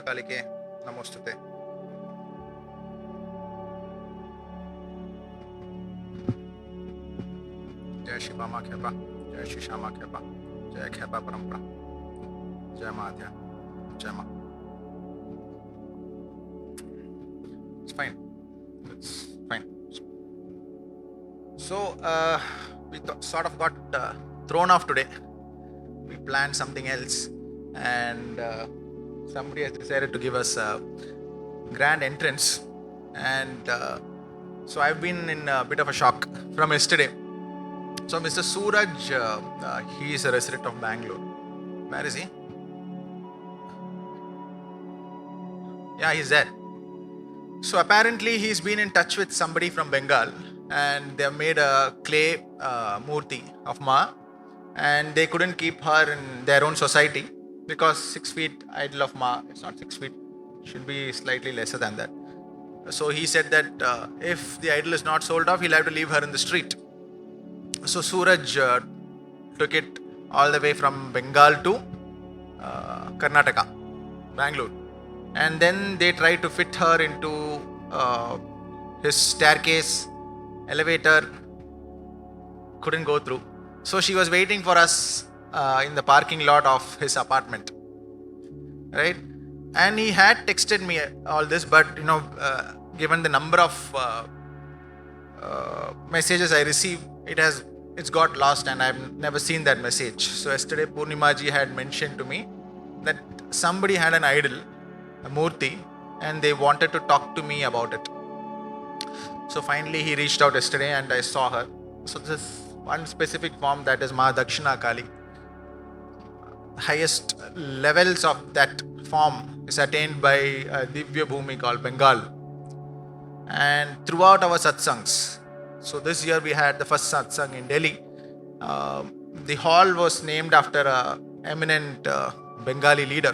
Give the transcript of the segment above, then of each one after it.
Kalike Namostute. Jai Shri Bama Khepa, Jai Shri Shama Khepa, Jai Khepa Parampara, Jai Madhya, Jai Ma. It's fine. It's fine. So, we sort of got thrown off today. We planned something else, and somebody has decided to give us a grand entrance, and so I've been in a bit of a shock from yesterday. So Mr. Suraj, he is a resident of Bangalore. Where is he? Yeah, he's there. So apparently he's been in touch with somebody from Bengal, and they have made a clay Murti of Maa, and they couldn't keep her in their own society because 6 feet idol of Maa, it's not 6 feet, should be slightly lesser than that. So he said that if the idol is not sold off, he'll have to leave her in the street. So Suraj took it all the way from Bengal to Karnataka, Bangalore. And then they tried to fit her into his staircase, elevator, couldn't go through. So she was waiting for us in the parking lot of his apartment, right? And he had texted me all this, but given the number of messages I received, it's got lost, and I've never seen that message. So yesterday Purnima ji had mentioned to me that somebody had an idol, a Murti, and they wanted to talk to me about it. So finally he reached out yesterday and I saw her. So this one specific form, that is Maa Kali. Highest levels of that form is attained by a Divya Bhumi called Bengal. And throughout our satsangs, so this year we had the first satsang in Delhi. The hall was named after a eminent Bengali leader,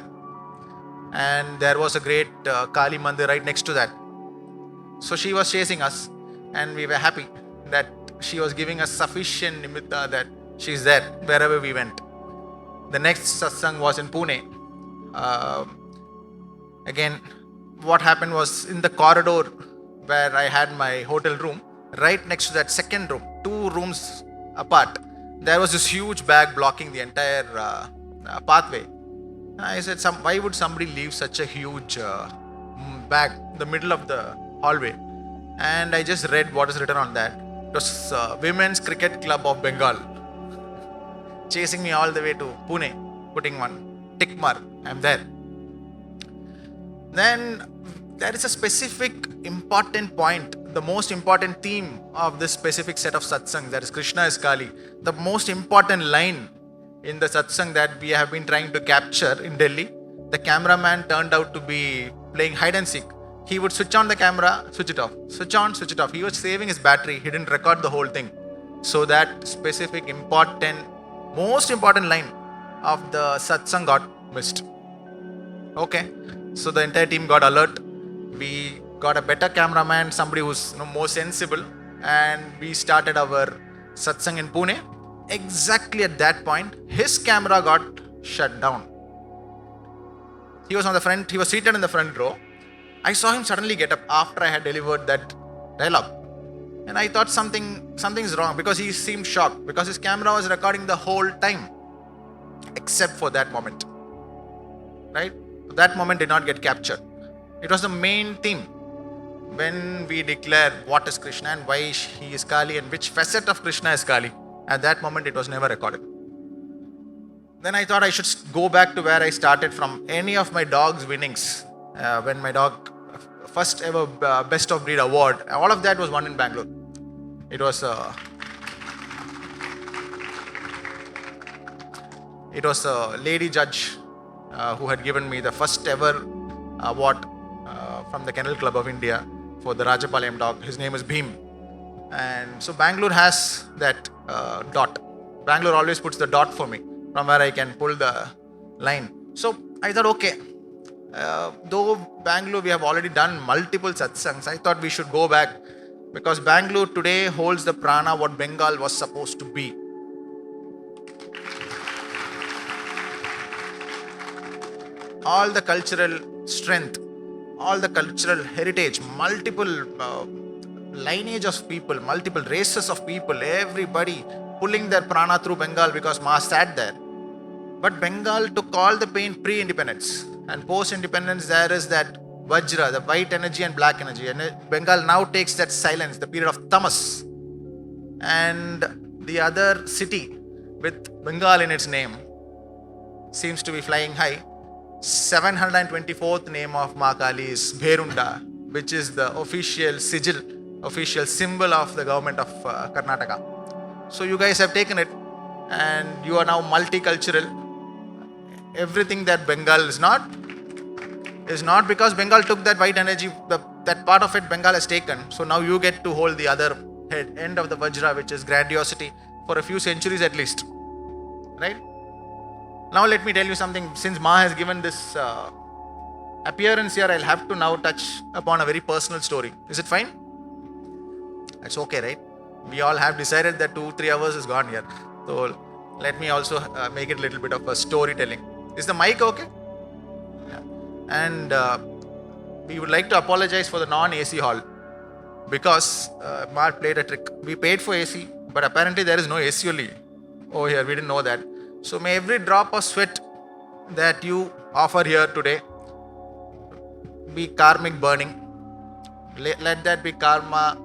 and there was a great Kali Mandir right next to that. So she was chasing us, and we were happy that she was giving us sufficient nimitta that she's there wherever we went. The next satsang was in Pune. Again, what happened was, in the corridor where I had my hotel room, right next to that second room, 2 rooms apart, there was this huge bag blocking the entire pathway. I said, why would somebody leave such a huge bag in the middle of the hallway? And I just read what is written on that. It was Women's Cricket Club of Bengal, chasing me all the way to Pune, putting one tick mark, I'm there. Then there is a specific important point, the most important theme of this specific set of satsangs, that is Krishna is Kali. The most important line in the satsang that we have been trying to capture in Delhi, the cameraman turned out to be playing hide and seek. He would switch on the camera, switch it off, switch on, switch it off. He was saving his battery. He didn't record the whole thing. So that specific most important line of the satsang got missed. Okay. So the entire team got alert. We got a better cameraman, somebody who's more sensible, and we started our satsang in Pune. Exactly at that point, his camera got shut down. He was on the front, he was seated in the front row. I saw him suddenly get up after I had delivered that dialogue. And I thought something's wrong, because he seemed shocked, because his camera was recording the whole time, except for that moment. Right? That moment did not get captured. It was the main theme when we declare what is Krishna and why he is Kali and which facet of Krishna is Kali. At that moment, it was never recorded. Then I thought I should go back to where I started from, any of my dog's winnings. When my dog first ever best of breed award, all of that was won in Bangalore. It was a lady judge who had given me the first ever award from the Kennel Club of India for the Rajapalayam dog. His name is Bhim. And so Bangalore has that dot. Bangalore always puts the dot for me, from where I can pull the line. So I thought, okay, though Bangalore we have already done multiple satsangs, I thought we should go back, because Bangalore today holds the prana what Bengal was supposed to be. All the cultural strength, all the cultural heritage, multiple lineage of people, multiple races of people, everybody pulling their prana through Bengal because Ma sat there. But Bengal took all the pain pre-independence, and post-independence there is that Vajra, the white energy and black energy. And Bengal now takes that silence, the period of Tamas. And the other city with Bengal in its name seems to be flying high. 724th name of Maa Kali is Bherunda, which is the official sigil, official symbol of the government of Karnataka. So you guys have taken it, and you are now multicultural. Everything that Bengal is not because Bengal took that white energy, that part of it Bengal has taken. So now you get to hold the other end of the Vajra, which is grandiosity, for a few centuries at least. Right? Now let me tell you something. Since Ma has given this appearance here, I'll have to now touch upon a very personal story. Is it fine? It's okay, right? We all have decided that 2-3 hours is gone here. So let me also make it a little bit of a storytelling. Is the mic okay? Yeah. And we would like to apologize for the non-AC hall, because Ma played a trick. We paid for AC, but apparently there is no AC only. Oh, here, we didn't know that. So may every drop of sweat that you offer here today be karmic burning. Let that be karma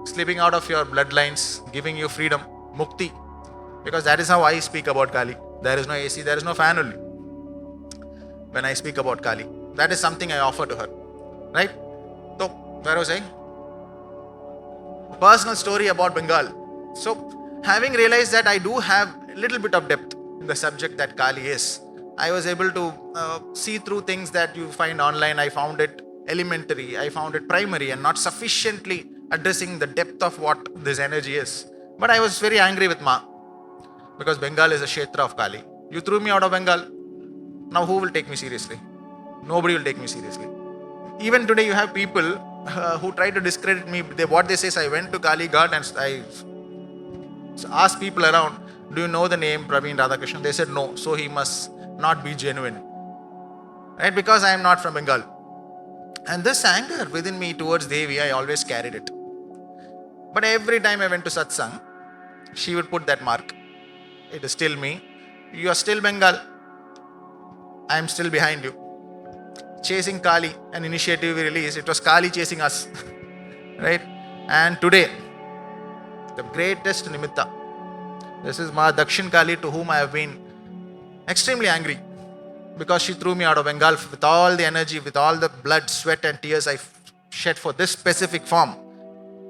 slipping out of your bloodlines, giving you freedom, Mukti. Because that is how I speak about Kali. There is no AC, there is no fan only. When I speak about Kali, that is something I offer to her. Right? So, where was I? Personal story about Bengal. So, having realized that I do have a little bit of depth in the subject that Kali is, I was able to see through things that you find online. I found it elementary, I found it primary, and not sufficiently addressing the depth of what this energy is. But I was very angry with Ma, because Bengal is a kshetra of Kali. You threw me out of Bengal. Now who will take me seriously? Nobody will take me seriously. Even today you have people who try to discredit me. What they say is, I went to Kali Ghat and I asked people around, do you know the name Praveen Radhakrishnan? They said no, so he must not be genuine. Right? Because I am not from Bengal. And this anger within me towards Devi, I always carried it. But every time I went to Satsang, she would put that mark. It is still me. You are still Bengal. I am still behind you. Chasing Kali, an initiative we released, it was Kali chasing us. Right? And today, the greatest nimitta. This is Ma Dakshin Kali, to whom I have been extremely angry, because she threw me out of Bengal with all the energy, with all the blood, sweat and tears I shed for this specific form.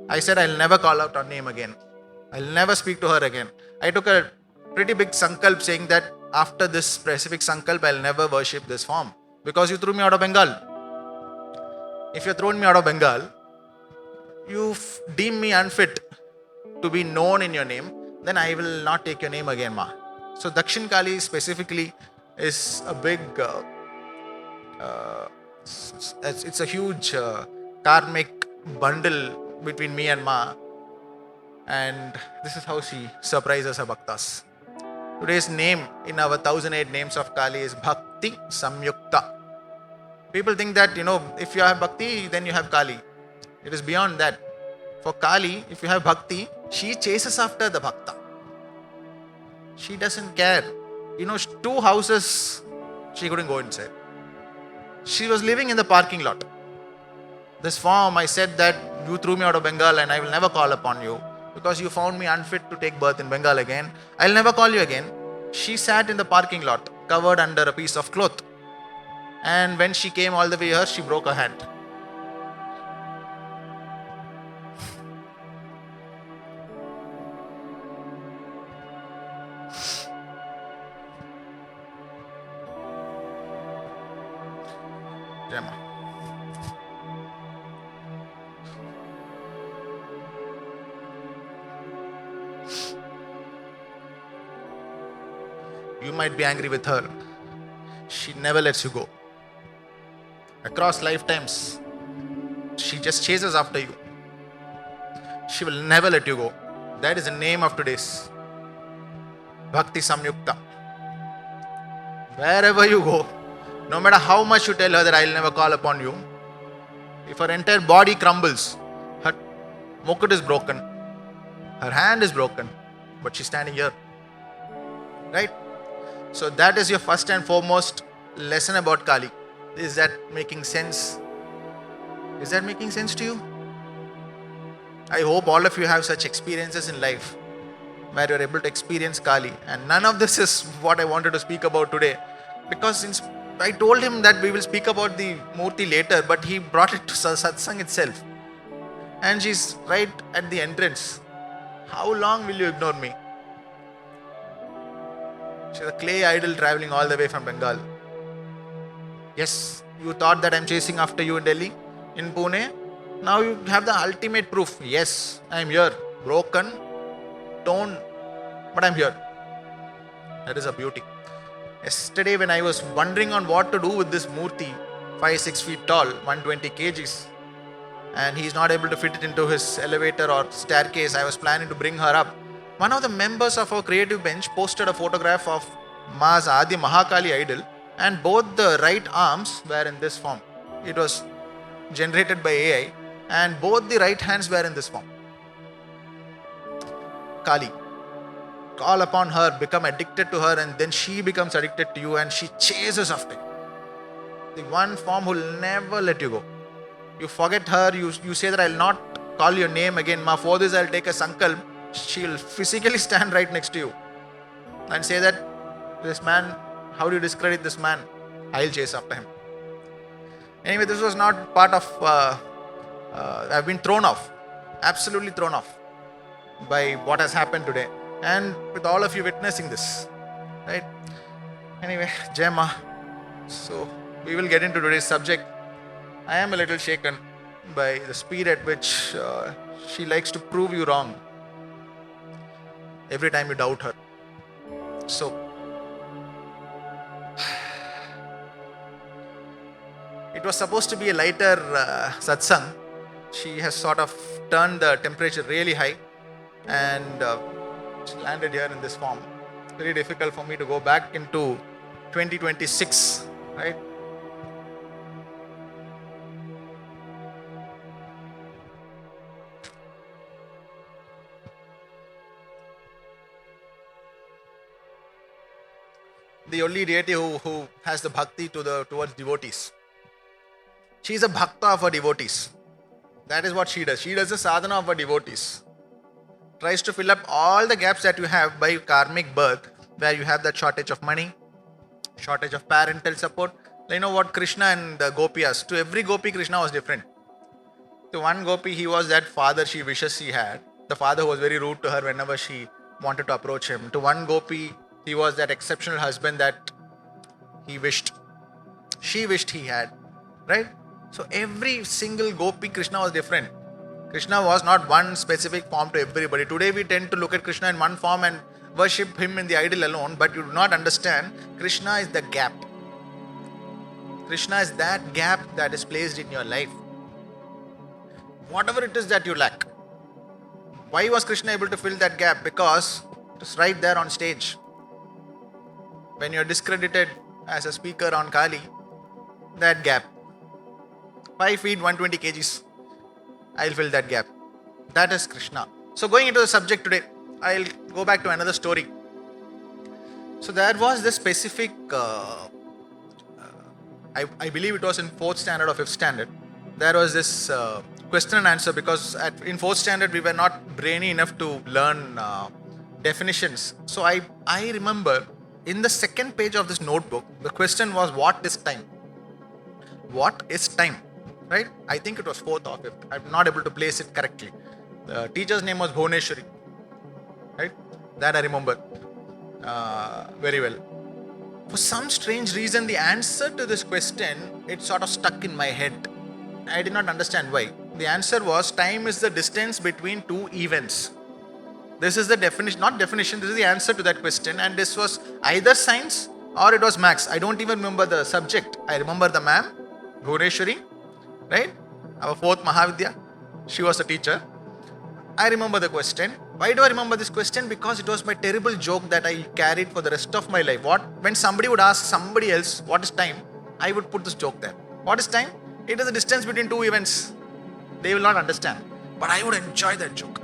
I said I'll never call out her name again. I'll never speak to her again. I took a pretty big sankalp saying that after this specific sankalp, I'll never worship this form, because you threw me out of Bengal. If you've thrown me out of Bengal, you deem me unfit to be known in your name, then I will not take your name again, Ma. So Dakshin Kali specifically is a big, it's a huge karmic bundle between me and Ma. And this is how she surprises her bhaktas. Today's name in our 1008 names of Kali is Bhakti Samyukta. People think that, if you have Bhakti, then you have Kali. It is beyond that. For Kali, if you have Bhakti, she chases after the Bhakta. She doesn't care. 2 houses, she couldn't go inside. She was living in the parking lot. This form, I said that you threw me out of Bengal and I will never call upon you, because you found me unfit to take birth in Bengal again. I'll never call you again. She sat in the parking lot, covered under a piece of cloth. And when she came all the way here, she broke her hand. Jama. You might be angry with her. She never lets you go. Across lifetimes, she just chases after you. She will never let you go. That is the name of today's Bhakti Samyukta. Wherever you go, No matter how much you tell her that I'll never call upon you, if her entire body crumbles, her mukut is broken, her hand is broken, but she's standing here. Right? So that is your first and foremost lesson about Kali. Is that making sense? Is that making sense to you? I hope all of you have such experiences in life where you're able to experience Kali. And none of this is what I wanted to speak about today. Because since I told him that we will speak about the Murti later, but he brought it to Satsang itself. And she's right at the entrance. How long will you ignore me? She's a clay idol traveling all the way from Bengal. Yes, you thought that I'm chasing after you in Delhi, in Pune. Now you have the ultimate proof. Yes, I'm here. Broken, torn, but I'm here. That is a beauty. Yesterday when I was wondering on what to do with this Murti, 5-6 feet tall, 120 kgs, and he's not able to fit it into his elevator or staircase, I was planning to bring her up. One of the members of our creative bench posted a photograph of Maa's Adi Mahakali idol, and both the right arms were in this form. It was generated by AI, and both the right hands were in this form. Kali. Call upon her, become addicted to her, and then she becomes addicted to you and she chases after you. The one form who will never let you go. You forget her, you say that I'll not call your name again, Ma, for this I'll take a sankalp. She'll physically stand right next to you and say that this man, how do you discredit this man? I'll chase after him. Anyway, this was not part of, I've been thrown off, absolutely thrown off by what has happened today. And with all of you witnessing this, right? Anyway, Jai Ma. So, we will get into today's subject. I am a little shaken by the speed at which she likes to prove you wrong every time you doubt her. So, it was supposed to be a lighter satsang. She has sort of turned the temperature really high and she landed here in this form. Very difficult for me to go back into 2026, right? The only deity who has the bhakti towards devotees. She is a bhakta of her devotees. That is what she does. She does the sadhana of her devotees. Tries to fill up all the gaps that you have by karmic birth, where you have that shortage of money, shortage of parental support. You know what Krishna and the Gopiyas, to every Gopi, Krishna was different. To one Gopi, he was that father she wishes he had. The father who was very rude to her whenever she wanted to approach him. To one Gopi, he was that exceptional husband that she wished he had. Right? So every single Gopi, Krishna was different. Krishna was not one specific form to everybody. Today we tend to look at Krishna in one form and worship him in the idol alone, but you do not understand Krishna is the gap. Krishna is that gap that is placed in your life. Whatever it is that you lack. Why was Krishna able to fill that gap? Because it's right there on stage. When you're discredited as a speaker on Kali, that gap. 5 feet, 120 kgs. I'll fill that gap. That is Krishna. So going into the subject today, I'll go back to another story. So there was this specific, I believe it was in 4th standard or 5th standard. There was this question and answer because in 4th standard we were not brainy enough to learn definitions. So I remember in the second page of this notebook, the question was, what is time? What is time? Right? I think it was 4th or 5th. I'm not able to place it correctly. The teacher's name was Bhuneshwari. Right? That I remember very well. For some strange reason, the answer to this question, it sort of stuck in my head. I did not understand why. The answer was, time is the distance between two events. This is the definition, not definition, this is the answer to that question. And this was either science or it was maths. I don't even remember the subject. I remember the ma'am, Bhuneshwari. Right? Our 4th Mahavidya. She was the teacher. I remember the question. Why do I remember this question? Because it was my terrible joke that I carried for the rest of my life. When somebody would ask somebody else, what is time? I would put this joke there. What is time? It is the distance between two events. They will not understand. But I would enjoy that joke.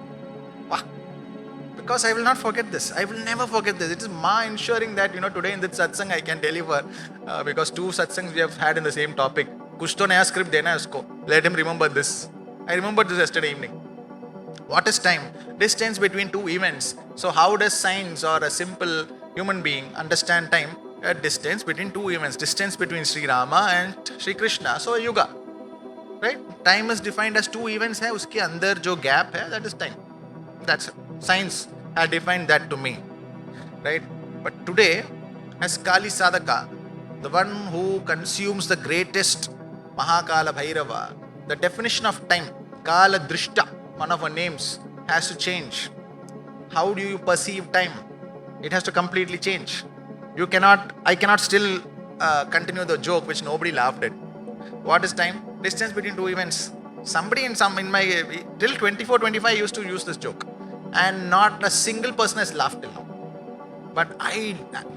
Wow. Because I will not forget this. I will never forget this. It is Maa ensuring that, today in this satsang I can deliver. Because two satsangs we have had in the same topic. Kuch to naya script dena usko. Let him remember this. I remembered this yesterday evening. What is time? Distance between two events. So how does science or a simple human being understand time? A distance between two events. Distance between Sri Rama and Sri Krishna. So a yuga. Right? Time is defined as two events. Hai, uske andar jo gap hai, that is time. That's it. Science has defined that to me. Right? But today, as Kali Sadhaka, the one who consumes the greatest Mahakala Bhairava, the definition of time, Kala Drishta, one of our names, has to change. How do you perceive time? It has to completely change. I cannot still continue the joke which nobody laughed at. What is time? Distance between two events. Somebody in my, till 24, 25 used to use this joke. And not a single person has laughed till now. But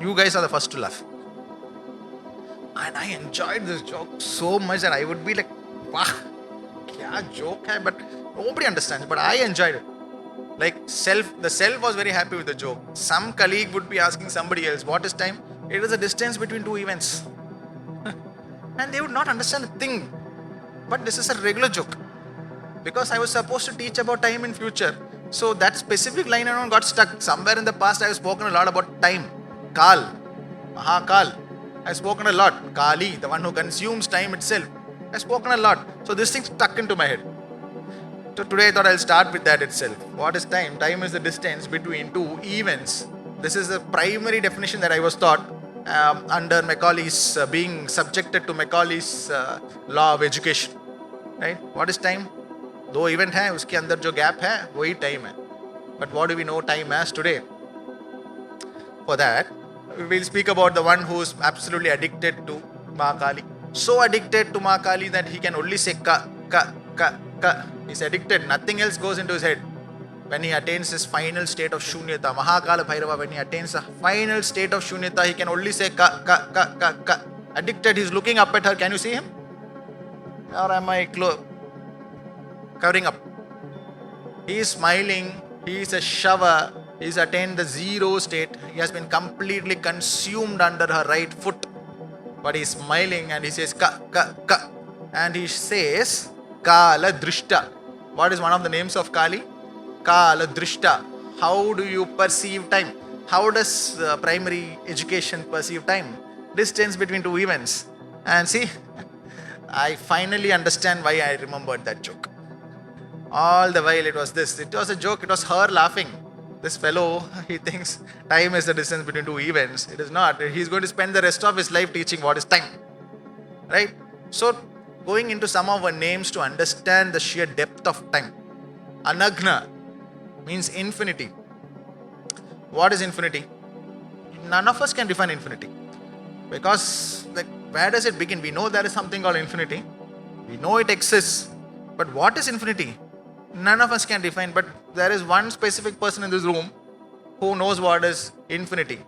you guys are the first to laugh. And I enjoyed this joke so much that I would be like, wow, kya joke hai? But nobody understands. But I enjoyed it. Like the self was very happy with the joke. Some colleague would be asking somebody else, what is time? It is a distance between two events. And they would not understand a thing. But this is a regular joke. Because I was supposed to teach about time in future. So that specific line around got stuck. Somewhere in the past I have spoken a lot about time. Kal, Mahakal. I have spoken a lot. Kali, the one who consumes time itself. I have spoken a lot. So this thing stuck into my head. So today I thought I'll start with that itself. What is time? Time is the distance between two events. This is the primary definition that I was taught under Macaulay's, being subjected to Macaulay's law of education. Right? What is time? दो event है, उसके अंदर जो gap है, वही time है. But what do we know time as today? For that, we will speak about the one who is absolutely addicted to Maa Kali. So addicted to Maa Kali that he can only say ka, ka, ka, ka. He's addicted. Nothing else goes into his head. When he attains his final state of shunyata, Mahakala Bhairava, when he attains the final state of shunyata, he can only say ka, ka, ka, ka, ka. Addicted, he's looking up at her. Can you see him? Or am I covering up? He is smiling. He is a shava. He has attained the zero state. He has been completely consumed under her right foot. But he is smiling and he says ka, ka, ka. And he says Kala Drishta. What is one of the names of Kali? Kala Drishta. How do you perceive time? How does primary education perceive time? Distance between two events. And see, I finally understand why I remembered that joke. All the while it was this. It was a joke. It was her laughing. This fellow, he thinks time is the distance between two events. It is not. He's going to spend the rest of his life teaching what is time. Right? So, going into some of our names to understand the sheer depth of time. Anaghna means infinity. What is infinity? None of us can define infinity. Because, where does it begin? We know there is something called infinity. We know it exists. But what is infinity? None of us can define. But there is one specific person in this room who knows what is infinity.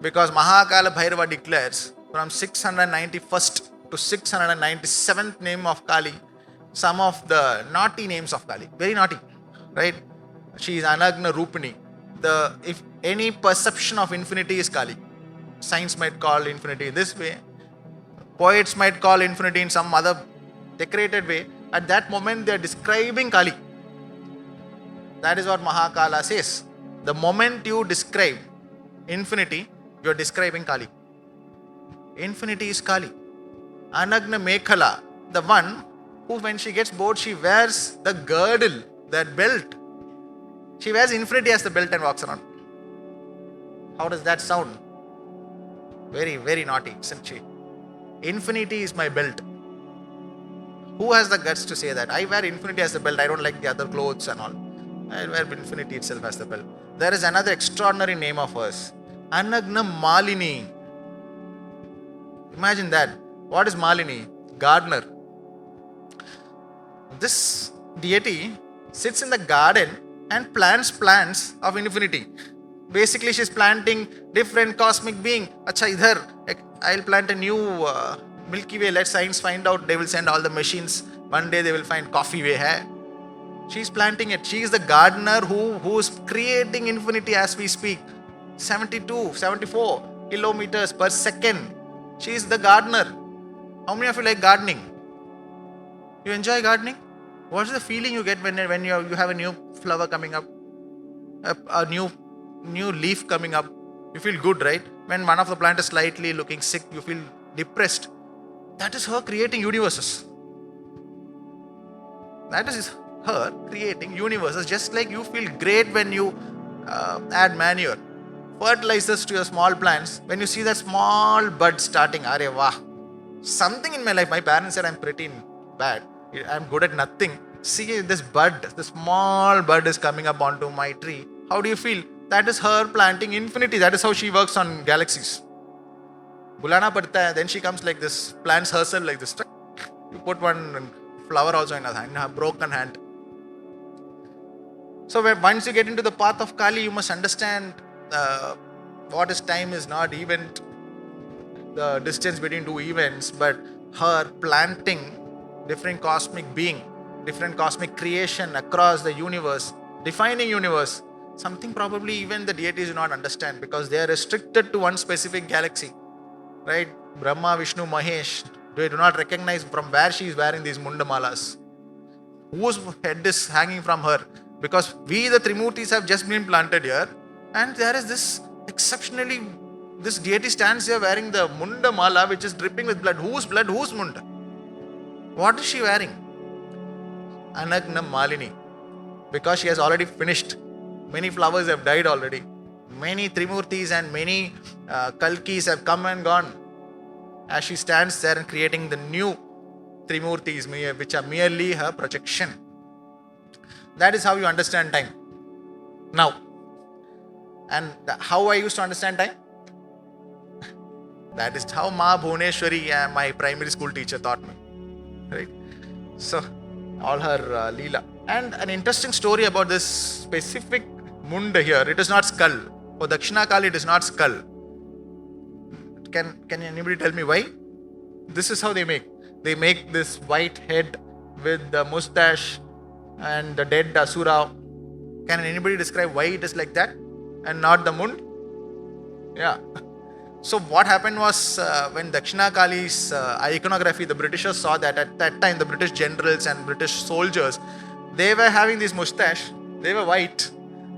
Because Mahakala Bhairava declares from 691st to 697th name of Kali, some of the naughty names of Kali. Very naughty. Right? She is Anaghna Rupini. If any perception of infinity is Kali. Science might call infinity this way. Poets might call infinity in some other decorated way. At that moment they are describing Kali. That is what Mahakala says. The moment you describe infinity, you are describing Kali. Infinity is Kali. Anaghna Mahakala, the one who when she gets bored, she wears the girdle, that belt. She wears infinity as the belt and walks around. How does that sound? Very, very naughty, isn't she? Infinity is my belt. Who has the guts to say that? I wear infinity as the belt. I don't like the other clothes and all. I wear infinity itself as the belt. There is another extraordinary name of hers. Anaghna Malini. Imagine that. What is Malini? Gardener. This deity sits in the garden and plants plants of infinity. Basically, she's planting different cosmic being. Acha, idhar, I'll plant a new Milky Way, let science find out. They will send all the machines. One day they will find coffee way hai. She's planting it. She is the gardener who is creating infinity as we speak. 72, 74 kilometers per second. She is the gardener. How many of you like gardening? You enjoy gardening? What is the feeling you get when you have a new flower coming up? A new leaf coming up? You feel good, right? When one of the plant is slightly looking sick, you feel depressed. That is her creating universes. That is her creating universes. Just like you feel great when you add manure, fertilizers to your small plants. When you see that small bud starting, arey wah. Something in my life, my parents said I'm pretty bad. I'm good at nothing. See this bud, the small bud is coming up onto my tree. How do you feel? That is her planting infinity. That is how she works on galaxies. Bulana padta hai, then she comes like this, plants herself like this. You put one flower also in her broken hand. So once you get into the path of Kali, you must understand what is time is not event, the distance between two events, but her planting different cosmic being, different cosmic creation across the universe, defining universe. Something probably even the deities do not understand because they are restricted to one specific galaxy. Right? Brahma, Vishnu, Mahesh, they do not recognize from where she is wearing these mundamalas. Whose head is hanging from her? Because we, the Trimurtis, have just been planted here, and there is this exceptionally, this deity stands here wearing the mundamala which is dripping with blood. Whose blood? Whose munda? What is she wearing? Anaghna Malini. Because she has already finished. Many flowers have died already. Many Trimurtis and many Kalkis have come and gone. As she stands there and creating the new Trimurtis, which are merely her projection. That is how you understand time. Now, and how I used to understand time? That is how Ma Bhuneshwari, my primary school teacher, taught me. Right? So, all her Leela. And an interesting story about this specific munda here. It is not skull. For Dakshina Kali, it is not skull. Can anybody tell me why? This is how they make. They make this white head with the mustache and the dead Asura. Can anybody describe why it is like that and not the mund? Yeah. So what happened was when Dakshina Kali's iconography, the Britishers saw that at that time the British generals and British soldiers, they were having this mustache. They were white.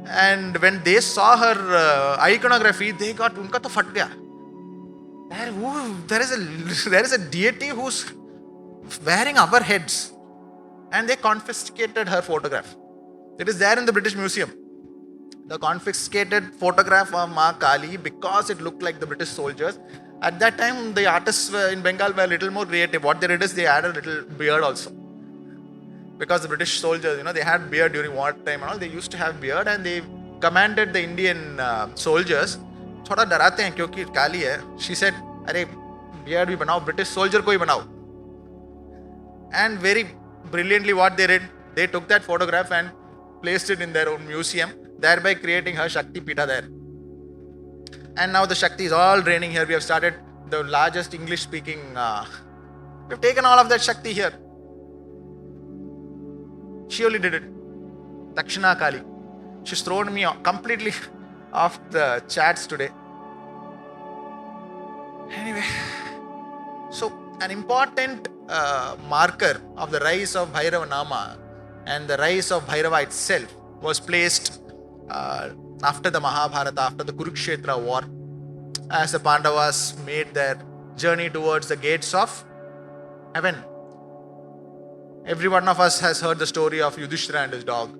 And when they saw her iconography, they got unka to fat gaya. There is a deity who's wearing our heads, and they confiscated her photograph. It is there in the British Museum. The confiscated photograph of Maa Kali, because it looked like the British soldiers. At that time, the artists in Bengal were a little more creative. What they did is they added a little beard also. Because the British soldiers, they had beard during wartime and all. They used to have beard, and they commanded the Indian soldiers, थोड़ा डराते हैं क्योंकि काली है. She said, अरे beard भी बनाओ, British soldier को ही बनाओ. And very brilliantly what they did, they took that photograph and placed it in their own museum, thereby creating her Shakti Pita there. And now the Shakti is all draining here. We have started the largest English speaking, we've taken all of that Shakti here. She only did it. Dakshina Kali. She's thrown me completely off the chats today. Anyway, so an important marker of the rise of Bhairava Nama and the rise of Bhairava itself was placed after the Mahabharata, after the Kurukshetra war, as the Pandavas made their journey towards the gates of heaven. Every one of us has heard the story of Yudhisthira and his dog.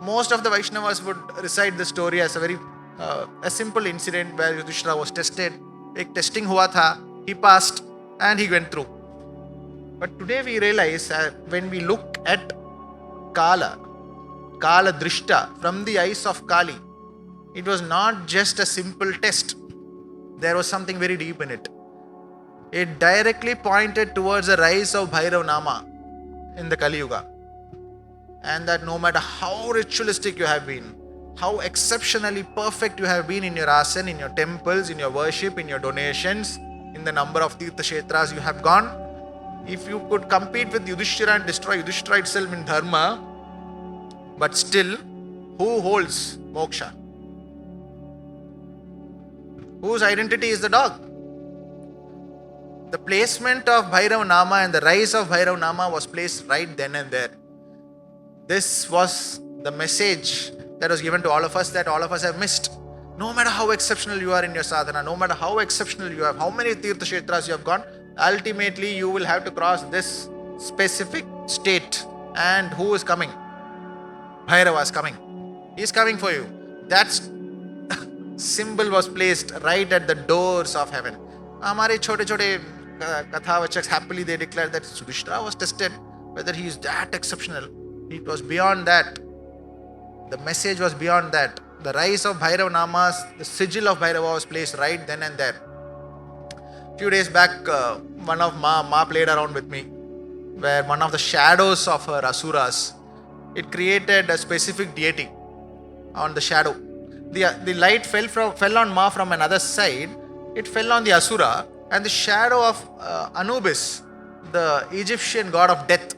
Most of the Vaishnavas would recite this story as a very a simple incident where Yudhisthira was tested. Ek testing hua tha, he passed and he went through. But today we realize when we look at Kala Drishta from the eyes of Kali, it was not just a simple test. There was something very deep in it. It directly pointed towards the rise of Bhairava Nama in the Kali Yuga. And that no matter how ritualistic you have been, how exceptionally perfect you have been in your asana, in your temples, in your worship, in your donations, in the number of Tirtha Kshetras you have gone. If you could compete with Yudhisthira and destroy Yudhisthira itself in Dharma, but still, who holds moksha? Whose identity is the dog? The placement of Bhairava Nama and the rise of Bhairava Nama was placed right then and there. This was the message that was given to all of us that all of us have missed. No matter how exceptional you are in your sadhana, no matter how exceptional you have, how many Tirtha Kshetras you have gone, ultimately you will have to cross this specific state. And who is coming? Bhairava is coming. He is coming for you. That symbol was placed right at the doors of heaven. Hamare chote chote kathavachaks happily they declared that Yudhisthira was tested, whether he is that exceptional. It was beyond that. The message was beyond that. The rise of Bhairava Namas, the sigil of Bhairava was placed right then and there. Few days back, one of Ma played around with me, where one of the shadows of her asuras, it created a specific deity on the shadow. The light fell on Ma from another side. It fell on the asura, and the shadow of Anubis, the Egyptian god of death,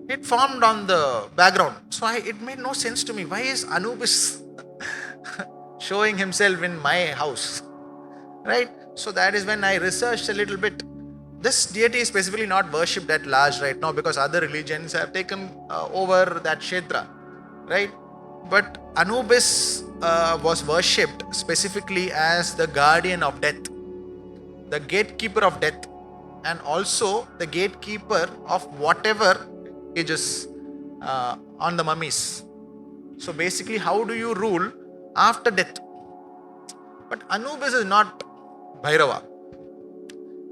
it formed on the background. So it made no sense to me. Why is Anubis showing himself in my house? Right? So that is when I researched a little bit. This deity is specifically not worshipped at large right now because other religions have taken over that kshetra. Right? But Anubis was worshipped specifically as the guardian of death, the gatekeeper of death, and also the gatekeeper of whatever is on the mummies. So basically, how do you rule after death? But Anubis is not Bhairava.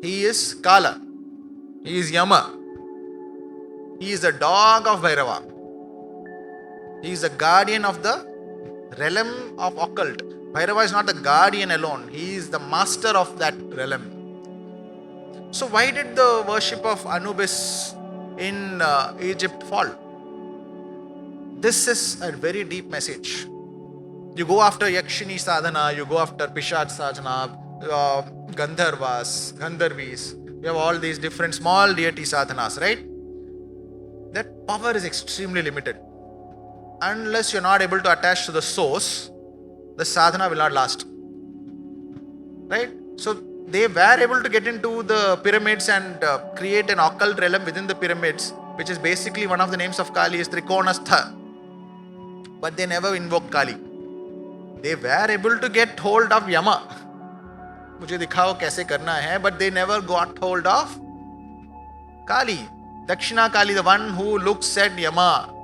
He is Kala. He is Yama. He is the dog of Bhairava. He is the guardian of the realm of occult. Bhairava is not the guardian alone. He is the master of that realm. So why did the worship of Anubis in Egypt fall? This is a very deep message. You go after Yakshini sadhana, you go after Pishad sadhana, Gandharvas, Gandharvis. You have all these different small deity sadhanas, right? That power is extremely limited. Unless you're not able to attach to the source, the sadhana will not last. Right? So they were able to get into the pyramids and create an occult realm within the pyramids, which is basically one of the names of Kali is Trikonastha. But they never invoked Kali. They were able to get hold of Yama. Mujhe dikhao kaise karna hai, but they never got hold of Kali. Dakshina Kali, the one who looks at Yama.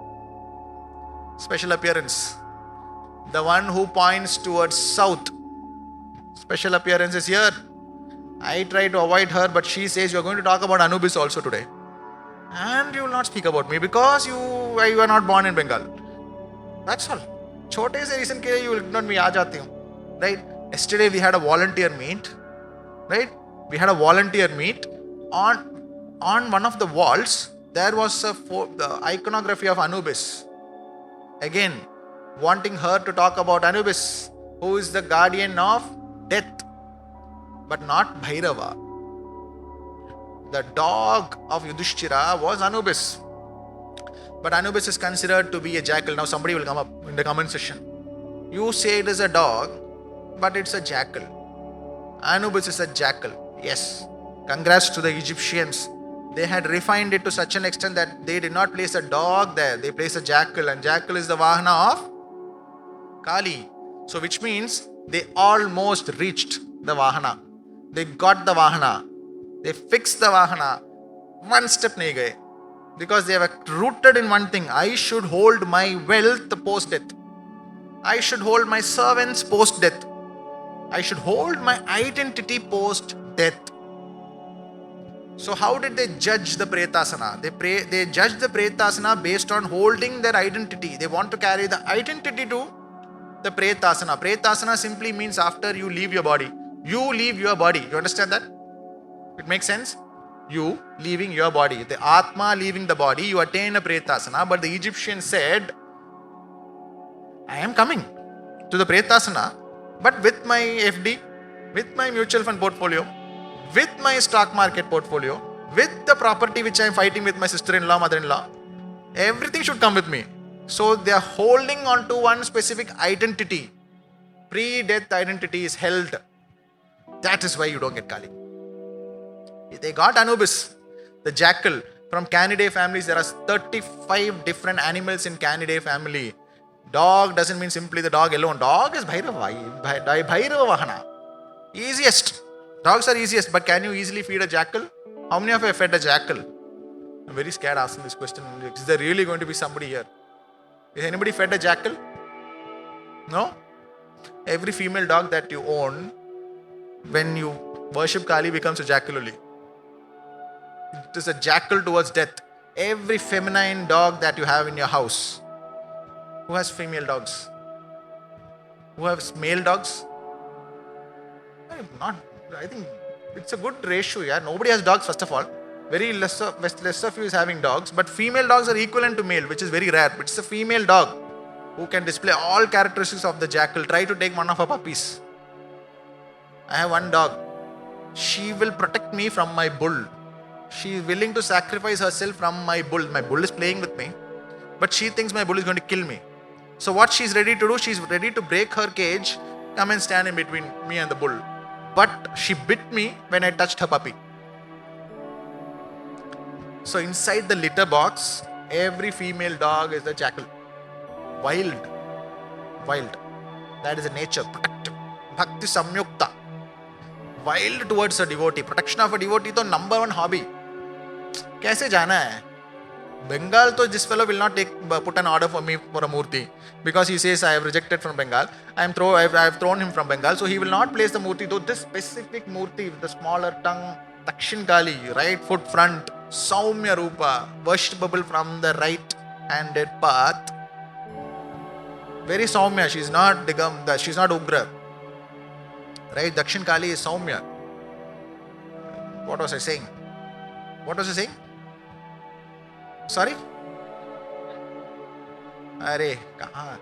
Special appearance. The one who points towards south. Special appearance is here. I try to avoid her, but she says you are going to talk about Anubis also today. And you will not speak about me because you are not born in Bengal. That's all. Chote se reason ke liye you will ignore me, aa jati hu. Right? Yesterday we had a volunteer meet. Right? We had a volunteer meet. On one of the walls, there was the iconography of Anubis. Again, wanting her to talk about Anubis, who is the guardian of death, but not Bhairava. The dog of Yudhisthira was Anubis. But Anubis is considered to be a jackal. Now somebody will come up in the comment section. You say it is a dog, but it's a jackal. Anubis is a jackal. Yes. Congrats to the Egyptians. They had refined it to such an extent that they did not place a dog there. They placed a jackal, and jackal is the Vahana of Kali. So which means they almost reached the Vahana. They got the Vahana. They fixed the Vahana. One step nahi gaye. Because they were rooted in one thing. I should hold my wealth post-death. I should hold my servants post-death. I should hold my identity post-death. So how did they judge the Pretasana? They judge the Pretasana based on holding their identity. They want to carry the identity to the Pretasana. Pretasana simply means after you leave your body. You leave your body. You understand that? It makes sense? You leaving your body. The Atma leaving the body, you attain a Pretasana. But the Egyptians said, I am coming to the Pretasana, but with my FD, with my mutual fund portfolio, with my stock market portfolio, with the property which I am fighting with my sister-in-law, mother-in-law. Everything should come with me. So they are holding on to one specific identity. Pre-death identity is held. That is why you don't get Kali. They got Anubis, the jackal. From Canidae families, there are 35 different animals in Canidae family. Dog doesn't mean simply the dog alone. Dog is Bhairava Vahana. Easiest. Dogs are easiest, but can you easily feed a jackal? How many of you have fed a jackal? I'm very scared asking this question. Is there really going to be somebody here? Has anybody fed a jackal? No? Every female dog that you own, when you worship Kali, becomes a jackal only. It is a jackal towards death. Every feminine dog that you have in your house. Who has female dogs? Who has male dogs? I think it's a good ratio. Yeah, nobody has dogs first of all. Very less of you is having dogs, but female dogs are equivalent to male, which is very rare. But it's a female dog who can display all characteristics of the jackal. Try to take one of her puppies. I have one dog. She will protect me from my bull. She is willing to sacrifice herself from my bull. My bull is playing with me, but she thinks my bull is going to kill me. So what she's ready to do, she's ready to break her cage, come and stand in between me and the bull. But she bit me when I touched her puppy. So inside the litter box, every female dog is a jackal. Wild. That is a nature, protective. Bhakti samyukta. Wild towards a devotee. Protection of a devotee is number one hobby. कैसे जाना है? Bengal, तो this fellow will not put an order for me for a Murti because he says I have rejected from Bengal. I have thrown him from Bengal, so he will not place the Murti. Though this specific Murti with the smaller tongue, Dakshina Kali, right foot front, Saumya Rupa, worshipable from the right-handed path. Very Saumya. She's not Ugra. Right? Dakshina Kali is Saumya. What was I saying? Sorry? Arey, kahan?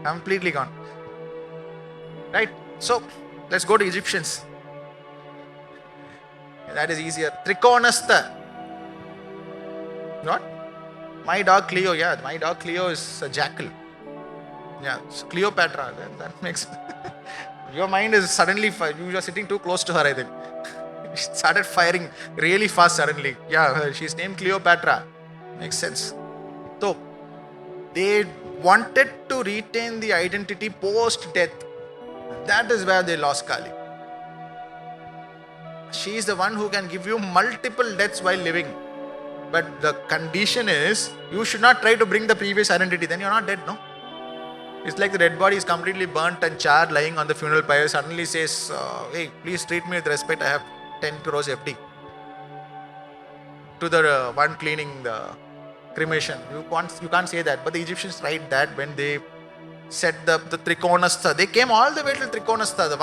Completely gone. Right? So, let's go to Egyptians. That is easier. Trikonastha. What? My dog Cleo, my dog Cleo is a jackal. Yeah, so Cleopatra, that makes your mind is suddenly, you are sitting too close to her, I think. She started firing really fast suddenly. Yeah, she's named Cleopatra. Makes sense. So, they wanted to retain the identity post-death. That is where they lost Kali. She is the one who can give you multiple deaths while living. But the condition is, you should not try to bring the previous identity. Then you're not dead, no? It's like the dead body is completely burnt and charred lying on the funeral pyre. Suddenly says, hey, please treat me with respect. I have 10 crores FD. To the one cleaning the cremation. You can't say that. But the Egyptians tried that when they set the Trikonastha. They came all the way to Trikonastha. The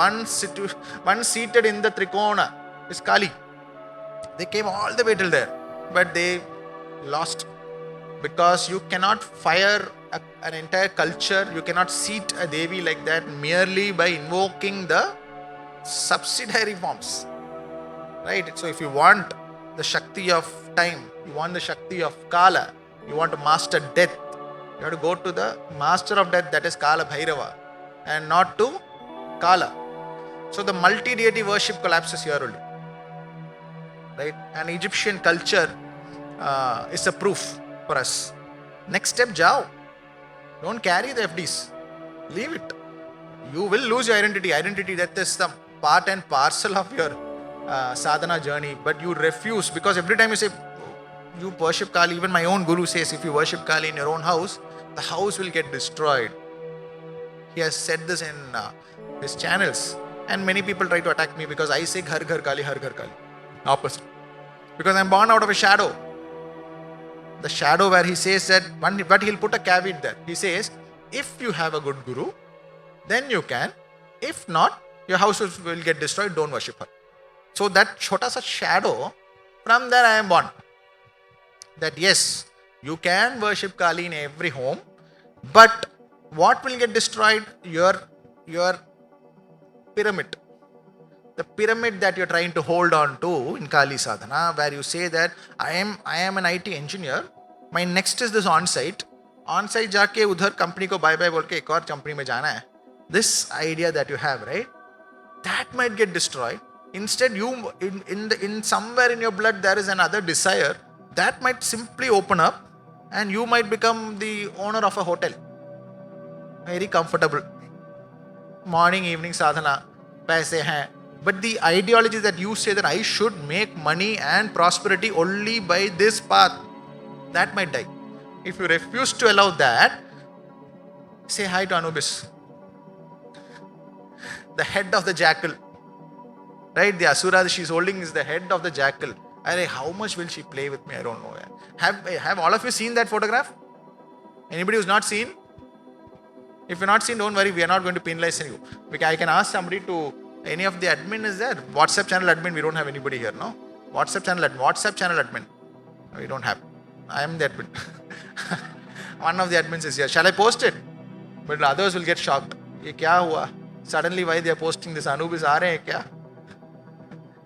one seated in the Trikona is Kali. They came all the way till there. But they lost. Because you cannot fire an entire culture, you cannot seat a Devi like that merely by invoking the subsidiary forms. Right? So if you want the Shakti of time, you want the Shakti of Kala, you want to master death, you have to go to the master of death, that is Kala Bhairava, and not to Kala. So the multi-deity worship collapses here only. Right? And Egyptian culture is a proof for us. Next step, jao. Don't carry the FDs. Leave it. You will lose your identity. Identity death is the part and parcel of your sadhana journey. But you refuse, because every time you say, you worship Kali, even my own guru says, if you worship Kali in your own house, the house will get destroyed. He has said this in his channels. And many people try to attack me because I say Ghar Ghar Kali, Har Ghar Kali. Opposite. Because I am born out of a shadow. The shadow where he says that, but he'll put a caveat there. He says, if you have a good guru, then you can. If not, your house will get destroyed, don't worship her. So that chota sa shadow, from there I am born. That yes, you can worship Kali in every home, but What will get destroyed? Your pyramid. The pyramid that you're trying to hold on to in Kali Sadhana, where you say that I am an IT engineer, my next is this on-site. On-site जाके उधर company को bye bye बोल के एक और company में जाना है. This idea that you have, right? That might get destroyed. Instead, you in somewhere in your blood there is another desire that might simply open up, and you might become the owner of a hotel. Very comfortable. Morning, evening sadhana, paise hain. But the ideology that you say that I should make money and prosperity only by this path, that might die. If you refuse to allow that, say hi to Anubis, the head of the jackal. Right? The asura that she's holding is the head of the jackal. How much will she play with me? I don't know. Have all of you seen that photograph? Anybody who's not seen? If you're not seen, don't worry. We are not going to penalize you. I can ask somebody to, any of the admin is there? WhatsApp channel admin, we don't have anybody here, no? WhatsApp channel admin. We don't have. I am the admin. One of the admins is here. Shall I post it? But others will get shocked. Ye kya hua? Suddenly why they are posting this? Anubis aa rahe hain kya?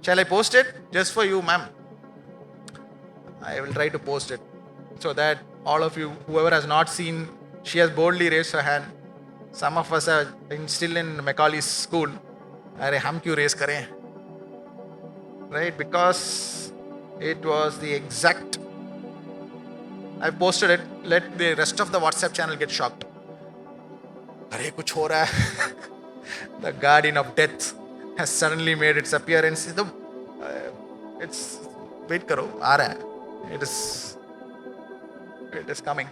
Shall I post it? Just for you, ma'am. I will try to post it so that all of you, whoever has not seen, she has boldly raised her hand. Some of us are still in Macaulay's school. Arey, hum kyun raise kare? Right? Because it was the exact. I've posted it. Let the rest of the WhatsApp channel get shocked. Arey, kuch ho raha hai. The guardian of death has suddenly made its appearance. It's wait karo, aa raha hai. It is coming.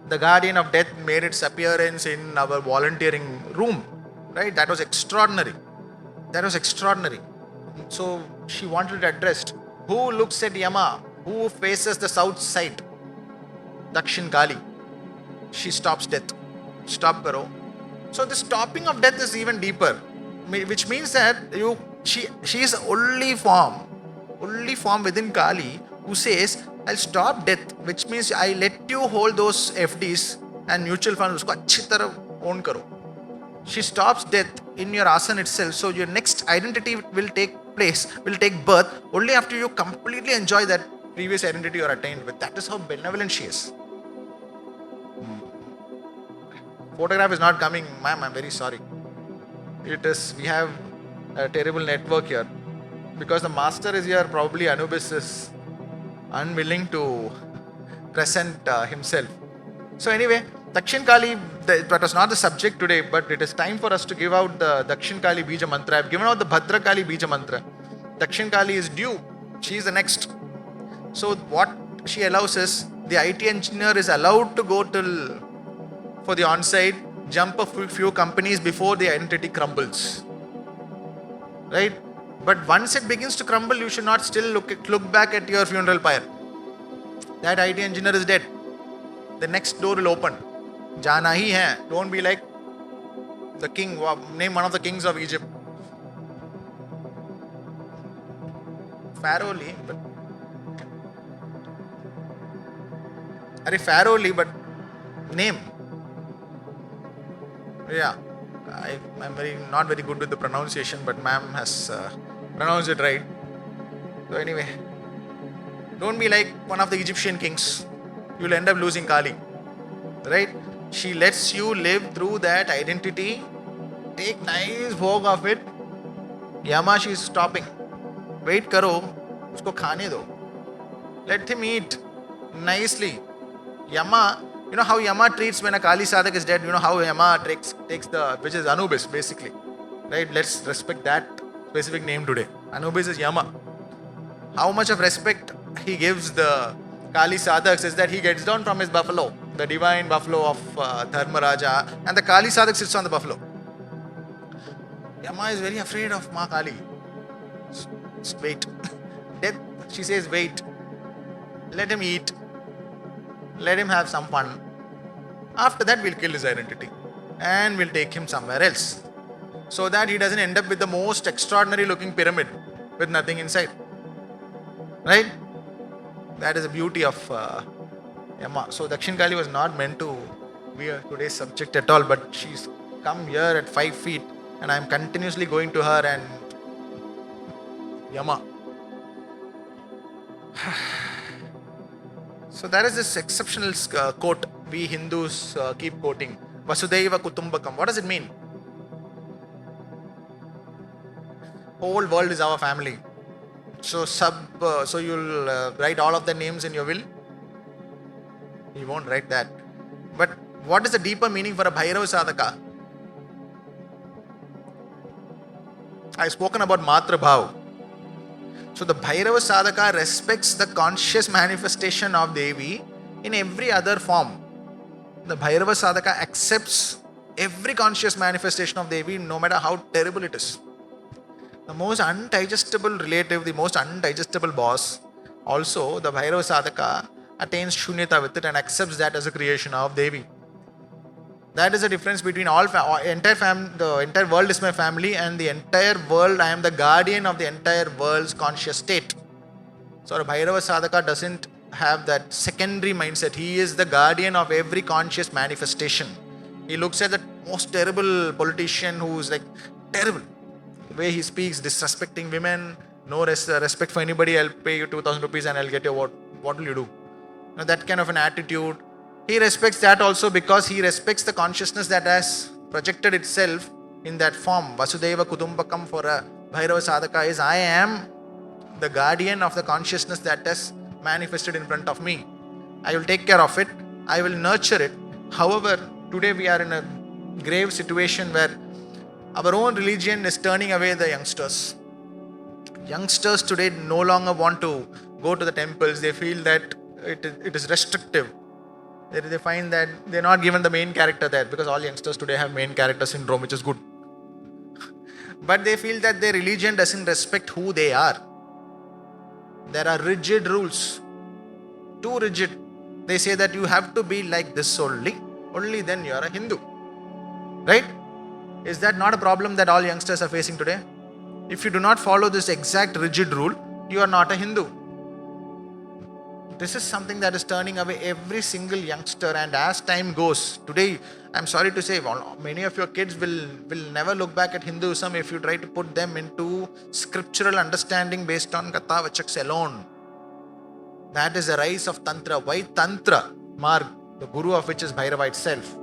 The guardian of death made its appearance in our volunteering room. Right? That was extraordinary. So she wanted it addressed. Who looks at Yama? Who faces the south side? Dakshin Kali. She stops death. Stop karo. So the stopping of death is even deeper, which means that she is the only form within Kali who says, I'll stop death, which means I let you hold those FDs and mutual funds, usko achhi tarah own karo. She stops death in your asana itself, so your next identity will take birth only after you completely enjoy that previous identity you are attained with. That is how benevolent she is. Photograph is not coming, ma'am, I'm very sorry. We have a terrible network here. Because the master is here, probably Anubis is unwilling to present himself. So anyway, Dakshin Kali, that was not the subject today, but it is time for us to give out the Dakshin Kali Bija Mantra. I have given out the Bhadra Kali Bija Mantra. Dakshin Kali is due. She is the next. So what she allows is, the IT engineer is allowed to go for the on-site, jump a few companies before the identity crumbles. Right? But once it begins to crumble, you should not still look back at your funeral pyre. That IT engineer is dead. The next door will open. Jana hi hai. Don't be like the king. Name one of the kings of Egypt. Pharaoh, but name. Yeah, I'm not very good with the pronunciation, but ma'am has pronounced it right. So anyway, don't be like one of the Egyptian kings. You'll end up losing Kali. Right? She lets you live through that identity. Take nice vogue of it. Yama, she is stopping. Wait karo, usko khane do. Let him eat nicely. Yama, you know how Yama treats when a Kali sadhak is dead? You know how Yama takes which is Anubis basically. Right? Let's respect that specific name today. Anubis is Yama. How much of respect he gives the Kali sadhaks is that he gets down from his buffalo, the divine buffalo of Dharma Raja, and the Kali sadhak sits on the buffalo. Yama is very afraid of Maa Kali. Wait. Death, she says, wait. Let him eat. Let him have some fun. After that, we'll kill his identity. And we'll take him somewhere else. So that he doesn't end up with the most extraordinary looking pyramid with nothing inside. Right? That is the beauty of Yama. So Dakshin Kali was not meant to today's subject at all, but she's come here at 5 feet and I'm continuously going to her and Yama. So there is this exceptional quote we Hindus keep quoting. Vasudhaiva Kutumbakam. What does it mean? Whole world is our family. So you'll write all of the names in your will? You won't write that. But what is the deeper meaning for a Bhairava Sadhaka? I've spoken about Matra Bhav. So the Bhairava Sadhaka respects the conscious manifestation of Devi in every other form. The Bhairava Sadhaka accepts every conscious manifestation of Devi, no matter how terrible it is. The most undigestible relative, the most undigestible boss, also the Bhairava Sadhaka attains Shunyata with it and accepts that as a creation of Devi. That is the difference between the entire world is my family and the entire world, I am the guardian of the entire world's conscious state. So a Bhairava Sadhaka doesn't have that secondary mindset. He is the guardian of every conscious manifestation. He looks at the most terrible politician who is like terrible. The way he speaks, disrespecting women, no respect for anybody. I'll pay you 2,000 rupees and I'll get your vote. What will you do? That kind of an attitude. He respects that also because he respects the consciousness that has projected itself in that form. Vasudhaiva Kutumbakam for a Bhairava Sadhaka is I am the guardian of the consciousness that has manifested in front of me. I will take care of it. I will nurture it. However, today we are in a grave situation where our own religion is turning away the youngsters. Youngsters today no longer want to go to the temples. They feel that it is restrictive. They find that they're not given the main character there because all youngsters today have main character syndrome, which is good. But they feel that their religion doesn't respect who they are. There are rigid rules. Too rigid. They say that you have to be like this only then you are a Hindu. Right? Is that not a problem that all youngsters are facing today? If you do not follow this exact rigid rule, you are not a Hindu. This is something that is turning away every single youngster, and as time goes, today, I'm sorry to say, many of your kids will never look back at Hinduism if you try to put them into scriptural understanding based on Katha Vachaks alone. That is the rise of Tantra. Why Tantra Marg, the guru of which is Bhairava itself?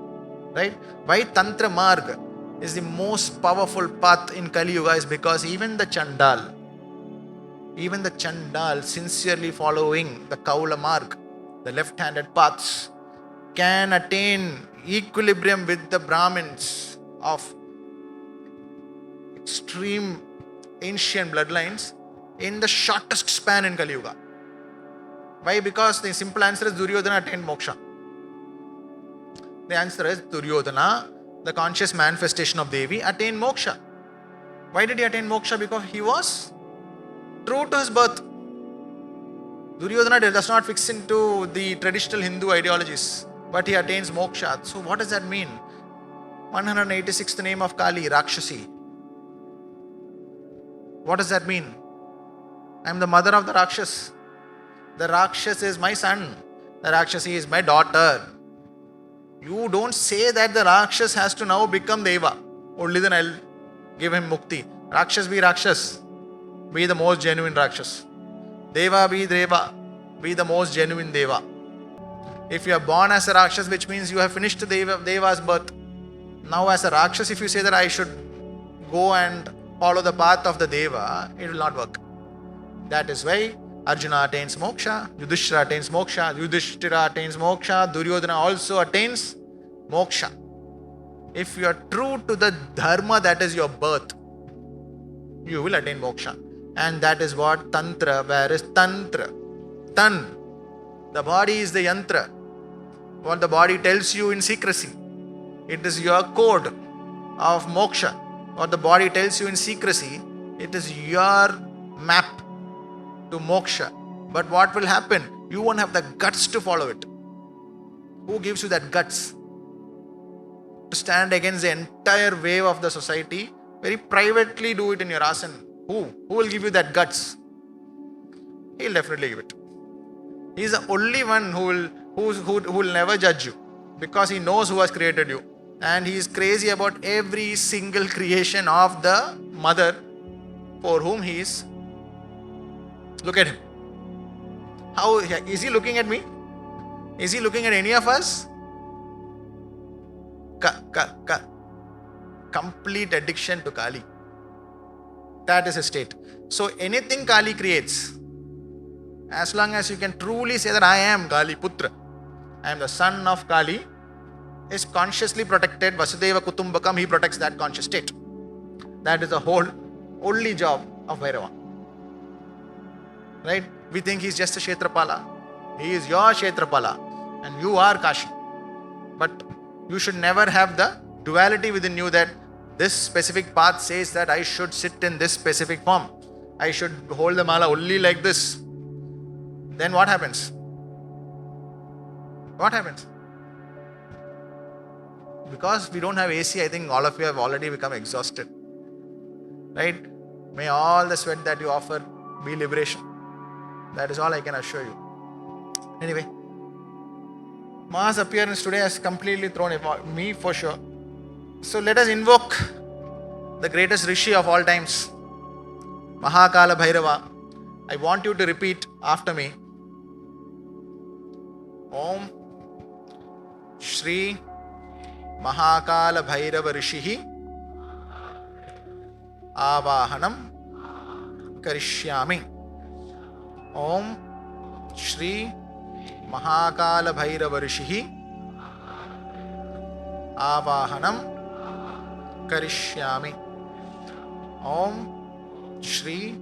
Right? Why Tantra Marg is the most powerful path in Kali Yuga is because even the Chandal sincerely following the Kaula Marg, the left-handed paths, can attain equilibrium with the Brahmins of extreme ancient bloodlines in the shortest span in Kali Yuga. Why? Because the simple answer is Duryodhana attained moksha. The answer is Duryodhana, the conscious manifestation of Devi, attained moksha. Why did he attain moksha? Because he was true to his birth. Duryodhana does not fix into the traditional Hindu ideologies, but he attains moksha. So what does that mean? 186th name of Kali, Rakshasi. What does that mean? I am the mother of the Rakshas. The Rakshas is my son. The Rakshasi is my daughter. You don't say that the Rakshas has to now become Deva. Only then I'll give him Mukti. Rakshas be Rakshas. Be the most genuine Rakshas. Deva be Deva. Be the most genuine Deva. If you are born as a Rakshas, which means you have finished Deva's birth. Now as a Rakshas, if you say that I should go and follow the path of the Deva, it will not work. That is why Arjuna attains moksha, Yudhisthira attains moksha, Yudhisthira attains moksha, Duryodhana also attains moksha. If you are true to the Dharma that is your birth, you will attain moksha. And that is what Tantra, where is Tantra? Tan. The body is the yantra. What the body tells you in secrecy. It is your code of moksha. What the body tells you in secrecy, it is your map to moksha. But what will happen? You won't have the guts to follow it. Who gives you that guts? To stand against the entire wave of the society, very privately do it in your asana. Who will give you that guts? He'll definitely give it. He's the only one who will never judge you. because he knows who has created you. And he is crazy about every single creation of the mother for whom he is. Look at him. How is he looking at me? Is he looking at any of us? Complete addiction to Kali. That is a state. So anything Kali creates, as long as you can truly say that I am Kaliputra, I am the son of Kali, is consciously protected. Vasudeva Kutumbakam, he protects that conscious state. That is the whole only job of Bhairava. Right? We think he's just a Kshetrapala. He is your Kshetrapala and you are Kashi. But you should never have the duality within you that this specific path says that I should sit in this specific form. I should hold the mala only like this. Then what happens? What happens? Because we don't have AC, I think all of you have already become exhausted. Right? May all the sweat that you offer be liberation. That is all I can assure you. Anyway, Ma's appearance today has completely thrown me for sure. So let us invoke the greatest Rishi of all times, Mahakala Bhairava. I want you to repeat after me. Om Shri Mahakala Bhairava Rishihi Avahanam Karishyami. Om Shri Mahakala Bhairava Rishihi Avahanam Karishyami. Om Shri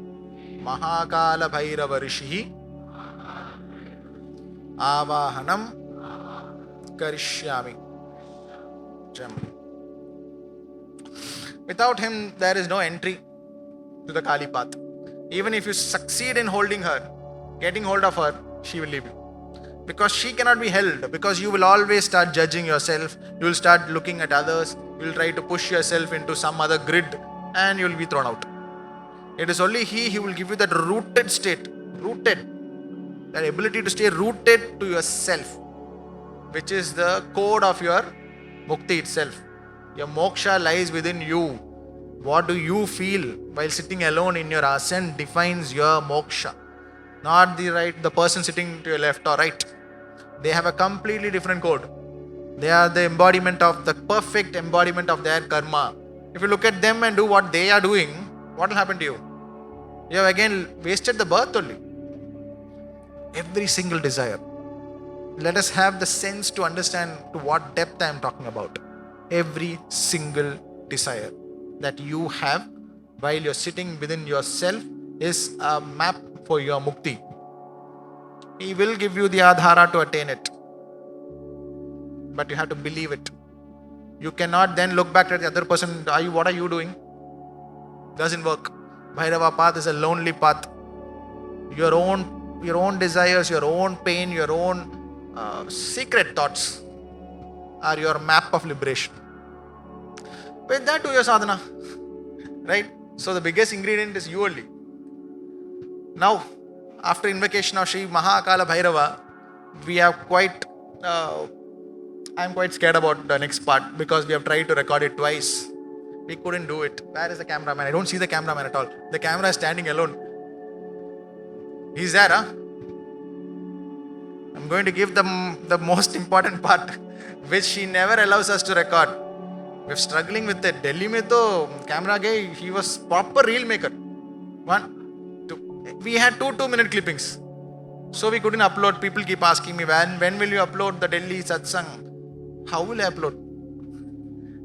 Mahakala Bhairava Rishihi Avahanam Karishyami. Without him, there is no entry to the Kali path. Even if you succeed in holding her, getting hold of her, she will leave you. Because she cannot be held. Because you will always start judging yourself. You will start looking at others. You will try to push yourself into some other grid and you will be thrown out. It is only he who will give you that rooted state. Rooted. That ability to stay rooted to yourself. Which is the code of your Mukti itself. Your moksha lies within you. What do you feel while sitting alone in your asana defines your moksha. Not the person sitting to your left or right. They have a completely different code. They are the embodiment of the perfect embodiment of their karma. If you look at them and do what they are doing, what will happen to you? You have again wasted the birth only. Every single desire. Let us have the sense to understand to what depth I am talking about. Every single desire that you have while you're sitting within yourself is a map for your Mukti. He will give you the Adhara to attain it. But you have to believe it. You cannot then look back at the other person, what are you doing? Doesn't work. Bhairava path is a lonely path. Your own desires, your own pain, your own secret thoughts are your map of liberation. With that, do your sadhana. Right? So the biggest ingredient is you only. Now, after invocation of Shri Mahakala Bhairava, we have I'm quite scared about the next part because we have tried to record it twice. We couldn't do it. Where is the cameraman? I don't see the cameraman at all. The camera is standing alone. He's there, huh? I'm going to give them the most important part, which she never allows us to record. We're struggling with it. Delhi mein to camera guy, he was proper reel maker. 1, 2. We had 2-minute clippings. So we couldn't upload. People keep asking me, when will you upload the Delhi Satsang? How will I upload?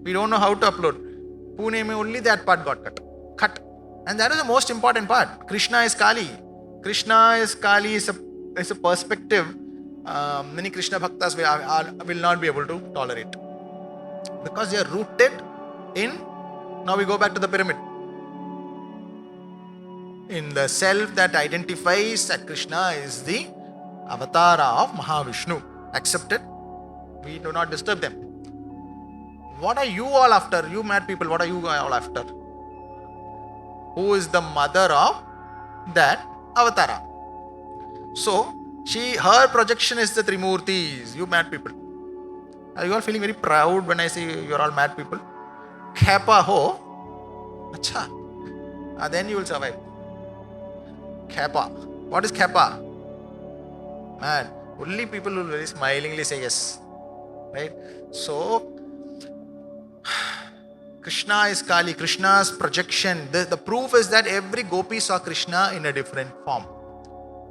We don't know how to upload. Pune mein only that part got cut. And that is the most important part. Krishna is Kali. Krishna is Kali is a perspective many Krishna Bhaktas will not be able to tolerate. Because they are rooted in, now we go back to the pyramid, in the self that identifies that Krishna is the avatara of Mahavishnu. Accepted? We do not disturb them. What are you all after? You mad people, what are you all after? Who is the mother of that avatara? So, her projection is the Trimurtis, you mad people. Are you all feeling very proud when I say you're all mad people? Khapa ho. Acha. Then you will survive. Khapa. What is khapa? Man, only people will very smilingly say yes. Right? So, Krishna is Kali, Krishna's projection. The proof is that every gopi saw Krishna in a different form.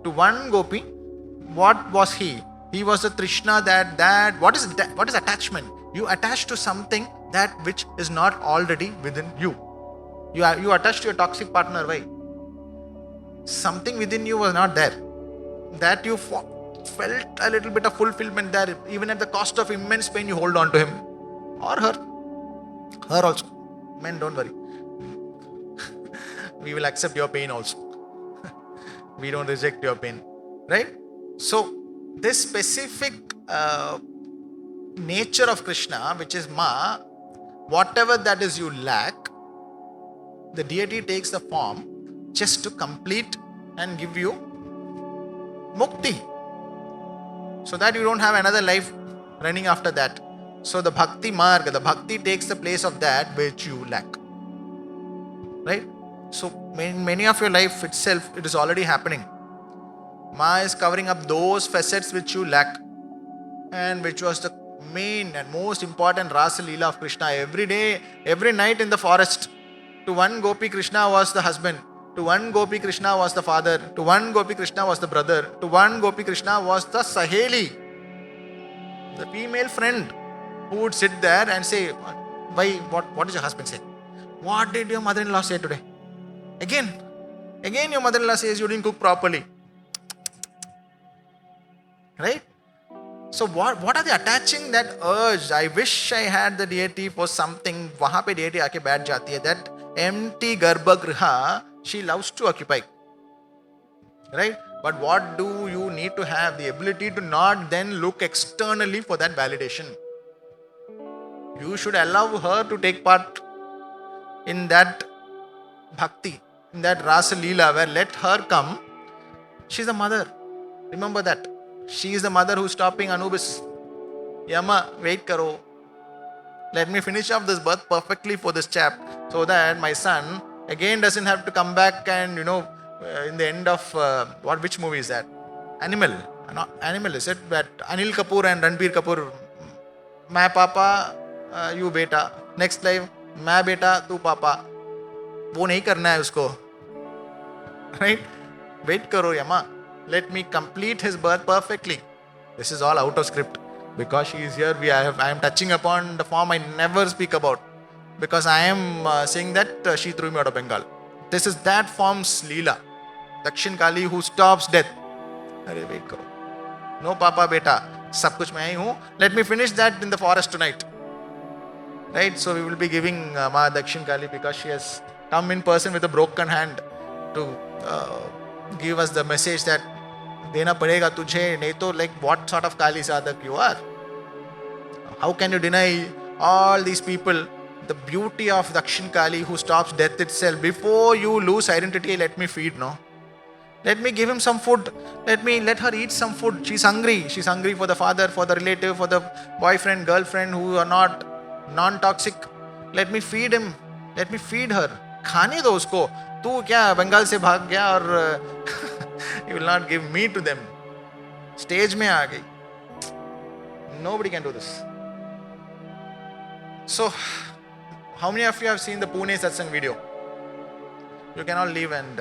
To one gopi, what was he? He was a Trishna what is attachment? You attach to something that which is not already within you. You attach to your toxic partner, why? Something within you was not there. That you felt a little bit of fulfillment there. Even at the cost of immense pain, you hold on to him. Or her. Her also. Men, don't worry. We will accept your pain also. We don't reject your pain. Right? So, this specific nature of Krishna, which is Ma, whatever that is you lack, the deity takes the form just to complete and give you Mukti. So that you don't have another life running after that. So the Bhakti Marga, the Bhakti takes the place of that which you lack. Right? So many of your life itself, it is already happening. Ma is covering up those facets which you lack, and which was the main and most important Rasa Leela of Krishna. Every day, every night in the forest, to one gopi Krishna was the husband, to one gopi Krishna was the father, to one gopi Krishna was the brother, to one gopi Krishna was the Saheli, the female friend, who would sit there and say, why, what did your husband say? What did your mother-in-law say today? Again your mother-in-law says you didn't cook properly. Right? So what are they attaching that urge? I wish I had the deity for something. Wahan pe deity aake baith jati hai. That empty garbhagriha she loves to occupy. Right? But what do you need to have? The ability to not then look externally for that validation. You should allow her to take part in that bhakti, in that Rasa Leela, where let her come. She's the mother. Remember that. She is the mother who's stopping Anubis. Yama, wait karo. Let me finish off this birth perfectly for this chap, so that my son again doesn't have to come back and, in the end of, which movie is that? Animal. Not Animal, is it? That Anil Kapoor and Ranbir Kapoor. My papa, you beta. Next life, my beta, tu papa. वो नहीं करना है उसको. Right? Wait karo, Yama. Let me complete his birth perfectly. This is all out of script. Because she is here, I am touching upon the form I never speak about. Because I am saying that she threw me out of Bengal. This is that form's Leela. Dakshin Kali who stops death. Arey wait karo. No papa beta. Sab kuch main hi hu. Let me finish that in the forest tonight. Right? So we will be giving Ma Dakshin Kali, because she has come in person with a broken hand to give us the message that dena padega tujhe, nahi to like what sort of Kali sadhak you are. How can you deny all these people the beauty of Dakshin Kali who stops death itself? Before you lose identity, let me feed, no? Let me give him some food. Let her eat some food. She's hungry. She's hungry for the father, for the relative, for the boyfriend, girlfriend who are not non-toxic. Let me feed him. Let me feed her. खाने दो उसको. तू क्या बंगाल से भाग गया और you will not give me to them. Stage में आ गई. Nobody can do this. So, how many of you have seen the Pune Satsang video? You can all leave and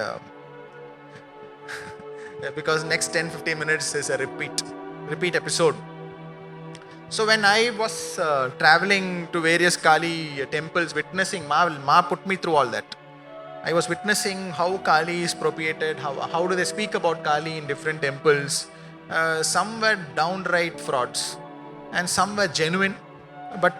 because next 10-15 minutes is a repeat episode. So when I was traveling to various Kali temples, witnessing, Ma put me through all that. I was witnessing how Kali is propitiated, how do they speak about Kali in different temples. Some were downright frauds and some were genuine, but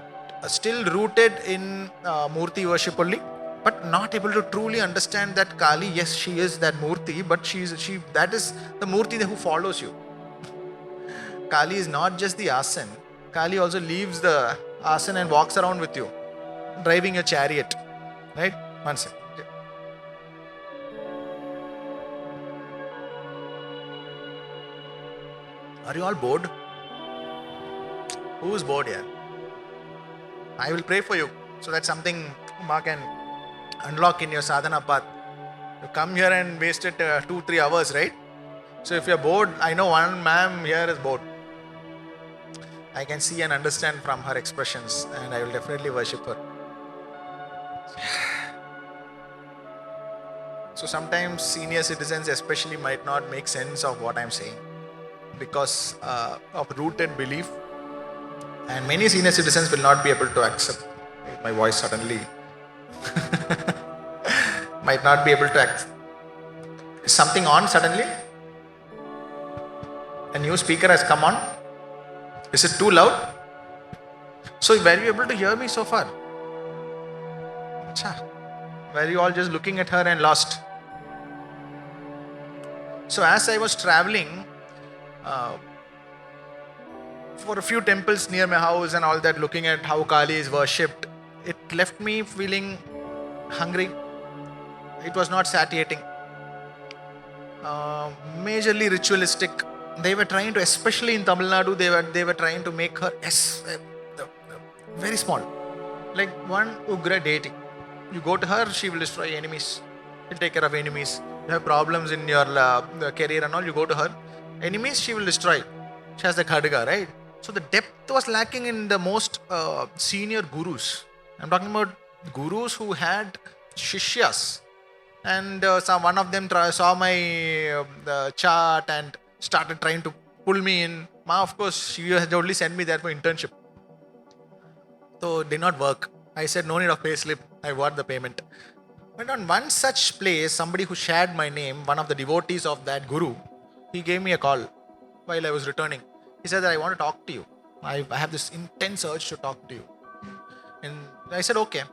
still rooted in Murti worship only, but not able to truly understand that Kali, yes, she is that Murti, but that is the Murti who follows you. Kali is not just the asan. Kali also leaves the asan and walks around with you, driving a chariot. Right? One second. Are you all bored? Who's bored here? I will pray for you. So that's something Maa can unlock in your sadhana path. You come here and wasted 2-3 hours, right? So if you're bored, I know one ma'am here is bored. I can see and understand from her expressions, and I will definitely worship her. So sometimes senior citizens especially might not make sense of what I'm saying because of rooted belief, and many senior citizens will not be able to accept. My voice suddenly might not be able to accept. Is something on suddenly? A new speaker has come on. Is it too loud? So were you able to hear me so far? Were you all just looking at her and lost? So as I was traveling for a few temples near my house and all that, looking at how Kali is worshipped, it left me feeling hungry. It was not satiating. Majorly ritualistic. They were trying to, especially in Tamil Nadu, they were trying to make her very small, like one Ugra deity. You go to her, she will destroy enemies. She'll take care of enemies. You have problems in your career and all, you go to her. Enemies, she will destroy. She has the khadga, right? So the depth was lacking in the most senior gurus. I'm talking about gurus who had shishyas. And one of them saw my chart and started trying to pull me in. Ma, of course, she had only sent me there for internship. So it did not work. I said, no need of pay slip. I got the payment. But on one such place, somebody who shared my name, one of the devotees of that guru, he gave me a call while I was returning. He said that I want to talk to you. I have this intense urge to talk to you. And I said, okay.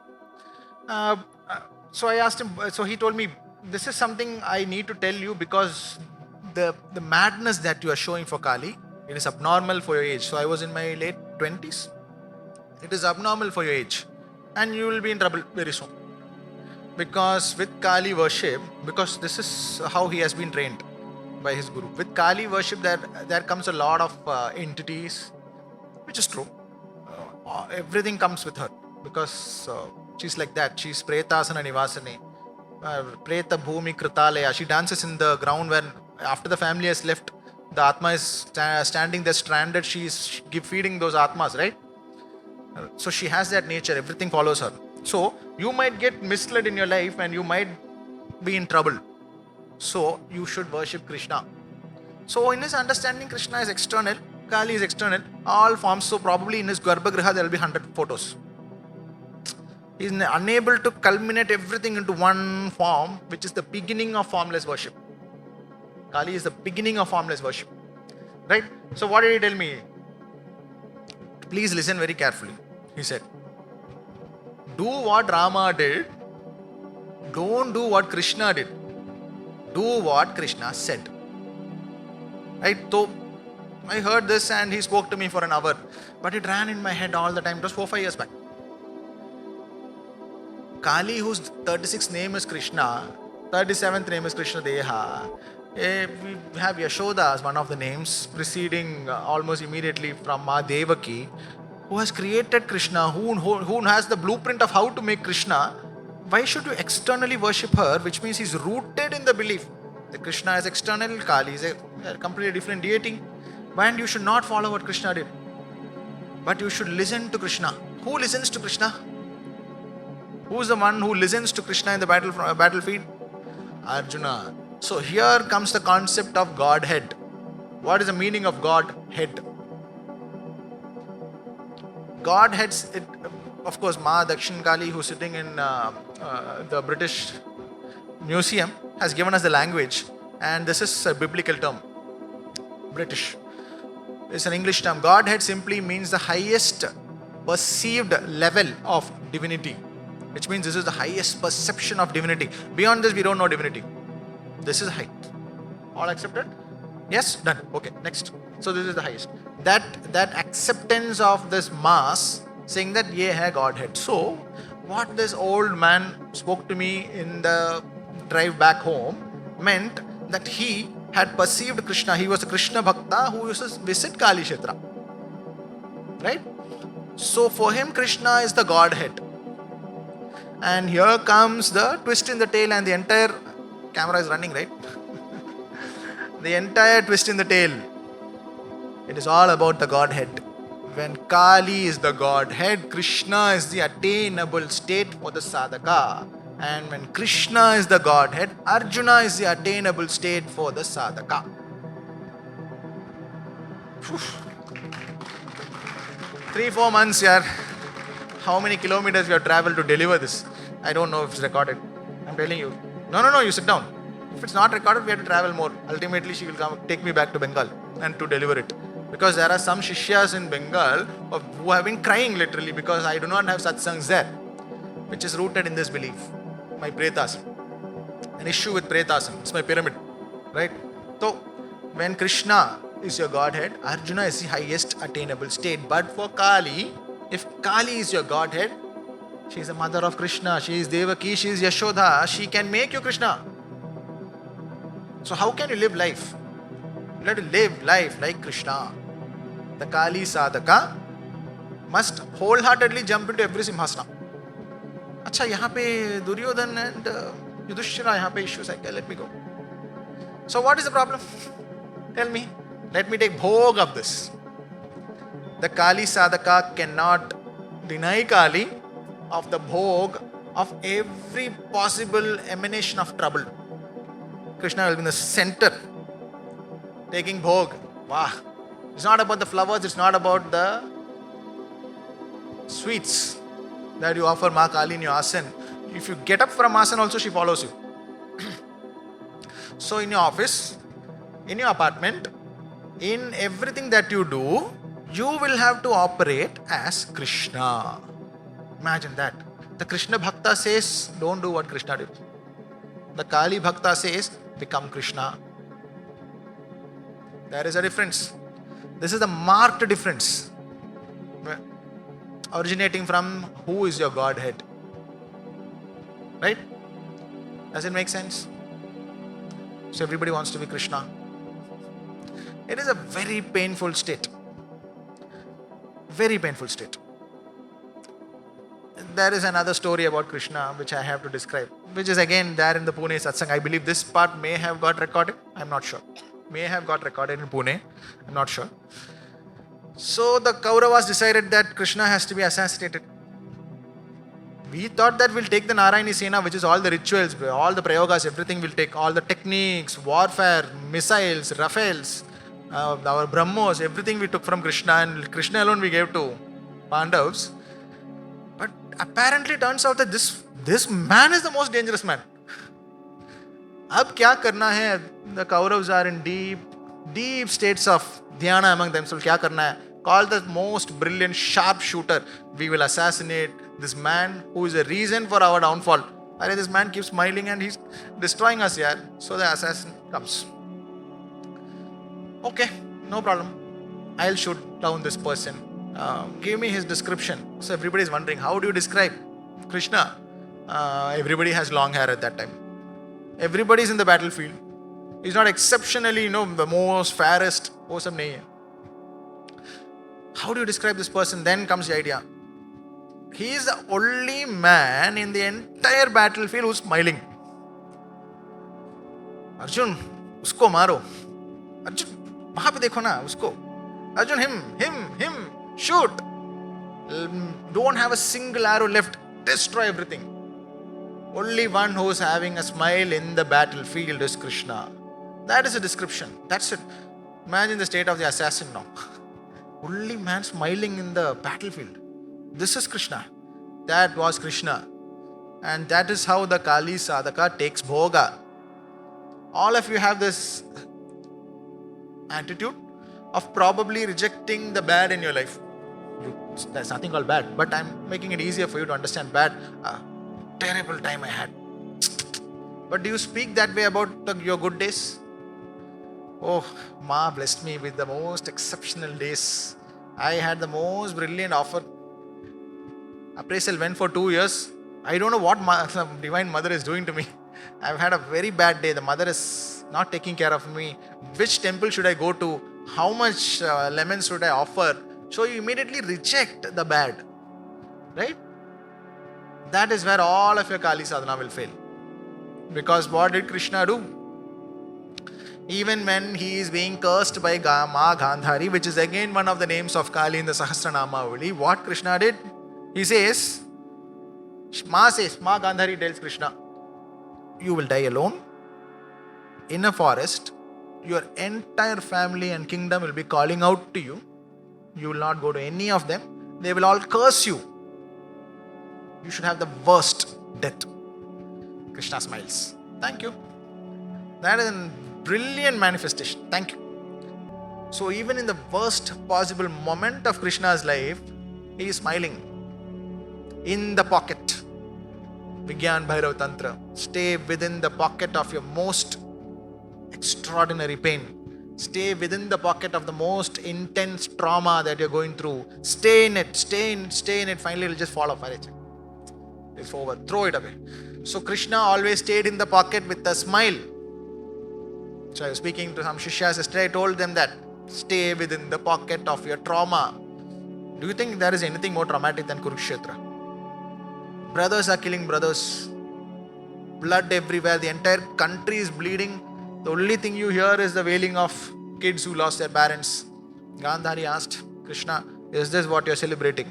So I asked him, so he told me, this is something I need to tell you because the madness that you are showing for Kali, it is abnormal for your age. So I was in my late 20s. It is abnormal for your age. And you will be in trouble very soon. Because with Kali worship, because this is how he has been trained by his guru. With Kali worship, there comes a lot of entities, which is true. Everything comes with her because she's like that. She's Pretasana Nivasane, Preta Bhumi Kritalaya. She dances in the ground when after the family has left, the Atma is standing there stranded. She's feeding those Atmas, right? So she has that nature. Everything follows her. So you might get misled in your life and you might be in trouble. So you should worship Krishna. So in his understanding, Krishna is external, Kali is external, all forms. So probably in his Garbhagriha there will be 100 photos. He is unable to culminate everything into one form, which is the beginning of formless worship. Kali is the beginning of formless worship. Right? So what did he tell me? Please listen very carefully. He said, do what Rama did, don't do what Krishna did. Do what Krishna said. Right? So I heard this and he spoke to me for an hour, but it ran in my head all the time. It was 4-5 years back. Kali, whose 36th name is Krishna, 37th name is Krishna Deha. We have Yashoda as one of the names, preceding almost immediately from Ma Devaki, who has created Krishna, who has the blueprint of how to make Krishna. Why should you externally worship her, which means he's rooted in the belief that Krishna is external, Kali is a completely different deity, and you should not follow what Krishna did. But you should listen to Krishna. Who listens to Krishna? Who is the one who listens to Krishna in the battlefield? Arjuna. So here comes the concept of Godhead. What is the meaning of Godhead? Godheads, of course, Ma Dakshin Kali, who's sitting in the British Museum, has given us the language, and this is a biblical term. British. It's an English term. Godhead simply means the highest perceived level of divinity, which means this is the highest perception of divinity. Beyond this, we don't know divinity. This is height. All accepted? Yes? Done. Okay, next. So this is the highest. That acceptance of this mass, saying that ye hai Godhead. So what this old man spoke to me in the drive back home meant that he had perceived Krishna. He was a Krishna Bhakta who used to visit Kali Kshetra. Right? So for him, Krishna is the Godhead. And here comes the twist in the tail, and the entire camera is running, right? The entire twist in the tail. It is all about the Godhead. When Kali is the Godhead, Krishna is the attainable state for the sadhaka. And when Krishna is the Godhead, Arjuna is the attainable state for the sadhaka. 3-4 months, yaar. How many kilometers we have traveled to deliver this? I don't know if it's recorded. I'm telling you. No, you sit down. If it's not recorded, we have to travel more. Ultimately, she will come take me back to Bengal and to deliver it. Because there are some Shishyas in Bengal who have been crying literally because I do not have satsangs there, which is rooted in this belief. My Pretasam. An issue with Pretasam. It's my pyramid. Right? So, when Krishna is your Godhead, Arjuna is the highest attainable state. But for Kali, if Kali is your Godhead, she is the mother of Krishna, she is Devaki, she is Yashoda, she can make you Krishna. So how can you live life? You have to live life like Krishna. The Kali sadhaka must wholeheartedly jump into every simhasana. Acha, yahan pe Duryodhan and Yudhisthira, yahan pe issues hai, let me go. So what is the problem? Tell me. Let me take bhog of this. The Kali sadhaka cannot deny Kali of the bhog of every possible emanation of trouble. Krishna will be in the center, taking bhog. Wow. It's not about the flowers, it's not about the sweets that you offer Maa Kali in your asan. If you get up from asan also, she follows you. So in your office, in your apartment, in everything that you do, you will have to operate as Krishna. Imagine that. The Krishna Bhakta says, don't do what Krishna did. The Kali Bhakta says, become Krishna. There is a difference. This is the marked difference. Originating from who is your Godhead. Right? Does it make sense? So everybody wants to be Krishna. It is a very painful state. Very painful state. There is another story about Krishna which I have to describe, which is again there in the Pune Satsang. I believe this part may have got recorded. I'm not sure. May have got recorded in Pune. I'm not sure. So the Kauravas decided that Krishna has to be assassinated. We thought that we'll take the Narayani Sena, which is all the rituals, all the prayogas, everything we'll take, all the techniques, warfare, missiles, Rafales, our Brahmos, everything we took from Krishna, and Krishna alone we gave to Pandavas. But apparently it turns out that this man is the most dangerous man. Ab kya karna hai? The Kauravas are in deep states of dhyana among themselves. Kya karna hai? Call the most brilliant sharpshooter. We will assassinate this man who is the reason for our downfall. This man keeps smiling and he's destroying us here. So the assassin comes. Okay, no problem. I'll shoot down this person. Give me his description. So everybody is wondering, how do you describe Krishna? Everybody has long hair at that time. Everybody is in the battlefield. He's not exceptionally, the most fairest. वो सब नहीं है. How do you describe this person? Then comes the idea. He is the only man in the entire battlefield who's smiling. Arjun, usko maro. Arjun, वहाँ पे देखो ना उसको. Arjun, him, shoot. Don't have a single arrow left. Destroy everything. Only one who is having a smile in the battlefield is Krishna. That is a description. That's it. Imagine the state of the assassin now. Only man smiling in the battlefield. This is Krishna. That was Krishna. And that is how the Kali sadhaka takes bhoga. All of you have this attitude of probably rejecting the bad in your life. There's nothing called bad, but I'm making it easier for you to understand bad. Terrible time I had. But do you speak that way about your good days? Oh, Ma blessed me with the most exceptional days. I had the most brilliant offer. Appraisal went for 2 years. I don't know what Divine Mother is doing to me. I've had a very bad day. The mother is not taking care of me. Which temple should I go to? How much lemons should I offer? So you immediately reject the bad. Right? That is where all of your Kali sadhana will fail. Because what did Krishna do? Even when he is being cursed by Maa Gandhari, which is again one of the names of Kali in the Sahasranamavali, what Krishna did? He says, Maa Gandhari tells Krishna, you will die alone in a forest. Your entire family and kingdom will be calling out to you. You will not go to any of them. They will all curse you. You should have the worst death. Krishna smiles. Thank you. That is a brilliant manifestation. Thank you. So even in the worst possible moment of Krishna's life, he is smiling. In the pocket. Vigyan Bhairava Tantra. Stay within the pocket of your most extraordinary pain. Stay within the pocket of the most intense trauma that you're going through. Stay in it. Stay in it. Finally, it will just fall off. It's over. Throw it away. So Krishna always stayed in the pocket with a smile. So I was speaking to some Shishyas yesterday. I told them that stay within the pocket of your trauma. Do you think there is anything more traumatic than Kurukshetra? Brothers are killing brothers. Blood everywhere. The entire country is bleeding. The only thing you hear is the wailing of kids who lost their parents. Gandhari asked Krishna, is this what you're celebrating?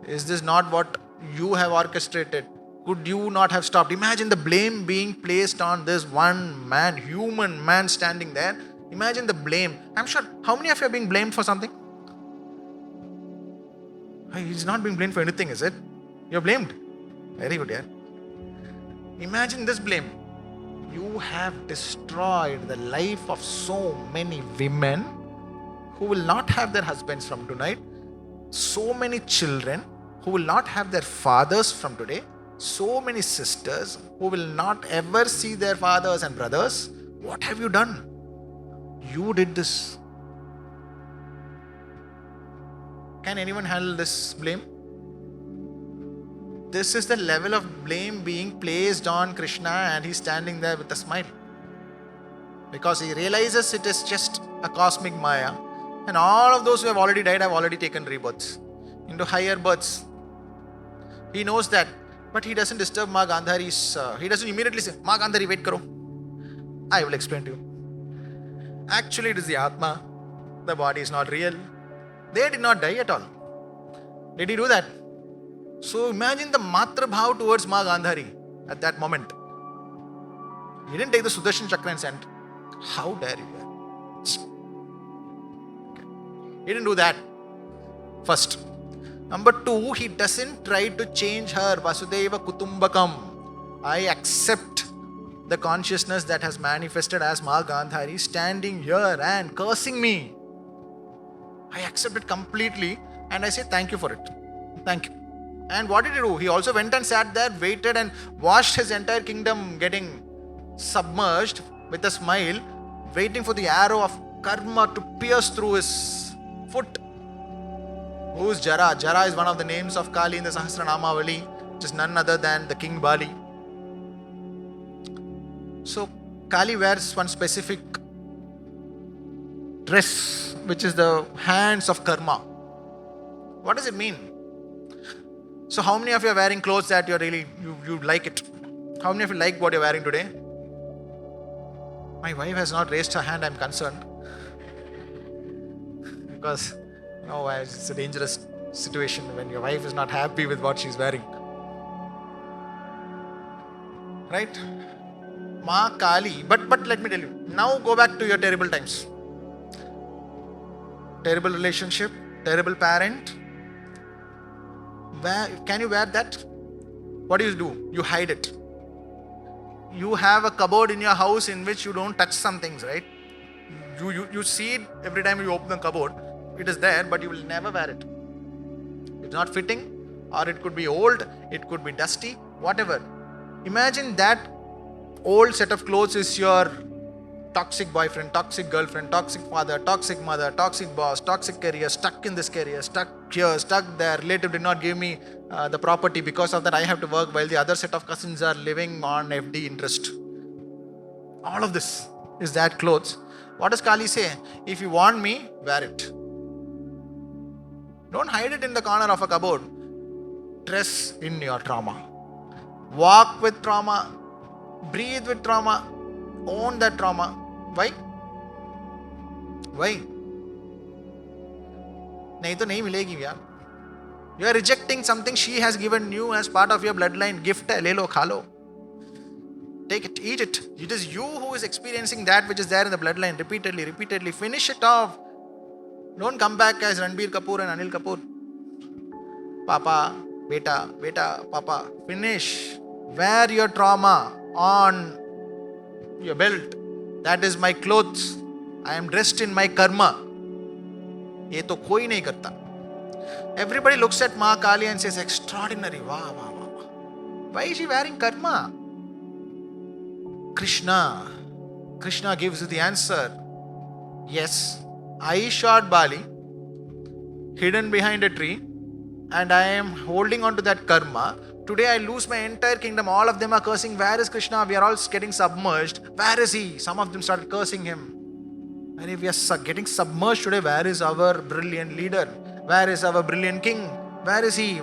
Is this not what you have orchestrated? Could you not have stopped? Imagine the blame being placed on this one man, human man standing there. Imagine the blame. I'm sure, how many of you are being blamed for something? He's not being blamed for anything, is it? You're blamed. Very good, yeah. Imagine this blame. You have destroyed the life of so many women who will not have their husbands from tonight. So many children who will not have their fathers from today. So many sisters who will not ever see their fathers and brothers. What have you done? You did this. Can anyone handle this blame? This is the level of blame being placed on Krishna, and he's standing there with a smile. Because he realizes it is just a cosmic Maya, and all of those who have already died have already taken rebirths into higher births. He knows that, but he doesn't disturb Maa Gandhari's, he doesn't immediately say, Maa Gandhari, wait karo. I will explain to you. Actually, it is the Atma. The body is not real. They did not die at all. Did he do that? So imagine the Matra Bhav towards Maa Gandhari at that moment. He didn't take the Sudarshan Chakra and sent, how dare you? Okay. He didn't do that. First. Number two, he doesn't try to change her. Vasudeva Kutumbakam. I accept the consciousness that has manifested as Maa Gandhari standing here and cursing me. I accept it completely and I say thank you for it. Thank you. And what did he do? He also went and sat there, waited and watched his entire kingdom getting submerged with a smile, waiting for the arrow of karma to pierce through his foot. Who is Jara? Jara is one of the names of Kali in the Sahasranamavali, which is none other than the King Bali. So Kali wears one specific dress, which is the hands of karma. What does it mean? So how many of you are wearing clothes that you like it? How many of you like what you're wearing today? My wife has not raised her hand, I'm concerned. Because it's a dangerous situation when your wife is not happy with what she's wearing. Right? Maa Kali. But let me tell you. Now go back to your terrible times. Terrible relationship, terrible parent. Can you wear that? What do? You hide it. You have a cupboard in your house in which you don't touch some things, right? You see it every time you open the cupboard. It is there, but you will never wear it. It's not fitting, or it could be old, it could be dusty, whatever. Imagine that old set of clothes is your toxic boyfriend, toxic girlfriend, toxic father, toxic mother, toxic boss, toxic career, stuck in this career, stuck here, stuck there, relative did not give me the property, because of that I have to work while the other set of cousins are living on FD interest. All of this is that clothes. What does Kali say? If you want me, wear it. Don't hide it in the corner of a cupboard. Dress in your trauma. Walk with trauma. Breathe with trauma. Own that trauma. Why? Why? नहीं तो नहीं मिलेगी यार. You are rejecting something she has given you as part of your bloodline. Gift है, ले लो, खा लो. Take it, eat it. It is you who is experiencing that which is there in the bloodline. Repeatedly. Finish it off. Don't come back as Ranbir Kapoor and Anil Kapoor. Papa, beta, papa. Finish. Wear your trauma on your belt. That is my clothes. I am dressed in my karma. ये तो कोई नहीं करता. Everybody looks at Maa Kali and says, extraordinary. Wow. Why is she wearing karma? Krishna gives you the answer. Yes, I shot Bali, hidden behind a tree, and I am holding on to that karma. Today I lose my entire kingdom. All of them are cursing. Where is Krishna? We are all getting submerged. Where is he? Some of them started cursing him. And if we are getting submerged today, where is our brilliant leader? Where is our brilliant king? Where is he?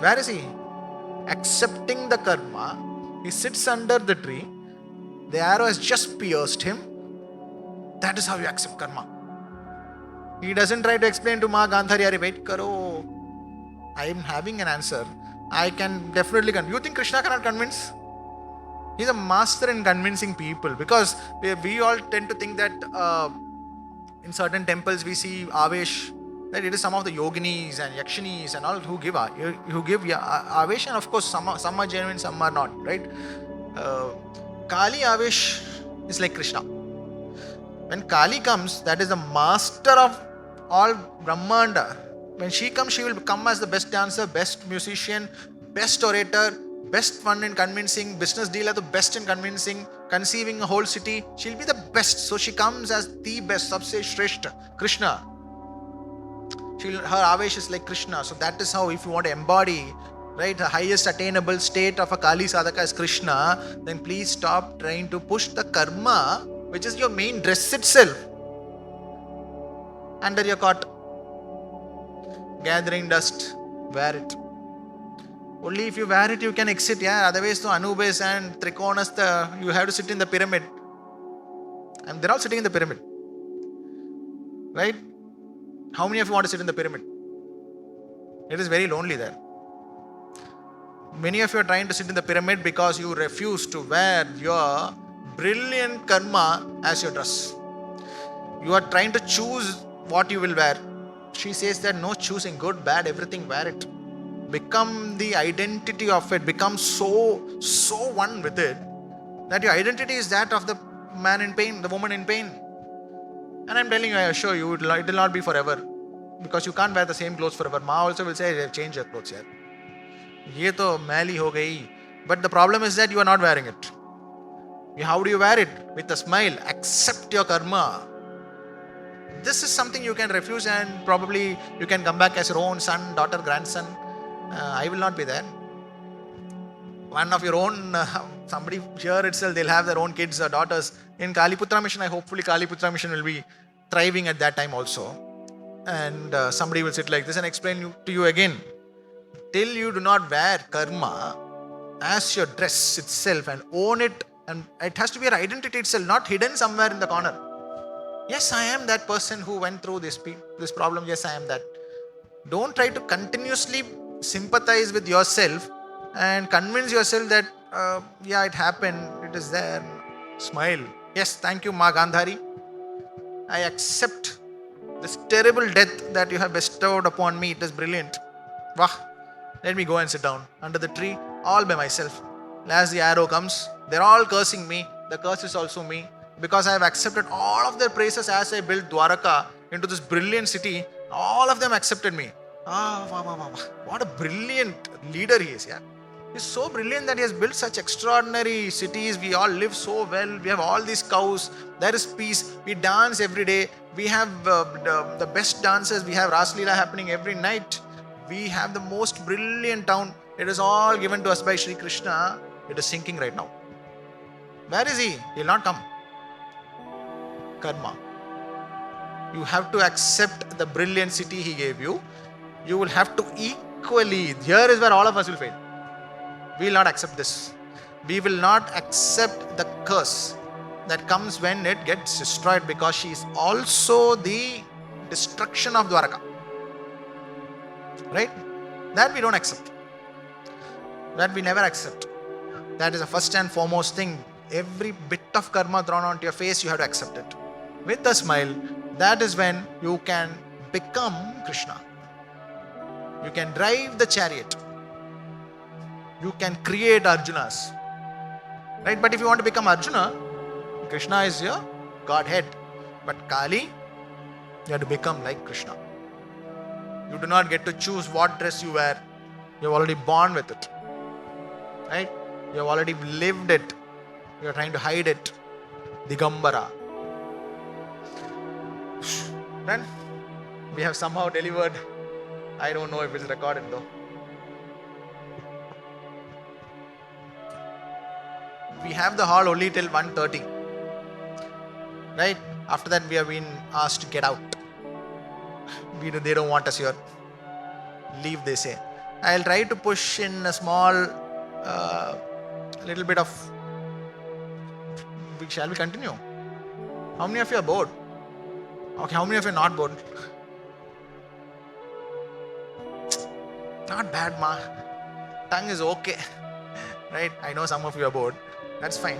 Accepting the karma. He sits under the tree. The arrow has just pierced him. That is how you accept karma. He doesn't try to explain to Maa Gandhari, wait karo. I am having an answer. I can definitely convince. You think Krishna cannot convince? He's a master in convincing people, because we all tend to think that in certain temples we see Avesh, that it is some of the yoginis and yakshinis and all who give Avesh, and of course some are genuine, some are not, right? Kali Avesh is like Krishna. When Kali comes, that is the master of all Brahmanda. When she comes, she will come as the best dancer, best musician, best orator, best fun in convincing, business dealer, the best in convincing, conceiving a whole city. She'll be the best. So she comes as the best, Sabse Shreshta, Krishna. Her Avesh is like Krishna. So that is how, if you want to embody, right, the highest attainable state of a Kali sadhaka is Krishna, then please stop trying to push the karma, which is your main dress itself, under your cot. Gathering dust, wear it. Only if you wear it, you can exit. Yeah, otherwise, to Anubis and Trikonas, you have to sit in the pyramid. And they're all sitting in the pyramid. Right? How many of you want to sit in the pyramid? It is very lonely there. Many of you are trying to sit in the pyramid because you refuse to wear your brilliant karma as your dress. You are trying to choose what you will wear. She says that no choosing, good, bad, everything, wear it. Become the identity of it. Become so one with it that your identity is that of the man in pain, the woman in pain. And I'm telling you, I assure you, it will not be forever. Because you can't wear the same clothes forever. Ma also will say, change your clothes. Ye to maili ho gayi. But the problem is that you are not wearing it. How do you wear it? With a smile. Accept your karma. This is something you can refuse, and probably you can come back as your own son, daughter, grandson. I will not be there. One of your own, somebody here itself, they'll have their own kids or daughters. In Kaliputra mission, hopefully Kaliputra mission will be thriving at that time also. And somebody will sit like this and explain to you again. Till you do not wear karma as your dress itself and own it, and it has to be your identity itself, not hidden somewhere in the corner. Yes, I am that person who went through this problem. Yes, I am that. Don't try to continuously sympathize with yourself and convince yourself that, it happened, it is there. Smile. Yes, thank you, Maa Gandhari. I accept this terrible death that you have bestowed upon me. It is brilliant. Wah. Let me go and sit down under the tree all by myself. As the arrow comes, they're all cursing me. The curse is also me. Because I have accepted all of their praises as I built Dwaraka into this brilliant city. All of them accepted me. What a brilliant leader he is. Yeah, he's so brilliant that he has built such extraordinary cities. We all live so well. We have all these cows. There is peace. We dance every day. We have the best dancers. We have Ras Leela happening every night. We have the most brilliant town. It is all given to us by Shri Krishna. It is sinking right now. Where is he? He will not come. Karma. You have to accept the brilliant city he gave you. You will have to equally. Here is where all of us will fail. We will not accept this. We will not accept the curse that comes when it gets destroyed, because she is also the destruction of Dwaraka. Right? That we don't accept. That we never accept. That is the first and foremost thing. Every bit of karma thrown onto your face, you have to accept it. With a smile, that is when you can become Krishna. You can drive the chariot. You can create Arjunas. Right? But if you want to become Arjuna, Krishna is your Godhead. But Kali, you have to become like Krishna. You do not get to choose what dress you wear. You are already born with it. Right? You have already lived it. You are trying to hide it. Digambara. Then we have somehow delivered. I don't know if it's recorded though. We have the hall only till 1:30. Right? After that we have been asked to get out. They don't want us here. Leave, they say. I'll try to push in a small little bit of. Shall we continue? How many of you are bored? Okay, how many of you are not bored? Not bad, ma. Tongue is okay. Right? I know some of you are bored. That's fine.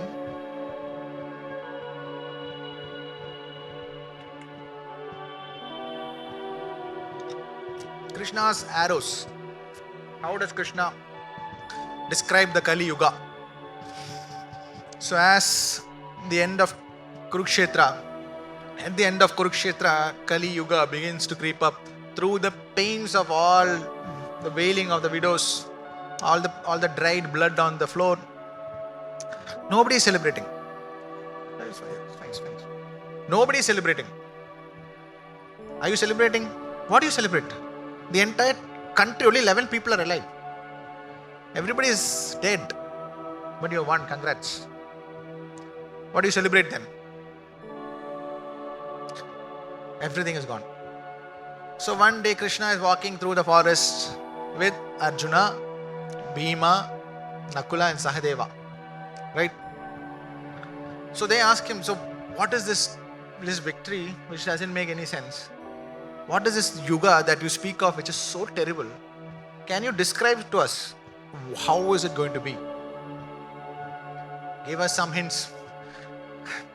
Krishna's arrows. How does Krishna describe the Kali Yuga? So as the end of Kurukshetra, at the end of Kurukshetra, Kali Yuga begins to creep up through the pains of all the wailing of the widows, all the dried blood on the floor. Nobody is celebrating. Nobody is celebrating. Are you celebrating? What do you celebrate? The entire country, only 11 people are alive. Everybody is dead. But you have won. Congrats. What do you celebrate then? Everything is gone. So one day Krishna is walking through the forest with Arjuna, Bhima, Nakula and Sahadeva. Right? So they ask him, so what is this victory which doesn't make any sense? What is this yuga that you speak of which is so terrible? Can you describe it to us? How is it going to be? Give us some hints.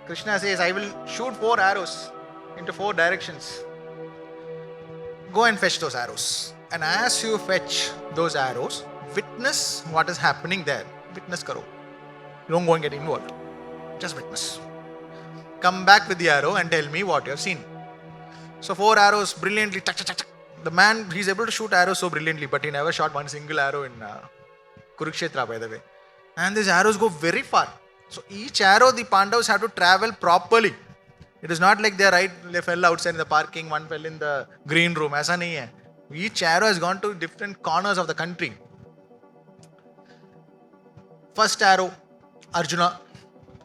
Krishna says, I will shoot 4 arrows into 4 directions. Go and fetch those arrows. And as you fetch those arrows, witness what is happening there. Witness karo. Don't go and get involved. Just witness. Come back with the arrow and tell me what you have seen. So 4 arrows brilliantly. The man, he's able to shoot arrows so brilliantly, but he never shot one single arrow in Kurukshetra, by the way. And these arrows go very far. So each arrow the Pandavas have to travel properly. It is not like they fell outside in the parking, one fell in the green room. Aisa nahi hai. Each arrow has gone to different corners of the country. First arrow, Arjuna.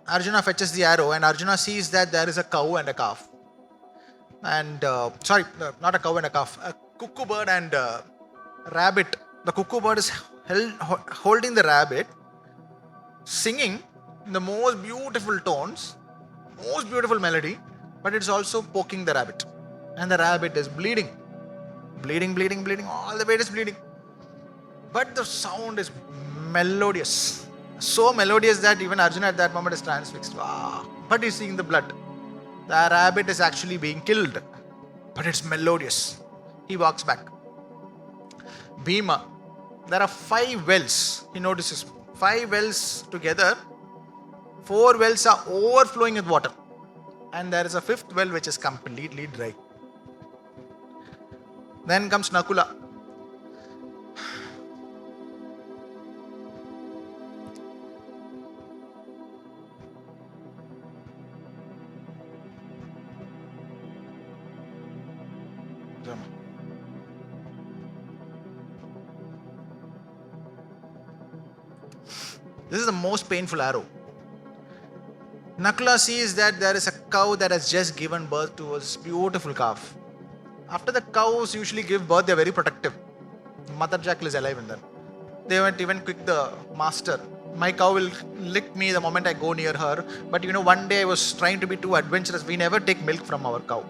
Arjuna fetches the arrow and Arjuna sees that there is a cow and a calf. And, not a cow and a calf. A cuckoo bird and a rabbit. The cuckoo bird is holding the rabbit, singing in the most beautiful tones, most beautiful melody, but it's also poking the rabbit. And the rabbit is bleeding. Bleeding, all the way it is bleeding. But the sound is melodious. So melodious that even Arjuna at that moment is transfixed. Wow. But he's seeing the blood. The rabbit is actually being killed. But it's melodious. He walks back. Bhima. There are 5 wells. He notices 5 wells together. 4 wells are overflowing with water. And there is a 5th well which is completely dry. Then comes Nakula. This is the most painful arrow. Nakula sees that there is a cow that has just given birth to a beautiful calf. After the cows usually give birth, they are very protective. Mother jackal is alive in them. They won't even quick the master. My cow will lick me the moment I go near her. But one day I was trying to be too adventurous. We never take milk from our cow.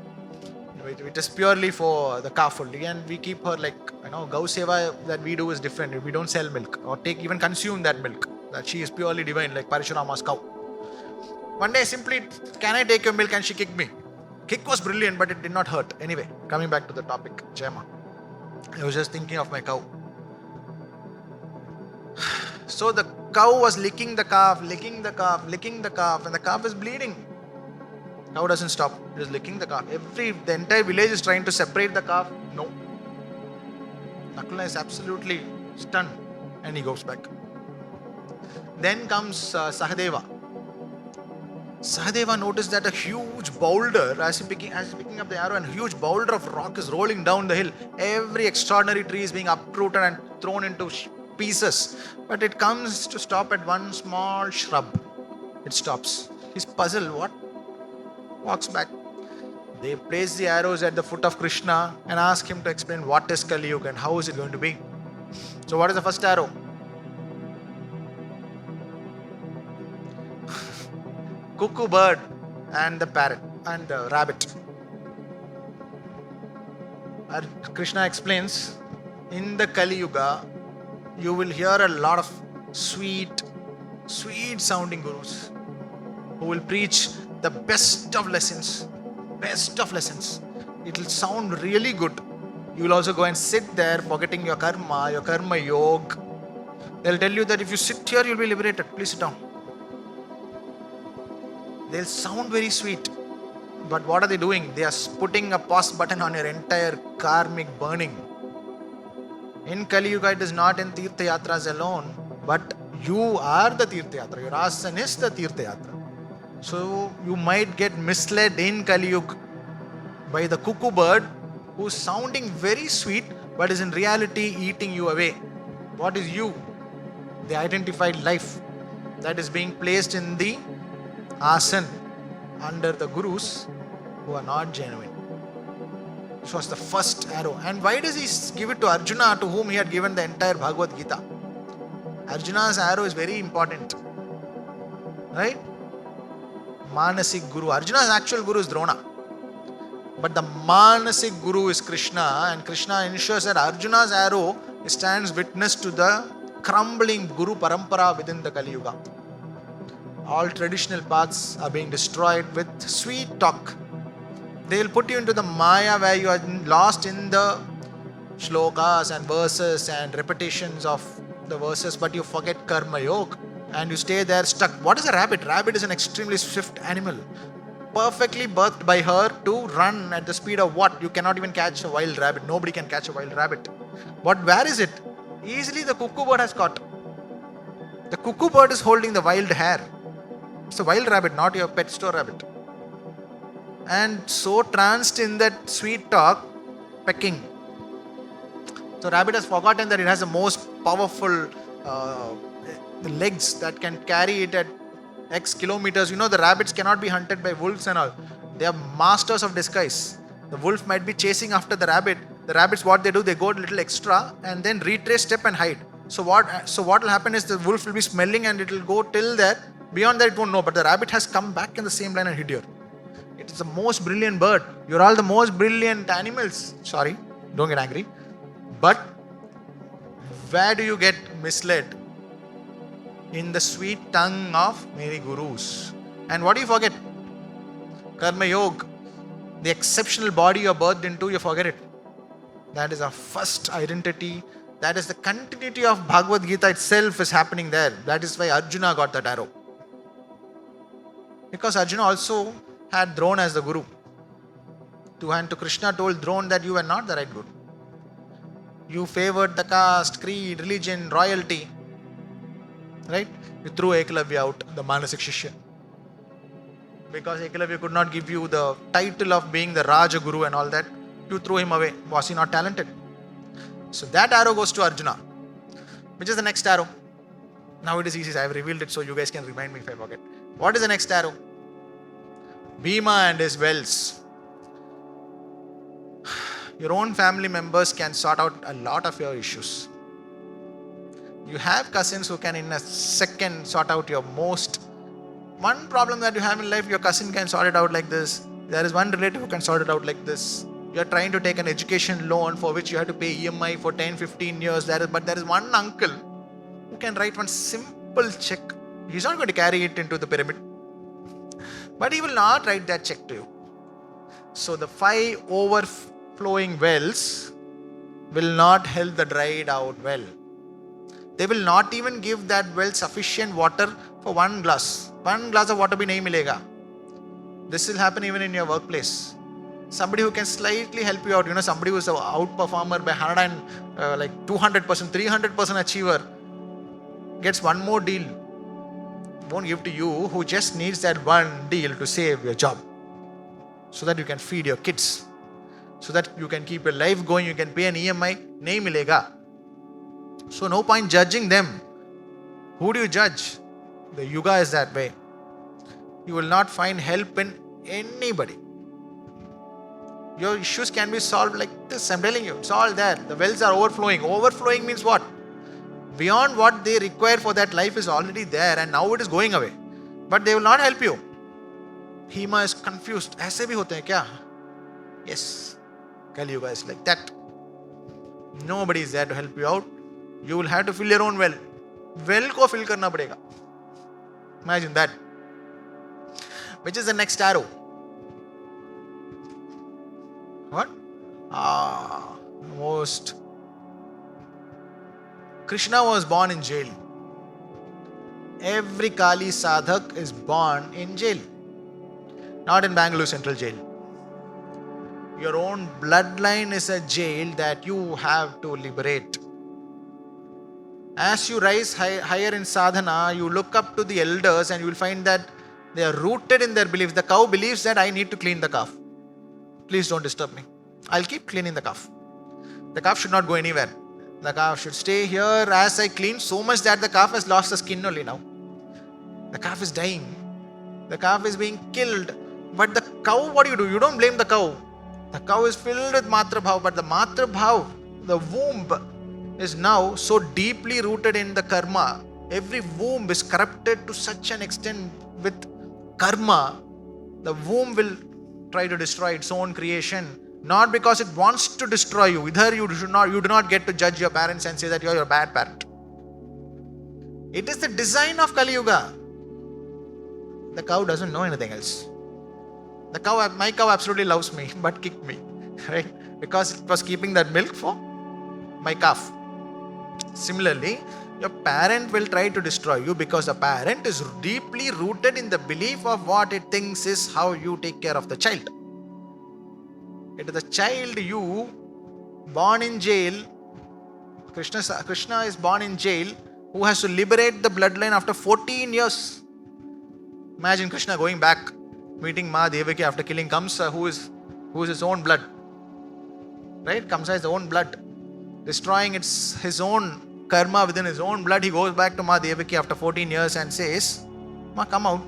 It is purely for the calf only, and we keep her Gau Seva that we do is different. We don't sell milk or even consume that milk. That she is purely divine, like Parashurama's cow. One day I simply, can I take your milk? And she kicked me. Kick was brilliant, but it did not hurt. Anyway, coming back to the topic, Jema. I was just thinking of my cow. So the cow was licking the calf, and the calf is bleeding. Cow doesn't stop. It is licking the calf. The entire village is trying to separate the calf. No. Anaghna is absolutely stunned, and he goes back. Then comes Sahadeva. Sahadeva noticed that a huge boulder, as he picking up the arrow, and a huge boulder of rock is rolling down the hill. Every extraordinary tree is being uprooted and thrown into pieces. But it comes to stop at one small shrub. It stops. He's puzzled. What? Walks back. They place the arrows at the foot of Krishna and ask him to explain what is Kaliyug and how is it going to be. So what is the first arrow? Cuckoo bird and the parrot and the rabbit. Krishna explains, in the Kali Yuga, you will hear a lot of sweet sounding gurus who will preach the best of lessons. It will sound really good. You will also go and sit there forgetting your karma yoga. They'll tell you that if you sit here, you'll be liberated. Please sit down. They'll sound very sweet. But what are they doing? They are putting a pause button on your entire karmic burning. In Kali Yuga, it is not in Tirtha Yatras alone, but you are the Tirtha Yatra. Your asan is the Tirtha Yatra. So you might get misled in Kali Yuga by the cuckoo bird who's sounding very sweet but is in reality eating you away. What is you? The identified life that is being placed in the asan under the gurus who are not genuine. This was the first arrow. And why does he give it to Arjuna, to whom he had given the entire Bhagavad Gita? Arjuna's arrow is very important. Right? Manasik Guru. Arjuna's actual Guru is Drona. But the Manasik Guru is Krishna, and Krishna ensures that Arjuna's arrow stands witness to the crumbling Guru Parampara within the Kali Yuga. All traditional paths are being destroyed with sweet talk. They will put you into the Maya where you are lost in the shlokas and verses and repetitions of the verses, but you forget Karma Yoga and you stay there stuck. What is a rabbit? Rabbit is an extremely swift animal, perfectly birthed by her to run at the speed of what? You cannot even catch a wild rabbit. Nobody can catch a wild rabbit. But where is it? Easily the cuckoo bird has caught. The cuckoo bird is holding the wild hare. It's a wild rabbit, not your pet store rabbit. And so tranced in that sweet talk, pecking. So rabbit has forgotten that it has the most powerful legs that can carry it at X kilometers. The rabbits cannot be hunted by wolves and all. They are masters of disguise. The wolf might be chasing after the rabbit. The rabbits, what they do, they go a little extra and then retrace, step and hide. So what will happen is the wolf will be smelling and it will go till there. Beyond that it won't know. But the rabbit has come back in the same line and hid here. It is the most brilliant bird. You're all the most brilliant animals. Sorry, don't get angry. But where do you get misled? In the sweet tongue of many gurus. And what do you forget? Karma Yoga. The exceptional body you're birthed into, you forget it. That is our first identity. That is the continuity of Bhagavad Gita itself is happening there. That is why Arjuna got that arrow. Because Arjuna also had Drona as the guru. And to Krishna told Drona that you were not the right guru. You favored the caste, creed, religion, royalty. Right? You threw Ekalavya out, the Manasik Shishya. Because Ekalavya could not give you the title of being the Raja Guru and all that, you threw him away. Was he not talented? So that arrow goes to Arjuna. Which is the next arrow? Now it is easy. I have revealed it so you guys can remind me if I forget. What is the next arrow? Bhima and his wells. Your own family members can sort out a lot of your issues. You have cousins who can in a second sort out your one problem that you have in life, your cousin can sort it out like this. There is one relative who can sort it out like this. You are trying to take an education loan for which you have to pay EMI for 10, 15 years. But there is one uncle who can write one simple check. He's not going to carry it into the pyramid, but he will not write that check to you. So the 5 overflowing wells will not help the dried out well. They will not even give that well sufficient water for one glass. One glass of water bhi nahi milega. This will happen even in your workplace. Somebody who can slightly help you out, somebody who is an outperformer by 200%, 300% achiever, gets one more deal. Won't give to you, who just needs that one deal to save your job. So that you can feed your kids. So that you can keep your life going, you can pay an EMI, nahi milega. So no point judging them. Who do you judge? The Yuga is that way. You will not find help in anybody. Your issues can be solved like this. I'm telling you, it's all there. The wells are overflowing. Overflowing means what? Beyond what they require for that life is already there and now it is going away. But they will not help you. Hema is confused. ऐसे भी होते हैं क्या? Yes. Kali Yuga is like that. Nobody is there to help you out. You will have to fill your own well. Well को fill करना पड़ेगा. Imagine that. Which is the next arrow? What? Most. Krishna was born in jail. Every Kali sadhak is born in jail. Not in Bengaluru Central Jail. Your own bloodline is a jail that you have to liberate. As you rise higher in sadhana, you look up to the elders and you will find that they are rooted in their beliefs. The cow believes that I need to clean the calf. Please don't disturb me. I'll keep cleaning the calf. The calf should not go anywhere. The calf should stay here as I clean so much that the calf has lost the skin only now. The calf is dying. The calf is being killed. But the cow, what do? You don't blame the cow. The cow is filled with matra bhav, but the matra bhav, the womb, is now so deeply rooted in the karma. Every womb is corrupted to such an extent with karma. The womb will try to destroy its own creation, not because it wants to destroy you. Either you do not get to judge your parents and say that you are a bad parent. It is the design of Kali Yuga. The cow doesn't know anything else. My cow absolutely loves me, but kicked me, right? Because it was keeping that milk for my calf. Similarly, your parent will try to destroy you because the parent is deeply rooted in the belief of what it thinks is how you take care of the child. It is the child born in jail. Krishna is born in jail, who has to liberate the bloodline after 14 years. Imagine Krishna going back, meeting Maa Devaki after killing Kamsa, who is his own blood. Right? Kamsa is his own blood. Destroying his own karma within his own blood. He goes back to Maa Devaki after 14 years and says, Ma, come out.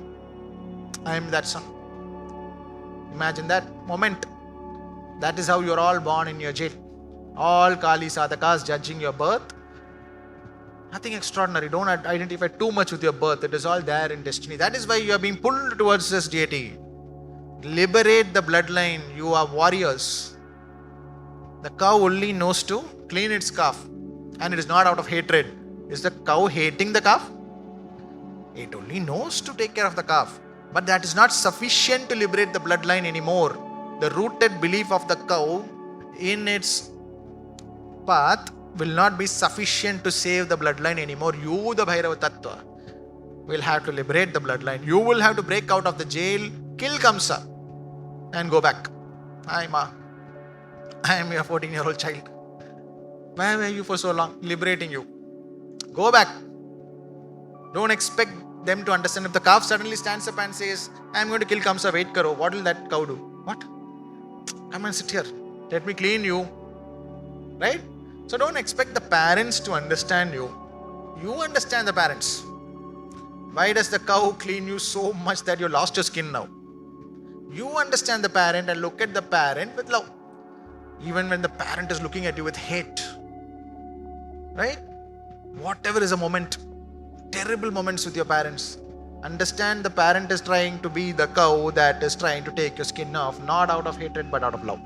I am that son. Imagine that moment. That is how you are all born in your jail. All Kali sadhakas judging your birth. Nothing extraordinary. Don't identify too much with your birth. It is all there in destiny. That is why you are being pulled towards this deity. Liberate the bloodline. You are warriors. The cow only knows to clean its calf. And it is not out of hatred. Is the cow hating the calf? It only knows to take care of the calf. But that is not sufficient to liberate the bloodline anymore. The rooted belief of the cow in its path will not be sufficient to save the bloodline anymore. You, the Bhairava Tattva, will have to liberate the bloodline. You will have to break out of the jail, kill Kamsa, and go back. Hi, Ma. I am your 14-year-old child. Where were you for so long? Liberating you. Go back. Don't expect them to understand. If the calf suddenly stands up and says, I am going to kill Kamsa, wait karo. What will that cow do? What? Come and sit here. Let me clean you. Right? So don't expect the parents to understand you. You understand the parents. Why does the cow clean you so much that you lost your skin now? You understand the parent and look at the parent with love. Even when the parent is looking at you with hate. Right? Whatever is a moment, terrible moments with your parents. Understand the parent is trying to be the cow that is trying to take your skin off, not out of hatred but out of love.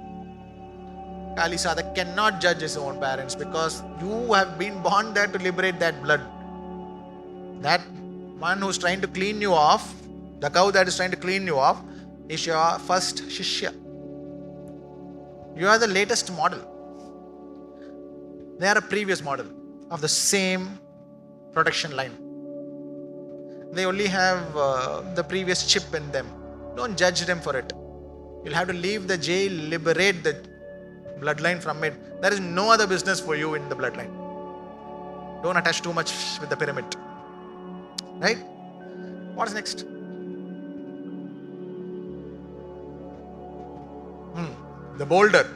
Kali Sadhak cannot judge his own parents because you have been born there to liberate that blood. That one who's trying to clean you off, the cow that is trying to clean you off, is your first Shishya. You are the latest model. They are a previous model of the same production line. They only have the previous chip in them. Don't judge them for it. You'll have to leave the jail, liberate the bloodline from it. There is no other business for you in the bloodline. Don't attach too much with the pyramid. Right? What is next? The boulder.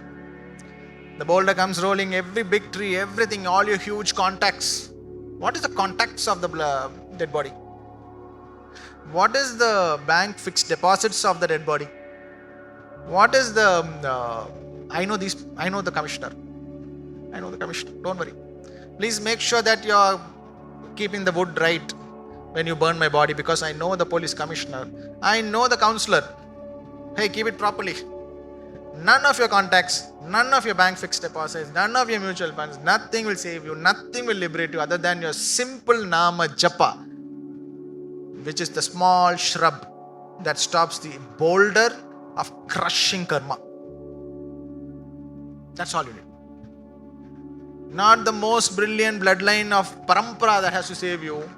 The boulder comes rolling, every big tree, everything, all your huge contacts. What is the contacts of the dead body? What is the bank fixed deposits of the dead body? What is the... I know the commissioner. Don't worry. Please make sure that you are keeping the wood right when you burn my body, because I know the police commissioner. I know the counselor. Hey, keep it properly. None of your contacts, none of your bank fixed deposits, none of your mutual funds, nothing will save you, nothing will liberate you other than your simple Nama Japa, which is the small shrub that stops the boulder of crushing karma. That's all you need. Not the most brilliant bloodline of parampara that has to save you.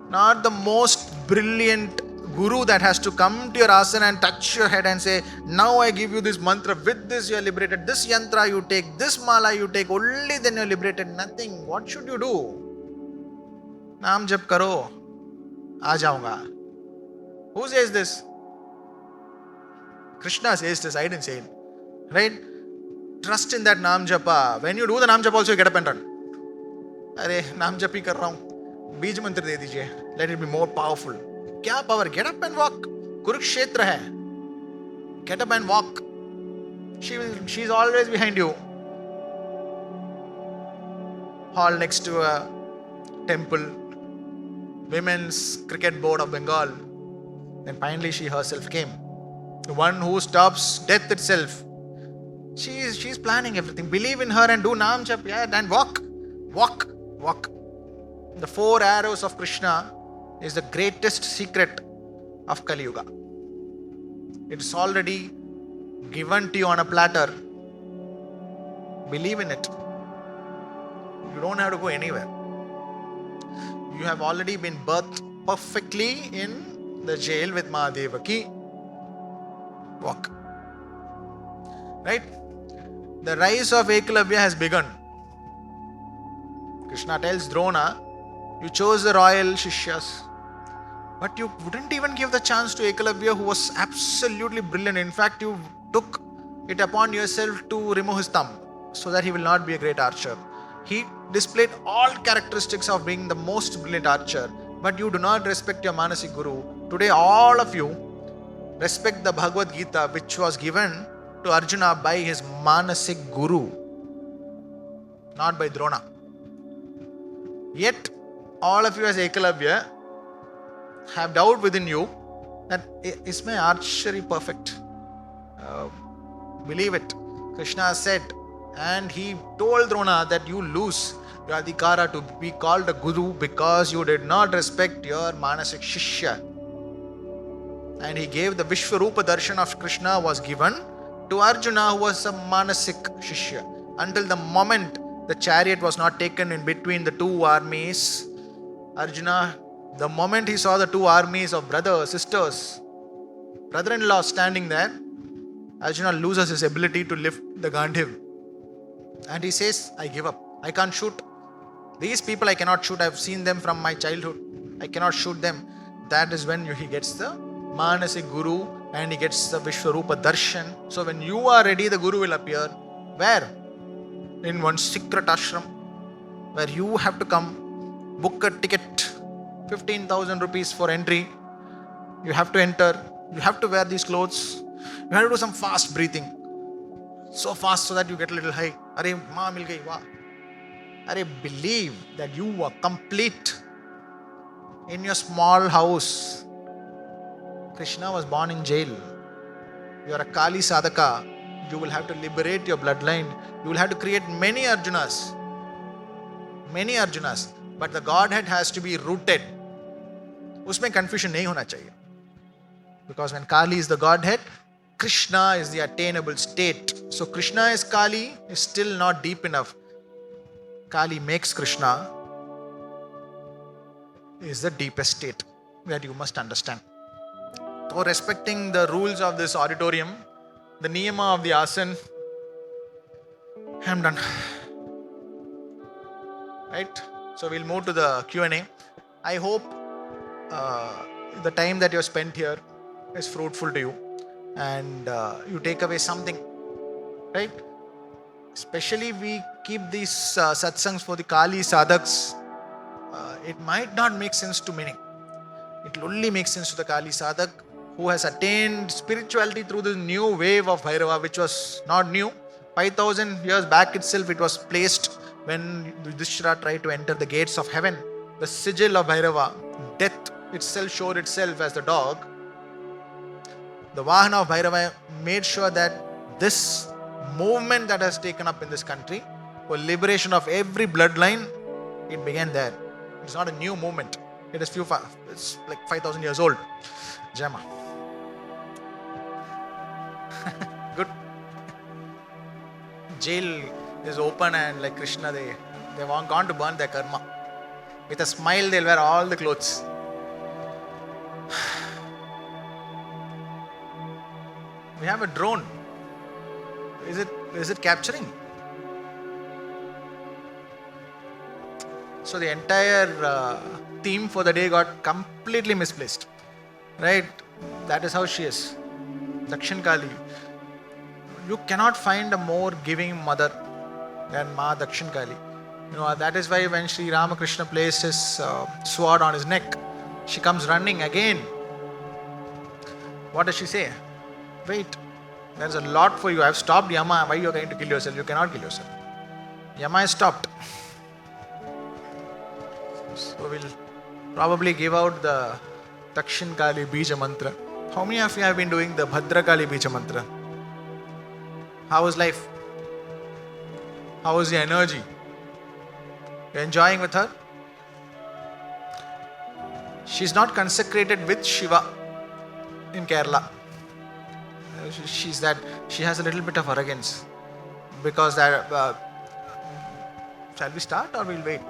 Not the most brilliant guru that has to come to your asana and touch your head and say, now I give you this mantra, with this you are liberated, this yantra you take, this mala you take, only then you are liberated. Nothing. What should you do? Naam jap karo, aa jaunga. Who says this? Krishna says this, I didn't say it. Right? Trust in that Naam Japa. When you do the Naam Japa also, you get up and run. Arey, Naam Jap hi kar raha hu. Beej mantra de dijiye. Let it be more powerful. Kya power? Get up and walk. Kurukshetra hai. Get up and walk. She's always behind you. Hall next to a temple. Women's Cricket Board of Bengal. Then finally she herself came. The one who stops death itself. She's planning everything. Believe in her and do Naam Jap, and walk. The 4 arrows of Krishna is the greatest secret of Kali Yuga. It is already given to you on a platter. Believe in it. You don't have to go anywhere. You have already been birthed perfectly in the jail with Mahadevaki. Walk. Right? The rise of Ekalavya has begun. Krishna tells Drona, you chose the royal Shishyas, but you wouldn't even give the chance to Ekalavya, who was absolutely brilliant. In fact, you took it upon yourself to remove his thumb so that he will not be a great archer. He displayed all characteristics of being the most brilliant archer, but you do not respect your Manasik Guru. Today, all of you respect the Bhagavad Gita, which was given to Arjuna by his Manasik Guru, not by Drona. Yet, all of you as Ekalavya have doubt within you that, is my archery perfect? Believe it. Krishna said, and he told Drona that you lose your adhikara to be called a guru because you did not respect your Manasik Shishya. And he gave the Vishwarupa darshan of Krishna was given to Arjuna, who was a Manasik Shishya. Until the moment the chariot was not taken in between the 2 armies, Arjuna, the moment he saw the 2 armies of brothers, sisters, brother-in-law standing there, Arjuna loses his ability to lift the Gandhiv. And he says, I give up. I can't shoot. These people I cannot shoot. I've seen them from my childhood. I cannot shoot them. That is when he gets the Manasik Guru and he gets the Vishwarupa darshan. So when you are ready, the Guru will appear. Where? In one secret ashram, where you have to come, book a ticket, 15,000 rupees for entry. You have to enter. You have to wear these clothes. You have to do some fast breathing. so fast so that you get a little high. Arey, maa mil gayi, wah. Arey, believe that you are complete in your small house. Krishna was born in jail. You are a Kali Sadhaka. You will have to liberate your bloodline. You will have to create many Arjunas. Many Arjunas. But the Godhead has to be rooted. Usme confusion nahi hona chahiye. Because when Kali is the Godhead, Krishna is the attainable state. So Krishna is Kali is still not deep enough. Kali makes Krishna is the deepest state that you must understand. So respecting the rules of this auditorium, the niyama of the asan, I am done. Right? So we'll move to the Q&A. I hope the time that you have spent here is fruitful to you and you take away something. Right? Especially we keep these satsangs for the Kali sadhaks. It might not make sense to many. It will only make sense to the Kali sadhak who has attained spirituality through this new wave of Bhairava, which was not new. 5,000 years back itself, it was placed when Yudhisthira tried to enter the gates of heaven. The sigil of Bhairava, death itself showed itself as the dog. The Vahana of Bhairava made sure that this movement that has taken up in this country for liberation of every bloodline, it began there. It's not a new movement. It's like 5,000 years old. Jama. Good. Jail is open and like Krishna, they've gone to burn their karma. With a smile, they'll wear all the clothes. We have a drone. Is it capturing? So the entire theme for the day got completely misplaced. Right? That is how she is. Dakshin Kali. You cannot find a more giving mother than Maa Dakshin Kali. That is why when Sri Ramakrishna placed his sword on his neck, she comes running again. What does she say? Wait, there is a lot for you. I have stopped Yama. Why you are going to kill yourself? You cannot kill yourself. Yama is stopped. So we'll probably give out the Dakshin Kali Bija Mantra. How many of you have been doing the Bhadra Kali Bija Mantra? How is life? How is the energy? You're enjoying with her? She's not consecrated with Shiva in Kerala. She has a little bit of arrogance. Because that... shall we start or we'll wait?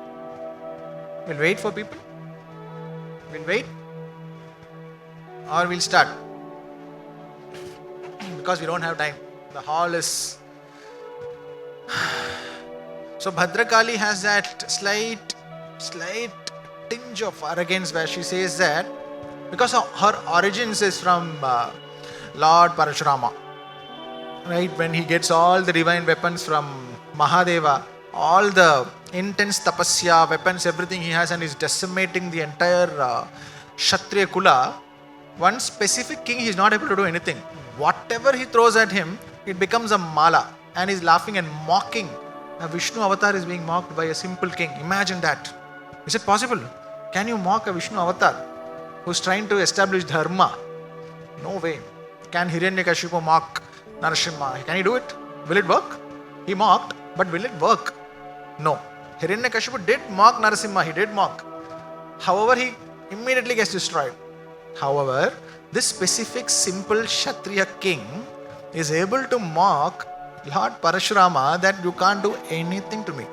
We'll wait for people? We'll wait? Or we'll start? Because we don't have time. The hall is... So Bhadrakali has that slight tinge of arrogance where she says that because her origins is from Lord Parashurama. Right? When he gets all the divine weapons from Mahadeva, all the intense tapasya, weapons, everything he has, and is decimating the entire Kshatriya Kula, one specific king, he is not able to do anything. Whatever he throws at him, it becomes a mala, and he's laughing and mocking. A Vishnu avatar is being mocked by a simple king. Imagine that. Is it possible? Can you mock a Vishnu avatar who's trying to establish Dharma? No way. Can Hiranyakashipu mock Narasimha? Can he do it? Will it work? He mocked, but will it work? No. Hiranyakashipu did mock Narasimha. He did mock. However, he immediately gets destroyed. However, this specific simple Kshatriya king is able to mock Lord Parashurama that you can't do anything to me.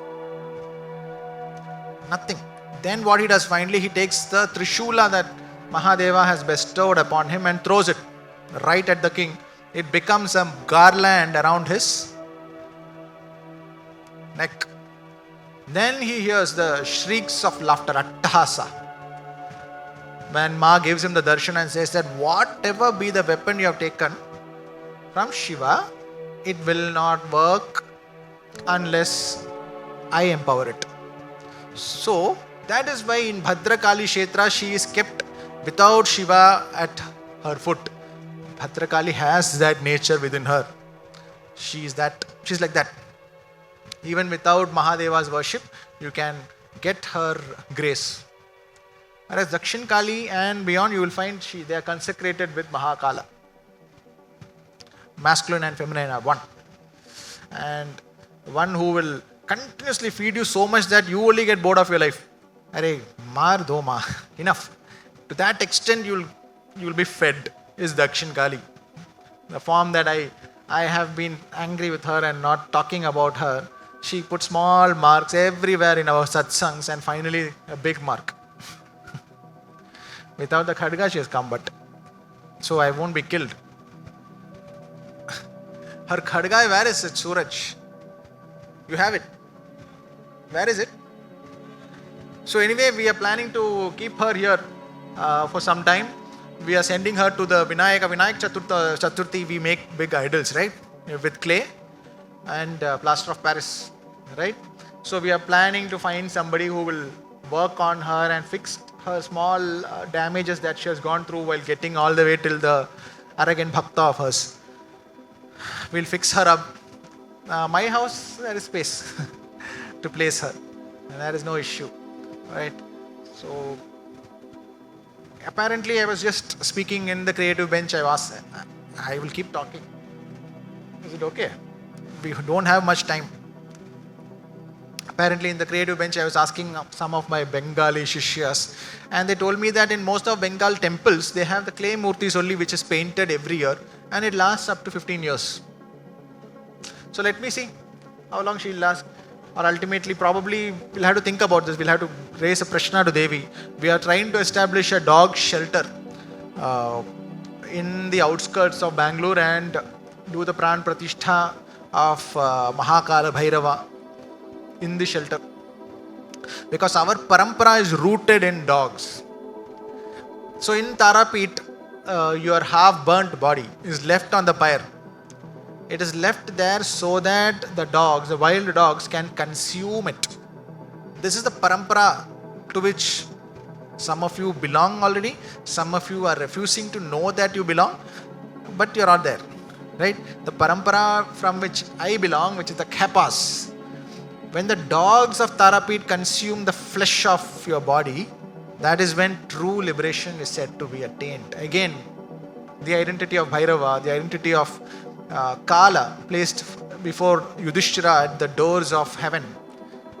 Nothing. Then what he does finally, he takes the Trishula that Mahadeva has bestowed upon him and throws it right at the king. It becomes a garland around his neck. Then he hears the shrieks of laughter, attahasa. When Ma gives him the darshan and says that whatever be the weapon you have taken from Shiva, it will not work unless I empower it. So, that is why in Bhadrakali Kshetra she is kept without Shiva at her foot. Bhadrakali has that nature within her. She's like that. Even without Mahadeva's worship, you can get her grace. Whereas Dakshin Kali and beyond, you will find they are consecrated with Mahakala. Masculine and feminine are one. And one who will continuously feed you so much that you only get bored of your life. Arey, maar do ma. Enough. To that extent, you will be fed, is Dakshin Kali. The form that I have been angry with her and not talking about her. She put small marks everywhere in our satsangs and finally a big mark. Without the khadga she has come, but so I won't be killed. Her khadga, where is it, Suraj? You have it. Where is it? So anyway, we are planning to keep her here for some time. We are sending her to the Vinayak Chaturthi. We make big idols, right? With clay and plaster of Paris, right? So we are planning to find somebody who will work on her and fix her small damages that she has gone through while getting all the way till the arrogant Bhakta of hers. We'll fix her up. My house, there is space to place her. And there is no issue, right? So apparently I was just speaking in the creative bench. I will keep talking. Is it okay? We don't have much time. Apparently in the creative bench I was asking some of my Bengali Shishyas, and they told me that in most of Bengal temples they have the clay murtis only, which is painted every year and it lasts up to 15 years. So let me see how long she'll last. Or ultimately probably we'll have to think about this. We'll have to raise a prashna to Devi. We are trying to establish a dog shelter in the outskirts of Bengaluru and do the pran pratishtha of Mahakala Bhairava in the shelter. Because our parampara is rooted in dogs. So in Tarapit, your half burnt body is left on the pyre. It is left there so that the wild dogs can consume it. This is the parampara to which some of you belong already. Some of you are refusing to know that you belong, but you're not there, right? The parampara from which I belong, which is the Khepas. When the dogs of Tarapit consume the flesh of your body, that is when true liberation is said to be attained. Again, the identity of Bhairava, the identity of Kala placed before Yudhisthira at the doors of heaven.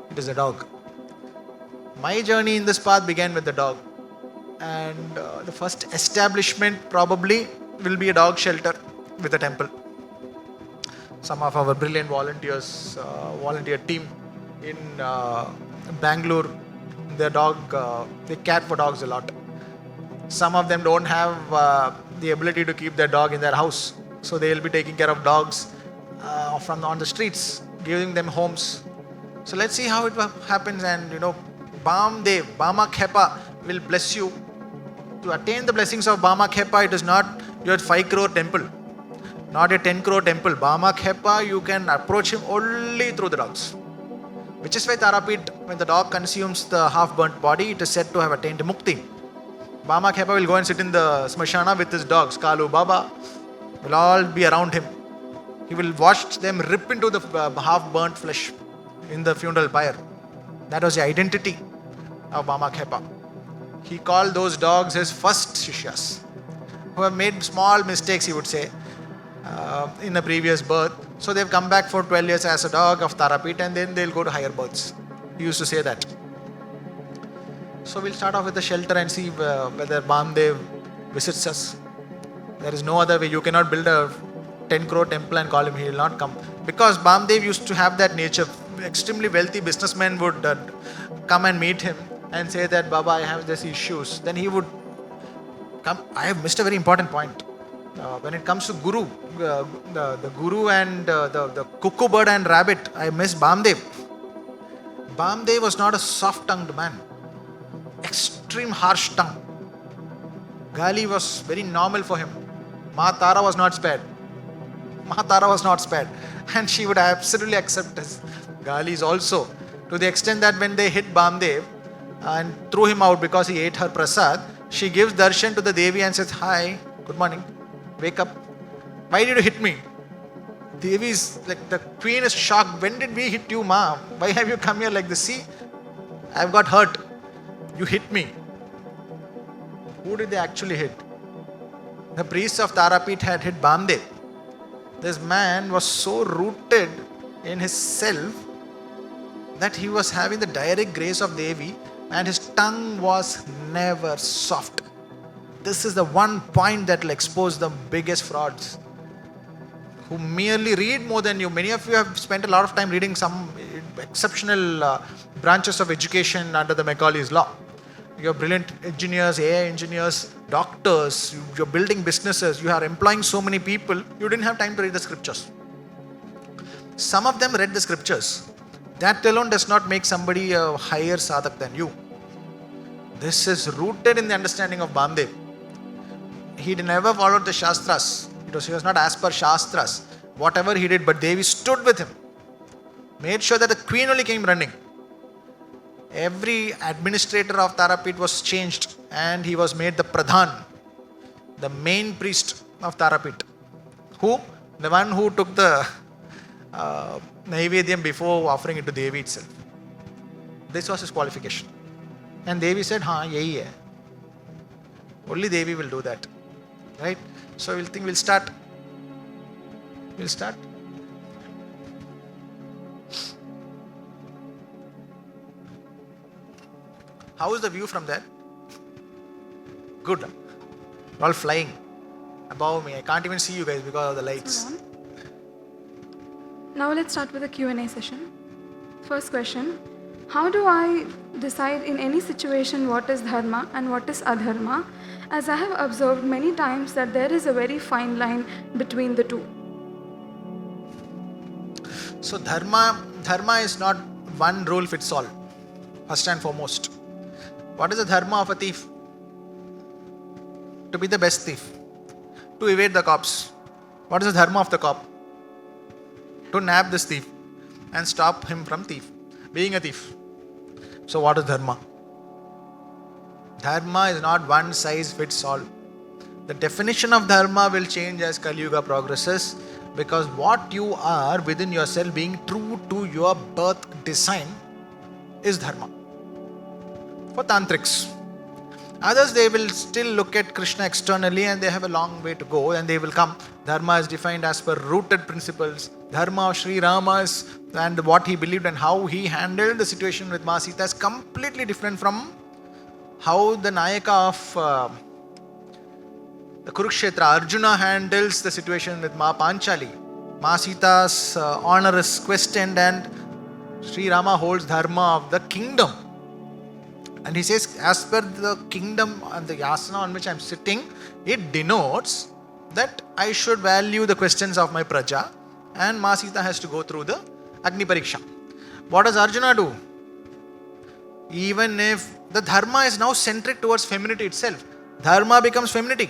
It is a dog. My journey in this path began with the dog. And the first establishment probably will be a dog shelter with a temple. Some of our brilliant volunteer team in Bengaluru, they care for dogs a lot. Some of them don't have the ability to keep their dog in their house. So they will be taking care of dogs on the streets, giving them homes. So let's see how it happens. And Bamdev, Bama Khepa will bless you. To attain the blessings of Bama Khepa, it is not your 5 crore temple, not a 10 crore temple. Bama Khepa, you can approach him only through the dogs. Which is why Tarapit, when the dog consumes the half-burnt body, it is said to have attained Mukti. Bama Khepa will go and sit in the smashana with his dogs. Kalu, Baba will all be around him. He will watch them rip into the half-burnt flesh in the funeral pyre. That was the identity of Bama Khepa. He called those dogs his first Shishyas, who have made small mistakes, he would say, in a previous birth. So they've come back for 12 years as a dog of Tarapit, and then they'll go to higher births. He used to say that. So we'll start off with the shelter and see whether Bamdev visits us. There is no other way. You cannot build a 10 crore temple and call him. He will not come. Because Bamdev used to have that nature. Extremely wealthy businessmen would come and meet him and say that, Baba, I have these issues. Then he would come. I have missed a very important point. When it comes to Guru, the Guru and the cuckoo bird and rabbit, I miss Bamdev. Bamdev was not a soft-tongued man. Extreme harsh tongue. Gali was very normal for him. Maa Tara was not spared. And she would absolutely accept his Galis also. To the extent that when they hit Bamdev and threw him out because he ate her prasad, she gives darshan to the Devi and says, "Hi, good morning, wake up. Why did you hit me?" Devi is like, the queen is shocked. When did we hit you, Ma? Why have you come here like this? See, I've got hurt. You hit me. Who did they actually hit? The priests of Tarapit had hit Bamdev. This man was so rooted in his self that he was having the direct grace of Devi and his tongue was never soft. This is the one point that will expose the biggest frauds, who merely read more than you. Many of you have spent a lot of time reading some exceptional branches of education under the Maa Kali's law. You're brilliant engineers, AI engineers, doctors, you're building businesses, you are employing so many people, you didn't have time to read the scriptures. Some of them read the scriptures. That alone does not make somebody a higher sadhak than you. This is rooted in the understanding of Bamdev. He never followed the Shastras. He was not as per Shastras. Whatever he did, but Devi stood with him. Made sure that the queen only came running. Every administrator of Tarapit was changed and he was made the Pradhan, the main priest of Tarapit. Who? The one who took the Naivedyam before offering it to Devi itself. This was his qualification. And Devi said, yahi hai. Only Devi will do that. Right? So we'll start. We'll start. How is the view from there? Good. You're all flying above me. I can't even see you guys because of the lights. Now let's start with the Q&A session. First question. How do I decide in any situation what is Dharma and what is Adharma? As I have observed many times that there is a very fine line between the two. So Dharma is not one rule fits all. First and foremost. What is the Dharma of a thief? To be the best thief. To evade the cops. What is the Dharma of the cop? To nab this thief and stop him from being a thief. So what is Dharma? Dharma is not one size fits all. The definition of Dharma will change as Kali Yuga progresses, because what you are within yourself, being true to your birth design, is Dharma. For Tantrics. Others, they will still look at Krishna externally and they have a long way to go and they will come. Dharma is defined as per rooted principles. Dharma of Sri Rama's and what he believed and how he handled the situation with Maa Sita is completely different from how the Nayaka of the Kurukshetra, Arjuna, handles the situation with Maa Panchali. Maa Sita's honor is questioned and Sri Rama holds Dharma of the kingdom. And he says, as per the kingdom and the asana on which I am sitting, it denotes that I should value the questions of my praja, and Maa Sita has to go through the Agni Pariksha. What does Arjuna do? Even if the Dharma is now centric towards femininity itself, Dharma becomes femininity.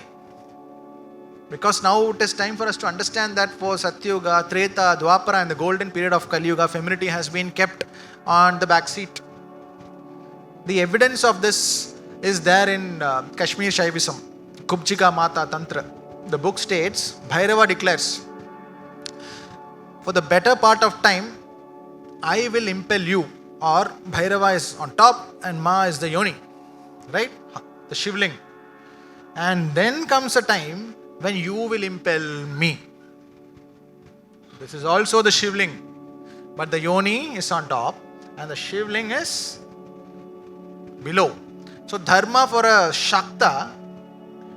Because now it is time for us to understand that for Satyuga, Treta, Dwapara and the golden period of Kali Yuga, femininity has been kept on the back seat. The evidence of this is there in Kashmir Shaivism, Kubchika Mata Tantra. The book states, Bhairava declares, for the better part of time, I will impel you, or Bhairava is on top and Ma is the Yoni, right? The Shivling. And then comes a time when you will impel me. This is also the Shivling, but the Yoni is on top and the Shivling is below. So Dharma for a Shakta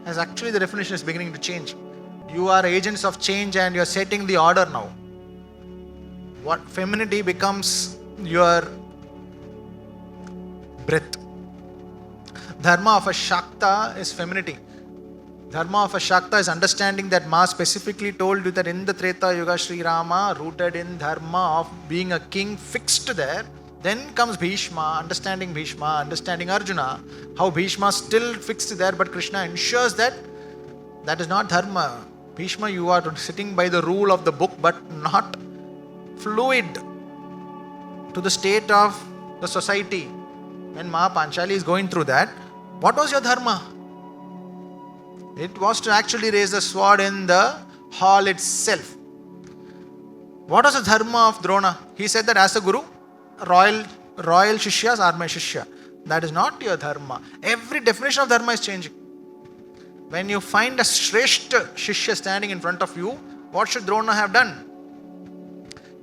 has actually, the definition is beginning to change. You are agents of change and you are setting the order now. What femininity becomes your breath. Dharma of a Shakta is femininity. Dharma of a Shakta is understanding that Ma specifically told you that in the Treta Yuga, Sri Rama, rooted in Dharma of being a king fixed there. Then comes Bhishma, understanding Arjuna, how Bhishma still fixed there, but Krishna ensures that that is not Dharma. Bhishma, you are sitting by the rule of the book, but not fluid to the state of the society. When Maa Panchali is going through that, what was your Dharma? It was to actually raise the sword in the hall itself. What was the dharma of Drona? He said that as a guru, royal shishyas are my shishya. That is not your dharma. Every definition of dharma is changing. When you find a Shreshta Shishya standing in front of you, what should Drona have done?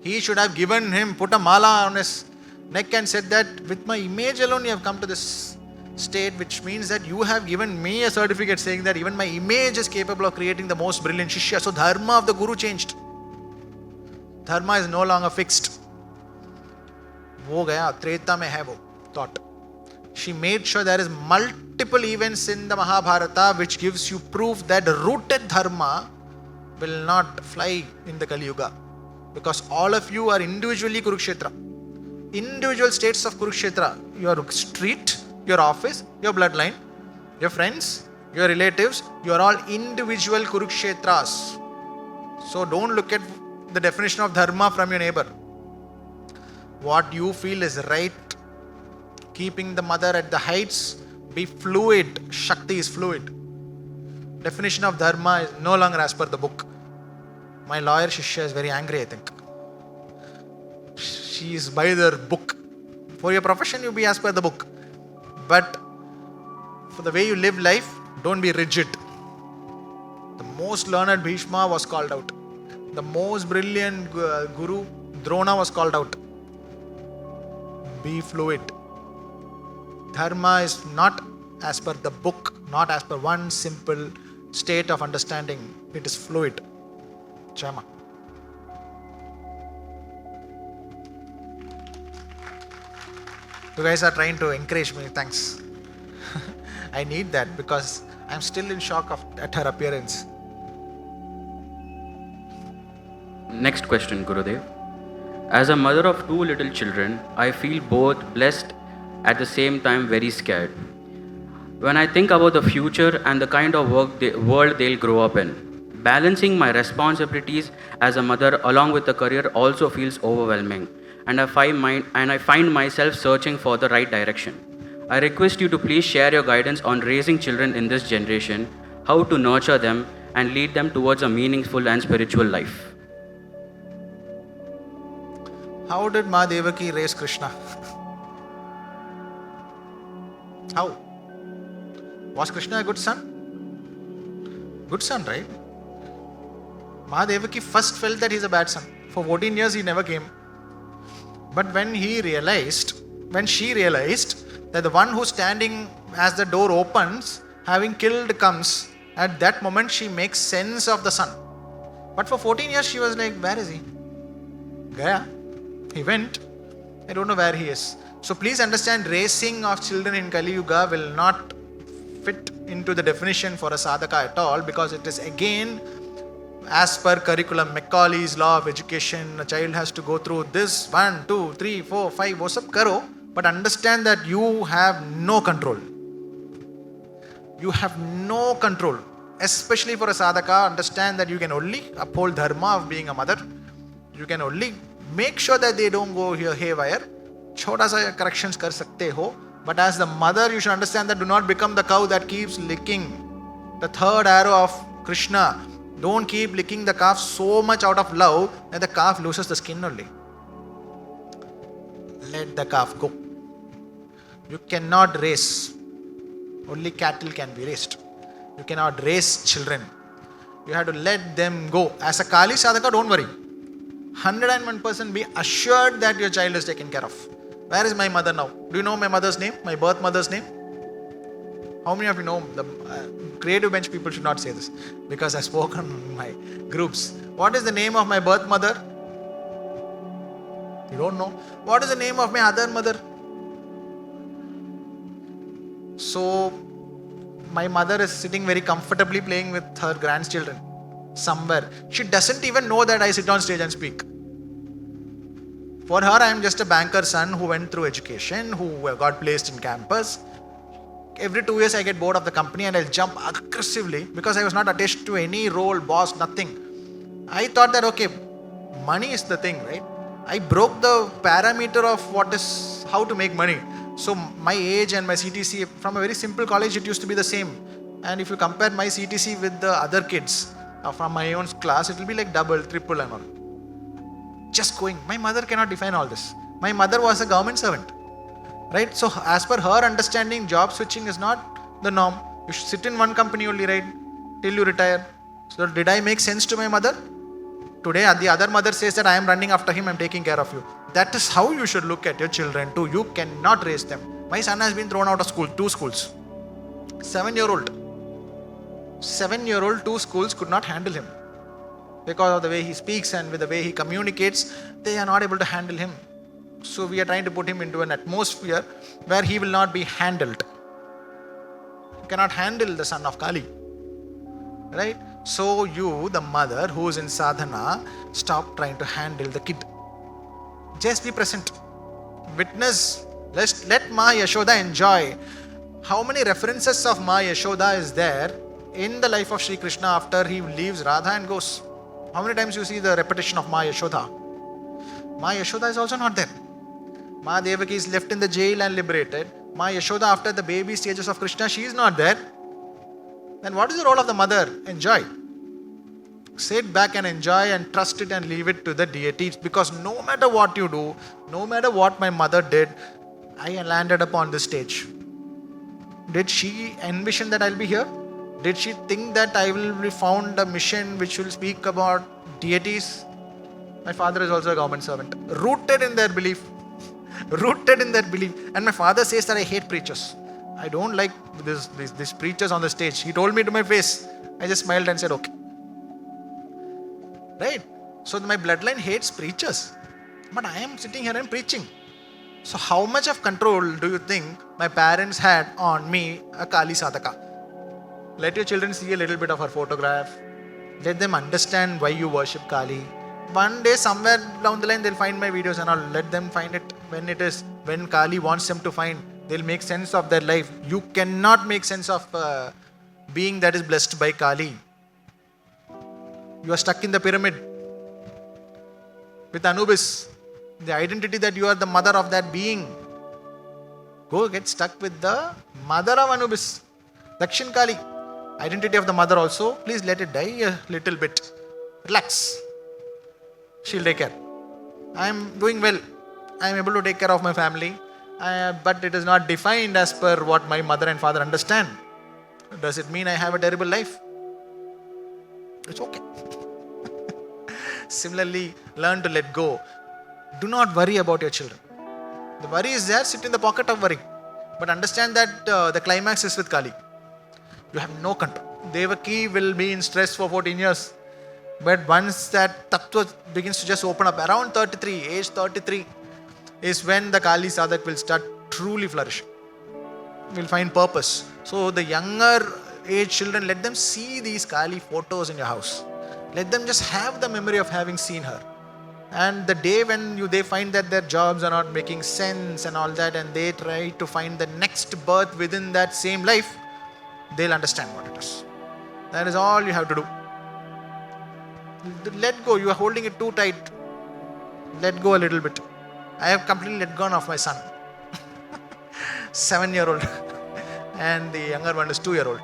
He should have given him, put a mala on his neck and said that with my image alone you have come to this state, which means that you have given me a certificate saying that even my image is capable of creating the most brilliant Shishya. So dharma of the Guru changed. Dharma is no longer fixed. Wo gaya, Treta mein hai wo, thought. She made sure there is multiple events in the Mahabharata which gives you proof that rooted dharma will not fly in the Kali Yuga. Because all of you are individually Kurukshetra. Individual states of Kurukshetra. Your street, your office, your bloodline, your friends, your relatives, you are all individual Kurukshetras. So don't look at the definition of dharma from your neighbor. What you feel is right. Keeping the mother at the heights, be fluid. Shakti is fluid. Definition of dharma is no longer as per the book. My lawyer Shishya is very angry, I think. She is by the book. For your profession, you be as per the book. But for the way you live life, don't be rigid. The most learned Bhishma was called out. The most brilliant Guru, Drona, was called out. Be fluid. Dharma is not as per the book, not as per one simple state of understanding. It is fluid. Jama. You guys are trying to encourage me. Thanks. I need that because I'm still in shock at her appearance. Next question, Gurudev. As a mother of 2 little children, I feel both blessed at the same time very scared. When I think about the future and the kind of world they'll grow up in, balancing my responsibilities as a mother along with the career also feels overwhelming, and I find myself searching for the right direction. I request you to please share your guidance on raising children in this generation, how to nurture them and lead them towards a meaningful and spiritual life. How did Maa Devaki raise Krishna? How? Was Krishna a good son? Good son, right? Maa Devaki first felt that he's a bad son. For 14 years he never came. But when she realized that the one who's standing as the door opens, having killed comes, at that moment she makes sense of the son. But for 14 years she was like, where is he? Gaya. He went. I don't know where he is. So please understand, raising of children in Kali Yuga will not fit into the definition for a sadhaka at all, because it is again as per curriculum, Macaulay's law of education. A child has to go through this 1, 2, 3, 4, 5, wo sab karo, but understand that you have no control. You have no control. Especially for a sadhaka, understand that you can only uphold dharma of being a mother. You can only make sure that they don't go haywire. Chota sa corrections kar sakte ho. But as the mother, you should understand that do not become the cow that keeps licking. The third arrow of Krishna. Don't keep licking the calf so much out of love that the calf loses the skin only. Let the calf go. You cannot race. Only cattle can be raised. You cannot raise children. You have to let them go. As a Kali sadhaka, don't worry. 101% be assured that your child is taken care of. Where is my mother now? Do you know my mother's name? My birth mother's name? How many of you know? The creative bench people should not say this, because I spoke on my groups. What is the name of my birth mother? You don't know? What is the name of my other mother? So, my mother is sitting very comfortably playing with her grandchildren somewhere. She doesn't even know that I sit on stage and speak. For her, I am just a banker's son who went through education, who got placed in campus. Every 2 years I get bored of the company and I'll jump aggressively because I was not attached to any role, boss, nothing. I thought that, okay, money is the thing, right? I broke the parameter of how to make money. So my age and my CTC, from a very simple college, it used to be the same. And if you compare my CTC with the other kids from my own class, it will be like double, triple and all. just going. My mother cannot define all this. My mother was a government servant. Right? So as per her understanding, job switching is not the norm. You should sit in one company only, right? Till you retire. So did I make sense to my mother? Today the other mother says that I am running after him, I am taking care of you. That is how you should look at your children too. You cannot raise them. My son has been thrown out of school, 2 schools. 7-year-old, 2 schools could not handle him. Because of the way he speaks and with the way he communicates, they are not able to handle him. So we are trying to put him into an atmosphere where he will not be handled. You cannot handle the son of Kali. Right? So you, the mother who is in sadhana, stop trying to handle the kid. Just be present. Witness. Let Maa Yashoda enjoy. How many references of Maa Yashoda is there in the life of Sri Krishna after he leaves Radha and goes? How many times you see the repetition of Maa Yashoda? Maa Yashoda is also not there. Maa Devaki is left in the jail and liberated. Maa Yashoda, after the baby stages of Krishna, she is not there. Then what is the role of the mother? Enjoy. Sit back and enjoy and trust it and leave it to the deities. Because no matter what you do, no matter what my mother did, I landed upon this stage. Did she envision that I'll be here? Did she think that I will be found a mission which will speak about deities? My father is also a government servant. Rooted in their belief. Rooted in that belief. And my father says that I hate preachers. I don't like these preachers on the stage. He told me to my face. I just smiled and said, okay. Right? So my bloodline hates preachers. But I am sitting here and preaching. So how much of control do you think my parents had on me, a Kali Sadhaka? Let your children see a little bit of her photograph. Let them understand why you worship Kali. One day, somewhere down the line, they'll find my videos and I'll let them find it when Kali wants them to find. They'll make sense of their life. You cannot make sense of being that is blessed by Kali. You are stuck in the pyramid with Anubis. The identity that you are the mother of that being. Go get stuck with the mother of Anubis. Dakshin Kali. Identity of the mother also. Please let it die a little bit. Relax. She'll take care. I am doing well. I am able to take care of my family. But it is not defined as per what my mother and father understand. Does it mean I have a terrible life? It's okay. Similarly, learn to let go. Do not worry about your children. The worry is there, sit in the pocket of worry. But understand that the climax is with Kali. You have no control. Devaki will be in stress for 14 years. But once that tattva begins to just open up, around 33, age 33, is when the Kali Sadhak will start truly flourishing. Will find purpose. So the younger age children, let them see these Kali photos in your house. Let them just have the memory of having seen her. And the day when they find that their jobs are not making sense and all that, and they try to find the next birth within that same life, they'll understand what it is. That is all you have to do. Let go. You are holding it too tight. Let go a little bit. I have completely let go of my son. 7-year-old. And the younger one is 2-year-old.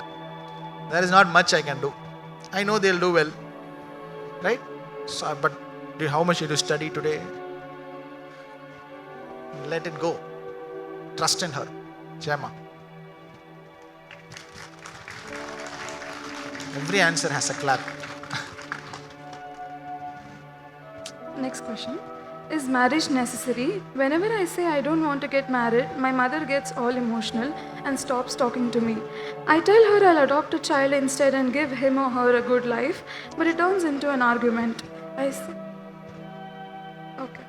There is not much I can do. I know they'll do well. Right? So, but how much did you study today? Let it go. Trust in her. Jama. Every answer has a clap. Next question. Is marriage necessary? Whenever I say I don't want to get married, my mother gets all emotional and stops talking to me. I tell her I'll adopt a child instead and give him or her a good life, but it turns into an argument. I say, okay.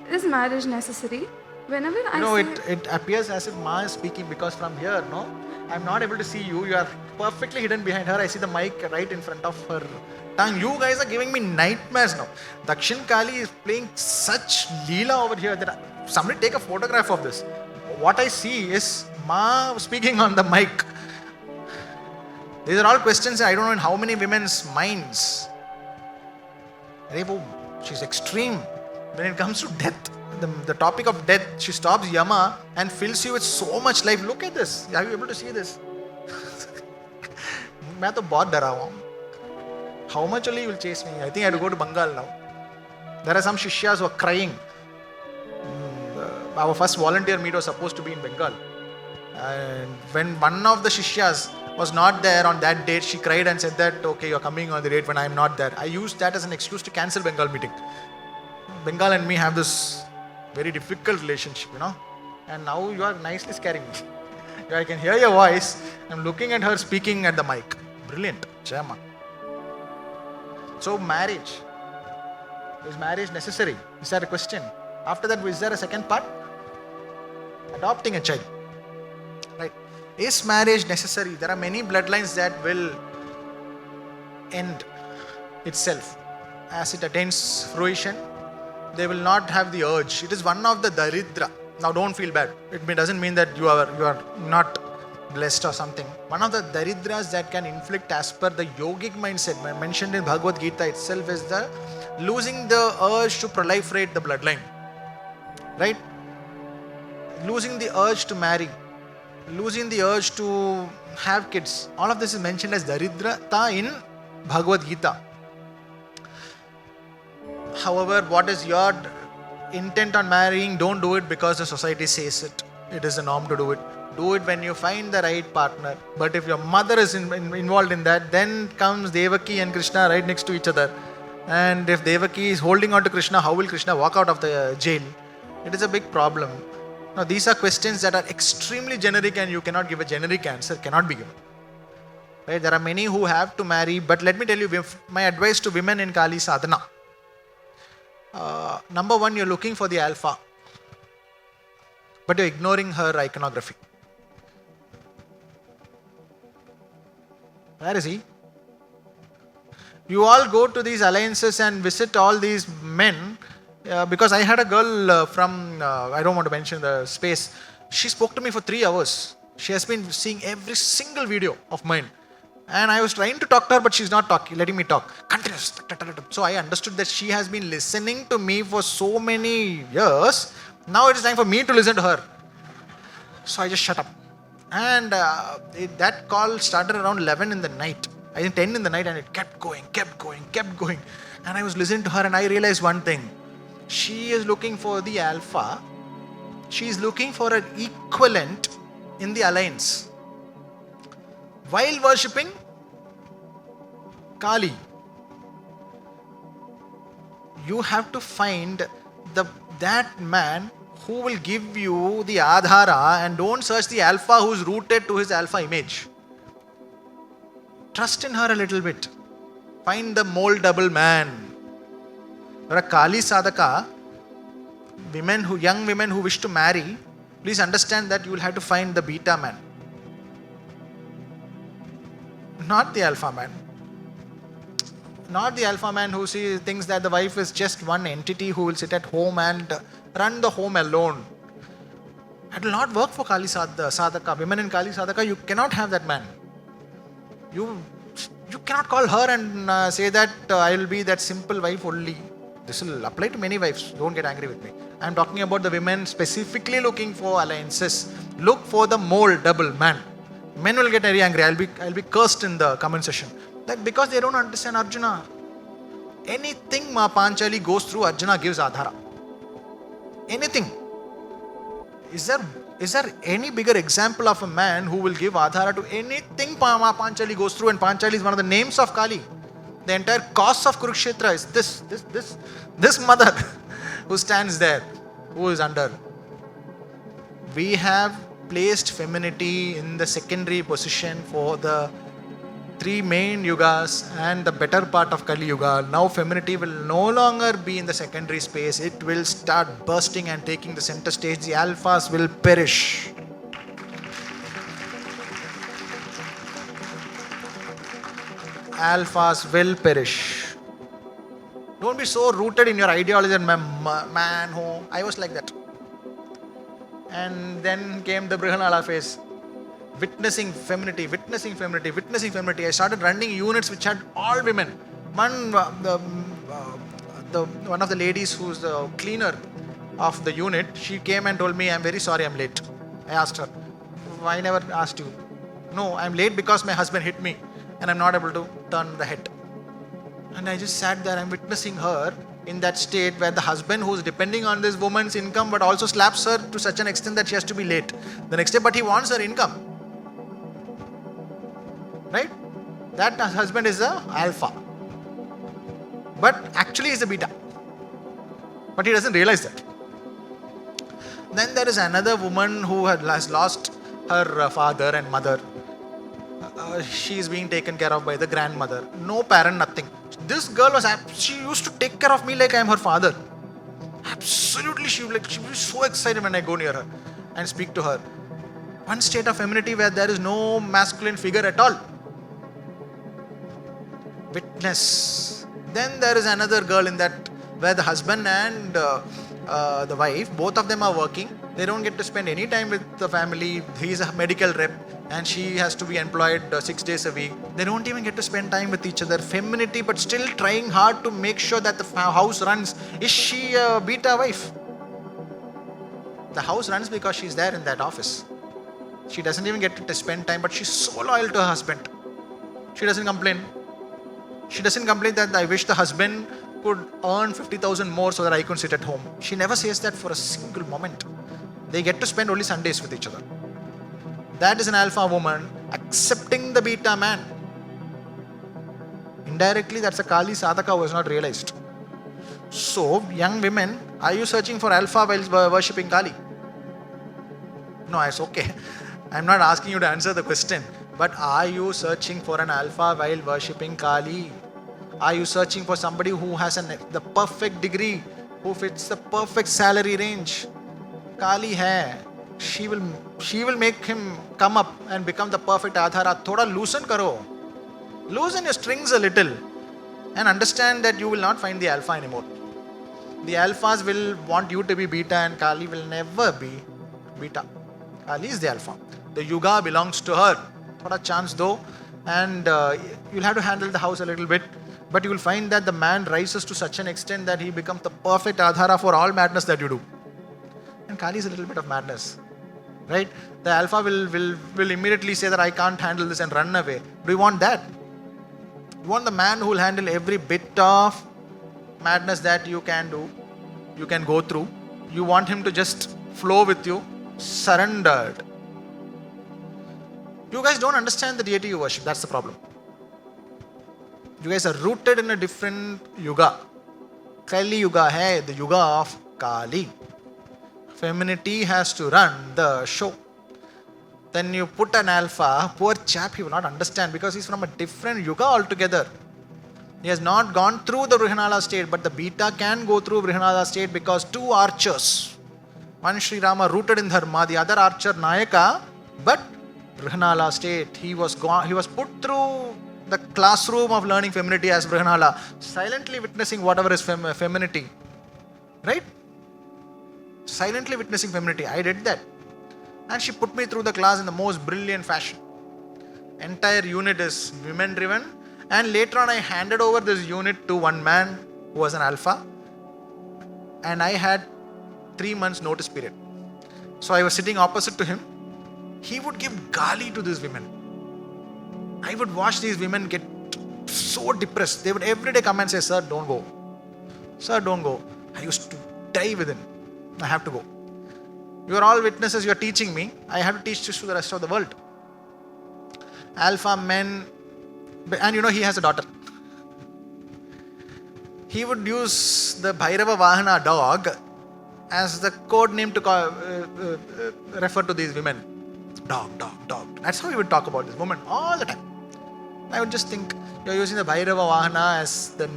Is marriage necessary? Whenever I say... it appears as if Ma is speaking because from here, no? I'm not able to see you. You are perfectly hidden behind her. I see the mic right in front of her tongue. You guys are giving me nightmares now. Dakshin Kali is playing such leela over here that somebody take a photograph of this. What I see is Ma speaking on the mic. These are all questions I don't know in how many women's minds. She's extreme when it comes to death. The topic of death, she stops Yama and fills you with so much life. Look at this. Are you able to see this? मैं तो बहुत डरा हुआ हूँ. how much only you will chase me? I think I have to go to Bengal now. There are some Shishyas who are crying. Our first volunteer meet was supposed to be in Bengal. And when one of the Shishyas was not there on that date, she cried and said that, okay, you're coming on the date when I'm not there. I used that as an excuse to cancel Bengal meeting. Bengal and me have this very difficult relationship, And now you are nicely scaring me. I can hear your voice. I'm looking at her speaking at the mic. Brilliant. Jama. So marriage. Is marriage necessary? Is that a question? After that, is there a second part? Adopting a child. Right. Is marriage necessary? There are many bloodlines that will end itself. As it attains fruition, they will not have the urge. It is one of the daridra. Now don't feel bad. It doesn't mean that you are not blessed or something. One of the daridras that can inflict as per the yogic mindset mentioned in Bhagavad Gita itself is the losing the urge to proliferate the bloodline. Right? Losing the urge to marry. Losing the urge to have kids. All of this is mentioned as daridrata in Bhagavad Gita. However, what is your intent on marrying? Don't do it because the society says it. It is a norm to do it. Do it when you find the right partner. But if your mother is involved in that, then comes Devaki and Krishna right next to each other. And if Devaki is holding on to Krishna, how will Krishna walk out of the jail? It is a big problem. Now, these are questions that are extremely generic and you cannot give a generic answer, cannot be given. Right? There are many who have to marry, but let me tell you, my advice to women in Kali Sadhana. Number one, you're looking for the alpha, but you're ignoring her iconography. Where is he? You all go to these alliances and visit all these men. Because I had a girl from, I don't want to mention the space, she spoke to me for 3 hours. She has been seeing every single video of mine. And I was trying to talk to her, but she's not letting me talk. Continuous. So I understood that she has been listening to me for so many years. Now it is time for me to listen to her. So I just shut up. And that call started around 11 in the night. I think 10 in the night, and it kept going. And I was listening to her and I realized one thing. She is looking for the alpha. She is looking for an equivalent in the alliance. While worshipping Kali, you have to find that man who will give you the adhara, and don't search the alpha who is rooted to his alpha image. Trust in her a little bit. Find the moldable man. For a Kali Sadhaka, young women who wish to marry, please understand that you will have to find the beta man. Not the alpha man. Not the alpha man who thinks that the wife is just one entity who will sit at home and run the home alone. It will not work for Kali Sadhaka. Women in Kali Sadhaka, you cannot have that man. You cannot call her and say that I will be that simple wife only. This will apply to many wives. Don't get angry with me. I am talking about the women specifically looking for alliances. Look for the moldable man. Men will get very angry. I'll be cursed in the comment section. That because they don't understand Arjuna. Anything Ma Panchali goes through, Arjuna gives adhara. Anything. Is there any bigger example of a man who will give adhara to anything Ma Panchali goes through? And Panchali is one of the names of Kali. The entire cause of Kurukshetra is this mother who stands there, who is under. We have placed femininity in the secondary position for the 3 main yugas and the better part of Kali Yuga. Now femininity will no longer be in the secondary space. It will start bursting and taking the center stage. The alphas will perish. Alphas will perish. Don't be so rooted in your ideology and man who. I was like that. And then came the Brihanala phase. Witnessing femininity. I started running units which had all women. One of the ladies who's the cleaner of the unit, she came and told me, I'm very sorry I'm late. I asked her, I never asked you. No, I'm late because my husband hit me and I'm not able to turn the head. And I just sat there, I'm witnessing her in that state where the husband who's depending on this woman's income but also slaps her to such an extent that she has to be late the next day, but he wants her income. Right? That husband is the alpha. But actually he's a beta. But he doesn't realize that. Then there is another woman who has lost her father and mother. She is being taken care of by the grandmother. No parent, nothing. This girl she used to take care of me like I am her father. Absolutely, she would be so excited when I go near her and speak to her. One state of femininity where there is no masculine figure at all. Witness. Then there is another girl in that where the husband and the wife, both of them are working. They don't get to spend any time with the family. He's a medical rep and she has to be employed 6 days a week. They don't even get to spend time with each other. Femininity, but still trying hard to make sure that the house runs. Is she a beta wife? The house runs because she's there in that office. She doesn't even get to spend time, but she's so loyal to her husband. She doesn't complain. She doesn't complain that I wish the husband could earn 50,000 more so that I could sit at home. She never says that for a single moment. They get to spend only Sundays with each other. That is an alpha woman accepting the beta man. Indirectly, that's a Kali sadhaka who has not realized. So, young women, are you searching for alpha while worshipping Kali? No, it's okay. I'm not asking you to answer the question. But are you searching for an alpha while worshipping Kali? Are you searching for somebody who has the perfect degree, who fits the perfect salary range? Kali hai. She will make him come up and become the perfect adhara. Thoda loosen karo. Loosen your strings a little and understand that you will not find the alpha anymore. The alphas will want you to be beta and Kali will never be beta. Kali is the alpha. The yuga belongs to her. Thoda chance do, and you'll have to handle the house a little bit, but you will find that the man rises to such an extent that he becomes the perfect adhara for all madness that you do. And Kali is a little bit of madness. Right? The alpha will immediately say that I can't handle this and run away. Do you want that? You want the man who will handle every bit of madness that you can do, you can go through. You want him to just flow with you, surrendered. You guys don't understand the deity you worship. That's the problem. You guys are rooted in a different yuga. Kali Yuga hai, the yuga of Kali. Femininity has to run the show. Then you put an alpha, poor chap, he will not understand because he's from a different yuga altogether. He has not gone through the Vrihanala state, but the beta can go through Vrihanala state because two archers, one Sri Rama rooted in Dharma, the other archer Nayaka, but Vrihanala state. He was put through the classroom of learning femininity as Vrihanala, silently witnessing whatever is femininity. Right? Silently witnessing femininity. I did that. And she put me through the class in the most brilliant fashion. Entire unit is women driven. And later on I handed over this unit to one man who was an alpha. And I had 3 months notice period. So I was sitting opposite to him. He would give gali to these women. I would watch these women get so depressed. They would every day come and say, sir, don't go. Sir, don't go. I used to die within. I have to go. You are all witnesses, you are teaching me. I have to teach this to the rest of the world. Alpha men, and he has a daughter. He would use the Bhairava Vahana dog as the code name to refer to these women. Dog, dog, dog. That's how he would talk about this woman all the time. I would just think, you're using the Bhairava Vahana as the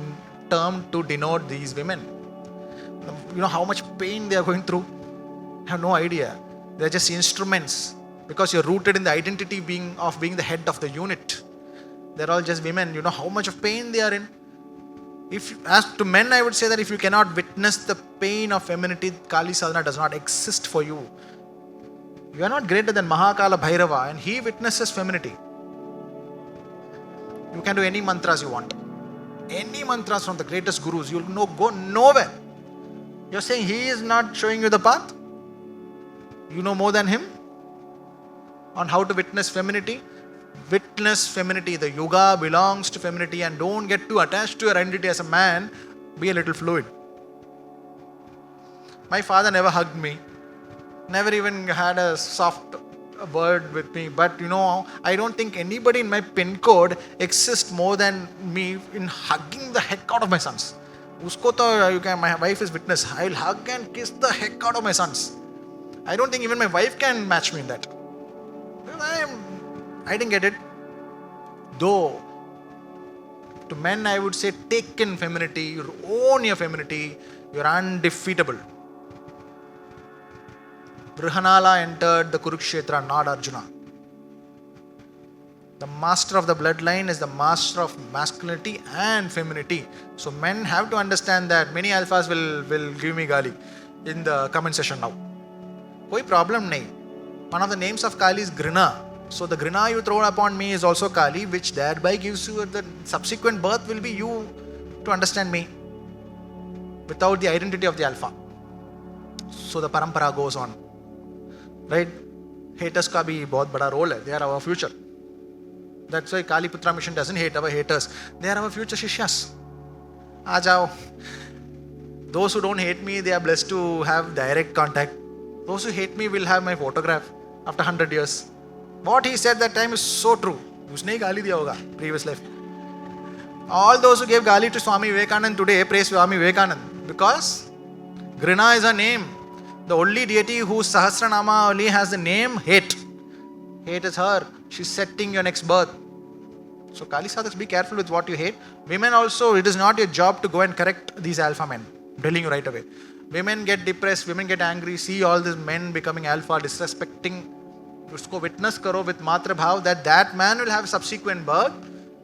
term to denote these women. You know how much pain they are going through? I have no idea. They're just instruments because you're rooted in the identity of being the head of the unit. They're all just women. You know how much of pain they are in. As to men, I would say that if you cannot witness the pain of femininity, Kali Sadhana does not exist for you. You are not greater than Mahakala Bhairava, and he witnesses femininity. You can do any mantras you want. Any mantras from the greatest gurus. You'll go nowhere. You're saying he is not showing you the path? You know more than him on how to witness femininity? Witness femininity. The yuga belongs to femininity, and don't get too attached to your identity as a man. Be a little fluid. My father never hugged me, never even had a soft word with me. But I don't think anybody in my pin code exists more than me in hugging the heck out of my sons. Usko to my wife is witness. I'll hug and kiss the heck out of my sons. I don't think even my wife can match me in that. I didn't get it. Though, to men I would say, take in femininity, own your femininity, you're undefeatable. Brihanala entered the Kurukshetra, not Arjuna. The master of the bloodline is the master of masculinity and femininity. So men have to understand that. Many alphas will give me gali in the comment session now. Koi problem nahi. One of the names of Kali is Grina. So the Grina you throw upon me is also Kali, which thereby gives you the subsequent birth will be you to understand me without the identity of the alpha. So the parampara goes on. Right? Haters ka bhi bahut bada role hai. They are our future. That's why Kaliputra mission doesn't hate our haters. They are our future shishyas. Aa jao. Those who don't hate me, they are blessed to have direct contact. Those who hate me will have my photograph after 100 years. What he said that time is so true. Usne hi gali diya hoga previous life. All those who gave gali to Swami Vivekanand today praise Swami Vivekanand because Grina is a name. The only deity whose Sahasranama only has the name hate. Hate is her. She's setting your next birth. So Kali Sadhaks, be careful with what you hate. Women also, it is not your job to go and correct these alpha men. I'm telling you right away. Women get depressed, women get angry, see all these men becoming alpha, disrespecting. Usko witness karo with matra bhav that man will have subsequent birth,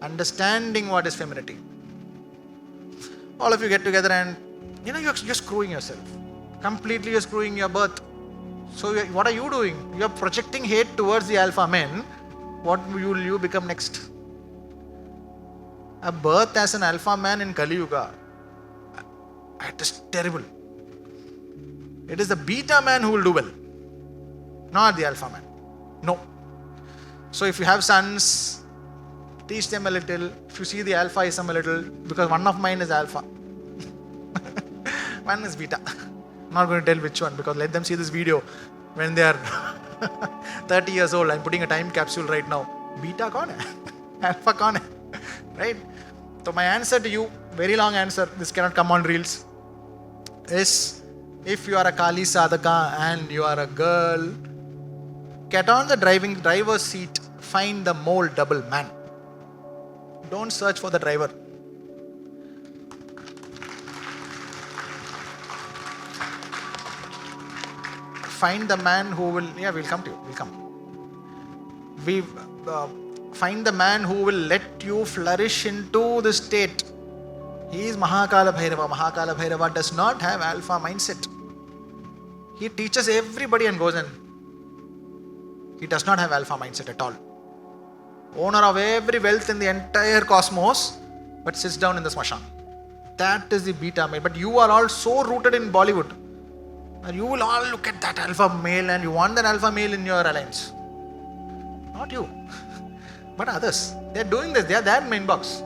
understanding what is femininity. All of you get together and you're screwing yourself. Completely you're screwing your birth. So what are you doing? You're projecting hate towards the alpha men. What will you become next? A birth as an alpha man in Kali Yuga, it is terrible. It is the beta man who will do well, not the alpha man. No. So if you have sons, teach them a little. If you see the alphaism a little, because one of mine is alpha. One is beta. I'm not going to tell which one because let them see this video when they are 30 years old. I'm putting a time capsule right now. Beta kaun hai? Alpha kaun hai? Right? So my answer to you, very long answer, this cannot come on reels, is if you are a Kali Sadhaka and you are a girl, get on the driver's seat, find the mole double man. Don't search for the driver. Find the man who will, we'll come to you, we'll come. Find the man who will let you flourish into the state. He is Mahakala Bhairava. Mahakala Bhairava does not have alpha mindset. He teaches everybody and goes in. He does not have alpha mindset at all. Owner of every wealth in the entire cosmos, but sits down in the smashan. That is the beta male. But you are all so rooted in Bollywood. And you will all look at that alpha male and you want that alpha male in your alliance. Not you, but others. They are doing this. They are that main box.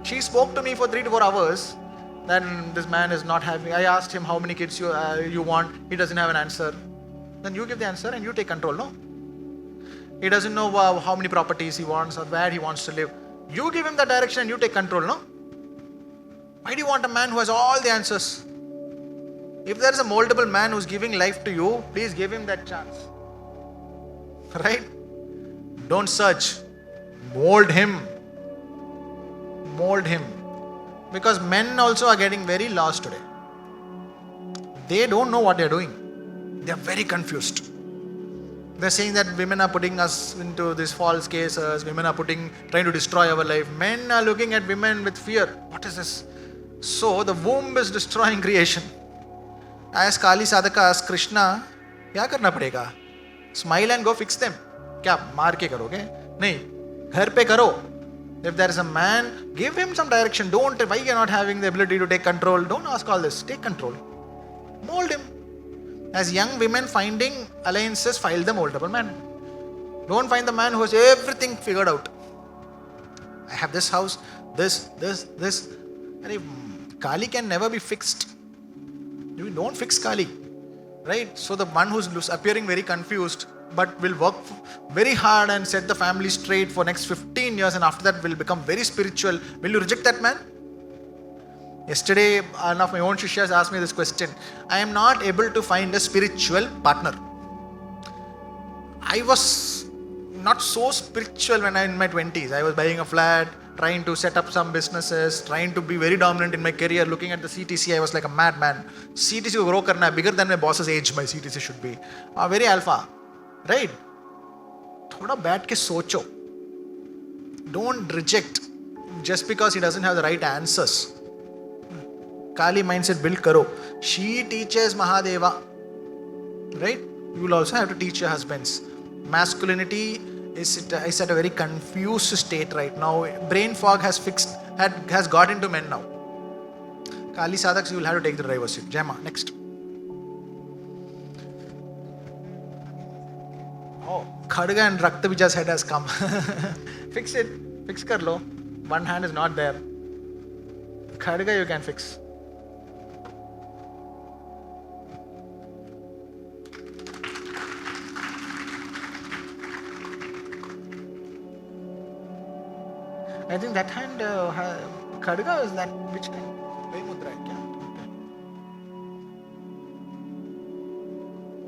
She spoke to me for 3 to 4 hours. Then this man is not having. I asked him how many kids you want. He doesn't have an answer. Then you give the answer and you take control. No. He doesn't know how many properties he wants or where he wants to live. You give him the direction and you take control. No. Why do you want a man who has all the answers? If there is a moldable man who's giving life to you, please give him that chance. Right? Don't search. Mold him. Mold him. Because men also are getting very lost today. They don't know what they're doing. They are very confused. They're saying that women are putting us into these false cases. Women are trying to destroy our life. Men are looking at women with fear. What is this? So the womb is destroying creation. As Kali Sadhaka asks Krishna, क्या करना पड़ेगा? Smile and go fix them. क्या मार के करोगे? नहीं, घर पे करो. If there is a man, give him some direction. Don't, why you are not having the ability to take control? Don't ask all this. Take control. Mold him. As young women finding alliances, file the moldable man. Don't find the man who has everything figured out. I have this house, this. And Kali can never be fixed. You don't fix Kali. Right? So the one who's appearing very confused but will work very hard and set the family straight for next 15 years and after that will become very spiritual. Will you reject that man? Yesterday, one of my own Shishyas asked me this question. I am not able to find a spiritual partner. I was not so spiritual when I in my 20s. I was buying a flat, trying to set up some businesses, trying to be very dominant in my career, looking at the CTC, I was like a madman. CTC को grow करना है, bigger than my boss's age, my CTC should be. Very alpha, right? थोड़ा बैठ के सोचो. Don't reject just because he doesn't have the right answers. Kali mindset build karo. She teaches Mahadeva, right? You will also have to teach your husbands. Masculinity is at a very confused state right now. Brain fog has got into men now. Kali sadhaks, you will have to take the driver's seat. Jama, next. Oh, Khadga and Rakta Vijaya's head has come. Fix it. Fix kar lo. One hand is not there. Khadga you can fix. I think that hand, Khadga is that, which kind? Mudra hai kya?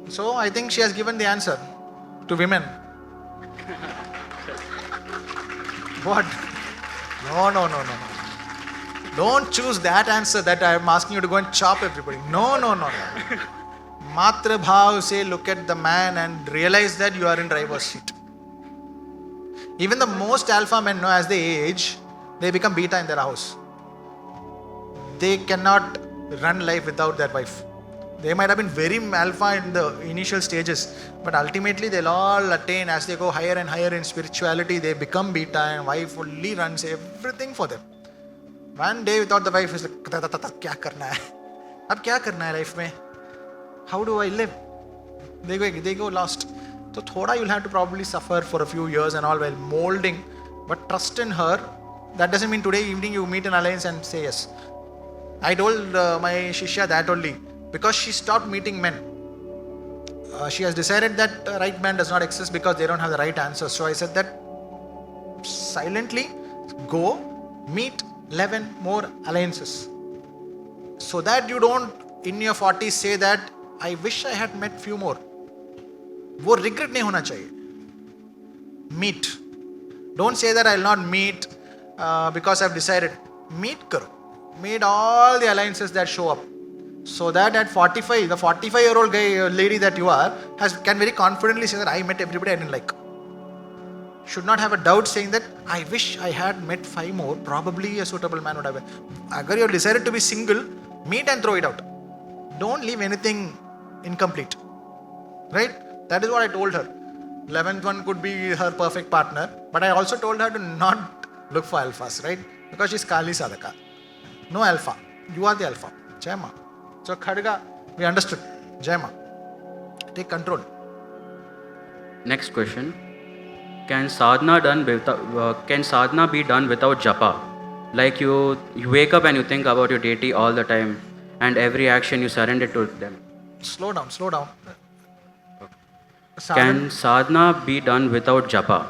Okay. So I think she has given the answer to women. What? No. Don't choose that answer that I am asking you to go and chop everybody. No. Matra bhav say look at the man and realize that you are in driver's seat. Even the most alpha men know as they age, they become beta in their house. They cannot run life without their wife. They might have been very alpha in the initial stages, but ultimately they'll all attain as they go higher and higher in spirituality. They become beta and wife fully runs everything for them. One day without the wife is like, kya karna hai? Ab kya karna hai life mein? How do I live? They go lost. So thoda you'll have to probably suffer for a few years and all while molding, but trust in her. That doesn't mean today evening you meet an alliance and say yes. I told my Shishya that only because she stopped meeting men. She has decided that right man does not exist because they don't have the right answers. So I said that silently go meet 11 more alliances. So that you don't in your 40s say that I wish I had met few more. वो regret नहीं होना चाहिए. Meet. Don't say that I will not meet because I have decided. Meet करो. Meet all the alliances that show up. So that at 45, the 45-year-old guy, lady that you are, can very confidently say that I met everybody I didn't like. Should not have a doubt saying that I wish I had met 5 more. Probably a suitable man would have been. Agar you have decided to be single, meet and throw it out. Don't leave anything incomplete. Right? That is what I told her. 11th one could be her perfect partner. But I also told her to not look for alphas, right? Because she's Kali Sadhaka. No alpha. You are the alpha. Jayama. So Khadga, we understood. Jayama. Take control. Next question. Can sadhana be done without japa? Like you wake up and you think about your deity all the time and every action you surrender to them. Slow down. Can sadhana be done without japa?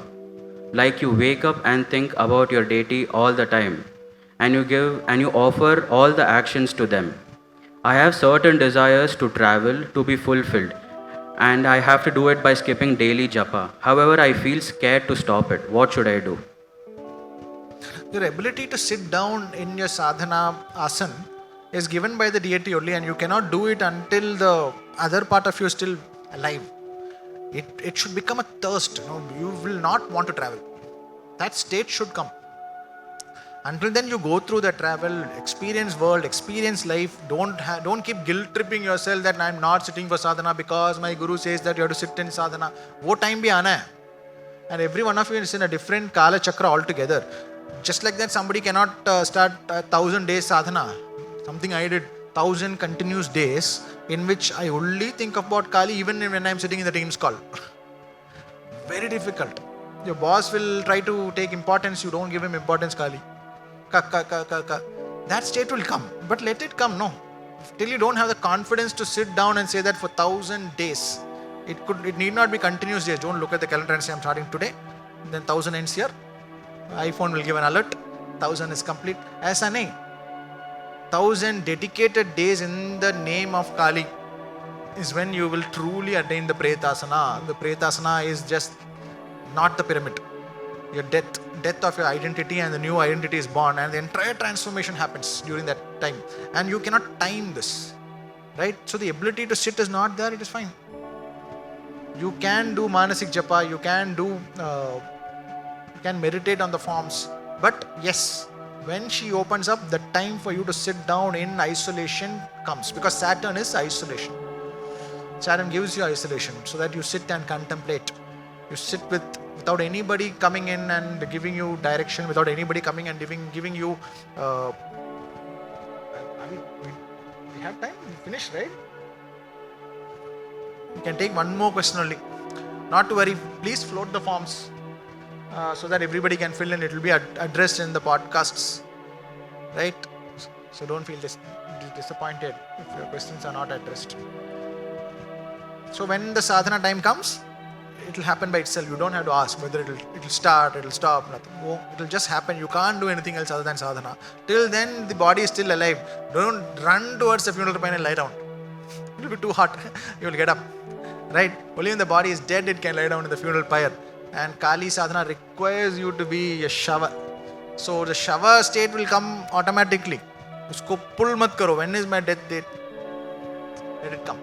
Like you wake up and think about your deity all the time and you offer all the actions to them. I have certain desires to travel to be fulfilled and I have to do it by skipping daily japa. However, I feel scared to stop it. What should I do? Your ability to sit down in your sadhana asana is given by the deity only, and you cannot do it until the other part of you is still alive. It should become a thirst. You will not want to travel. That state should come. Until then, you go through the travel, experience world, experience life. Don't keep guilt tripping yourself that I am not sitting for sadhana because my guru says that you have to sit in sadhana. Wo time bhi aana hai. And every one of you is in a different kala chakra altogether. Just like that, somebody cannot start 1,000 days sadhana. Something I did 1,000 continuous days in which I only think about Kali even when I am sitting in the team's call. Very difficult. Your boss will try to take importance, you don't give him importance, Kali. Ka. That state will come, but let it come, no. Till you don't have the confidence to sit down and say that for 1,000 days, it need not be continuous days. Don't look at the calendar and say I'm starting today, then 1,000 ends here. iPhone will give an alert, 1,000 is complete. Aisa nahi. 1,000 dedicated days in the name of Kali is when you will truly attain the Pretasana. The Pretasana is just not the pyramid. Your death of your identity and the new identity is born, and the entire transformation happens during that time. And you cannot time this, right? So the ability to sit is not there, it is fine. You can do Manasik Japa, you can meditate on the forms, but yes, when she opens up, the time for you to sit down in isolation comes, because Saturn is isolation. Saturn gives you isolation so that you sit and contemplate. You sit without anybody coming in and giving you direction, without anybody coming and giving you. We have time? We finished, right? We can take one more question only. Not to worry, please float the forms so that everybody can fill in. It will be addressed in the podcasts, right? So don't feel disappointed if your questions are not addressed. So when the sadhana time comes, it will happen by itself. You don't have to ask whether it will start, it will stop, nothing. Oh, it will just happen. You can't do anything else other than sadhana. Till then, the body is still alive. Don't run towards the funeral pyre and lie down. It will be too hot. You will get up. Right? Only when the body is dead, it can lie down in the funeral pyre. And Kali sadhana requires you to be a shava. So the shava state will come automatically. Usko pull mat karo. When is my death date? Let it come.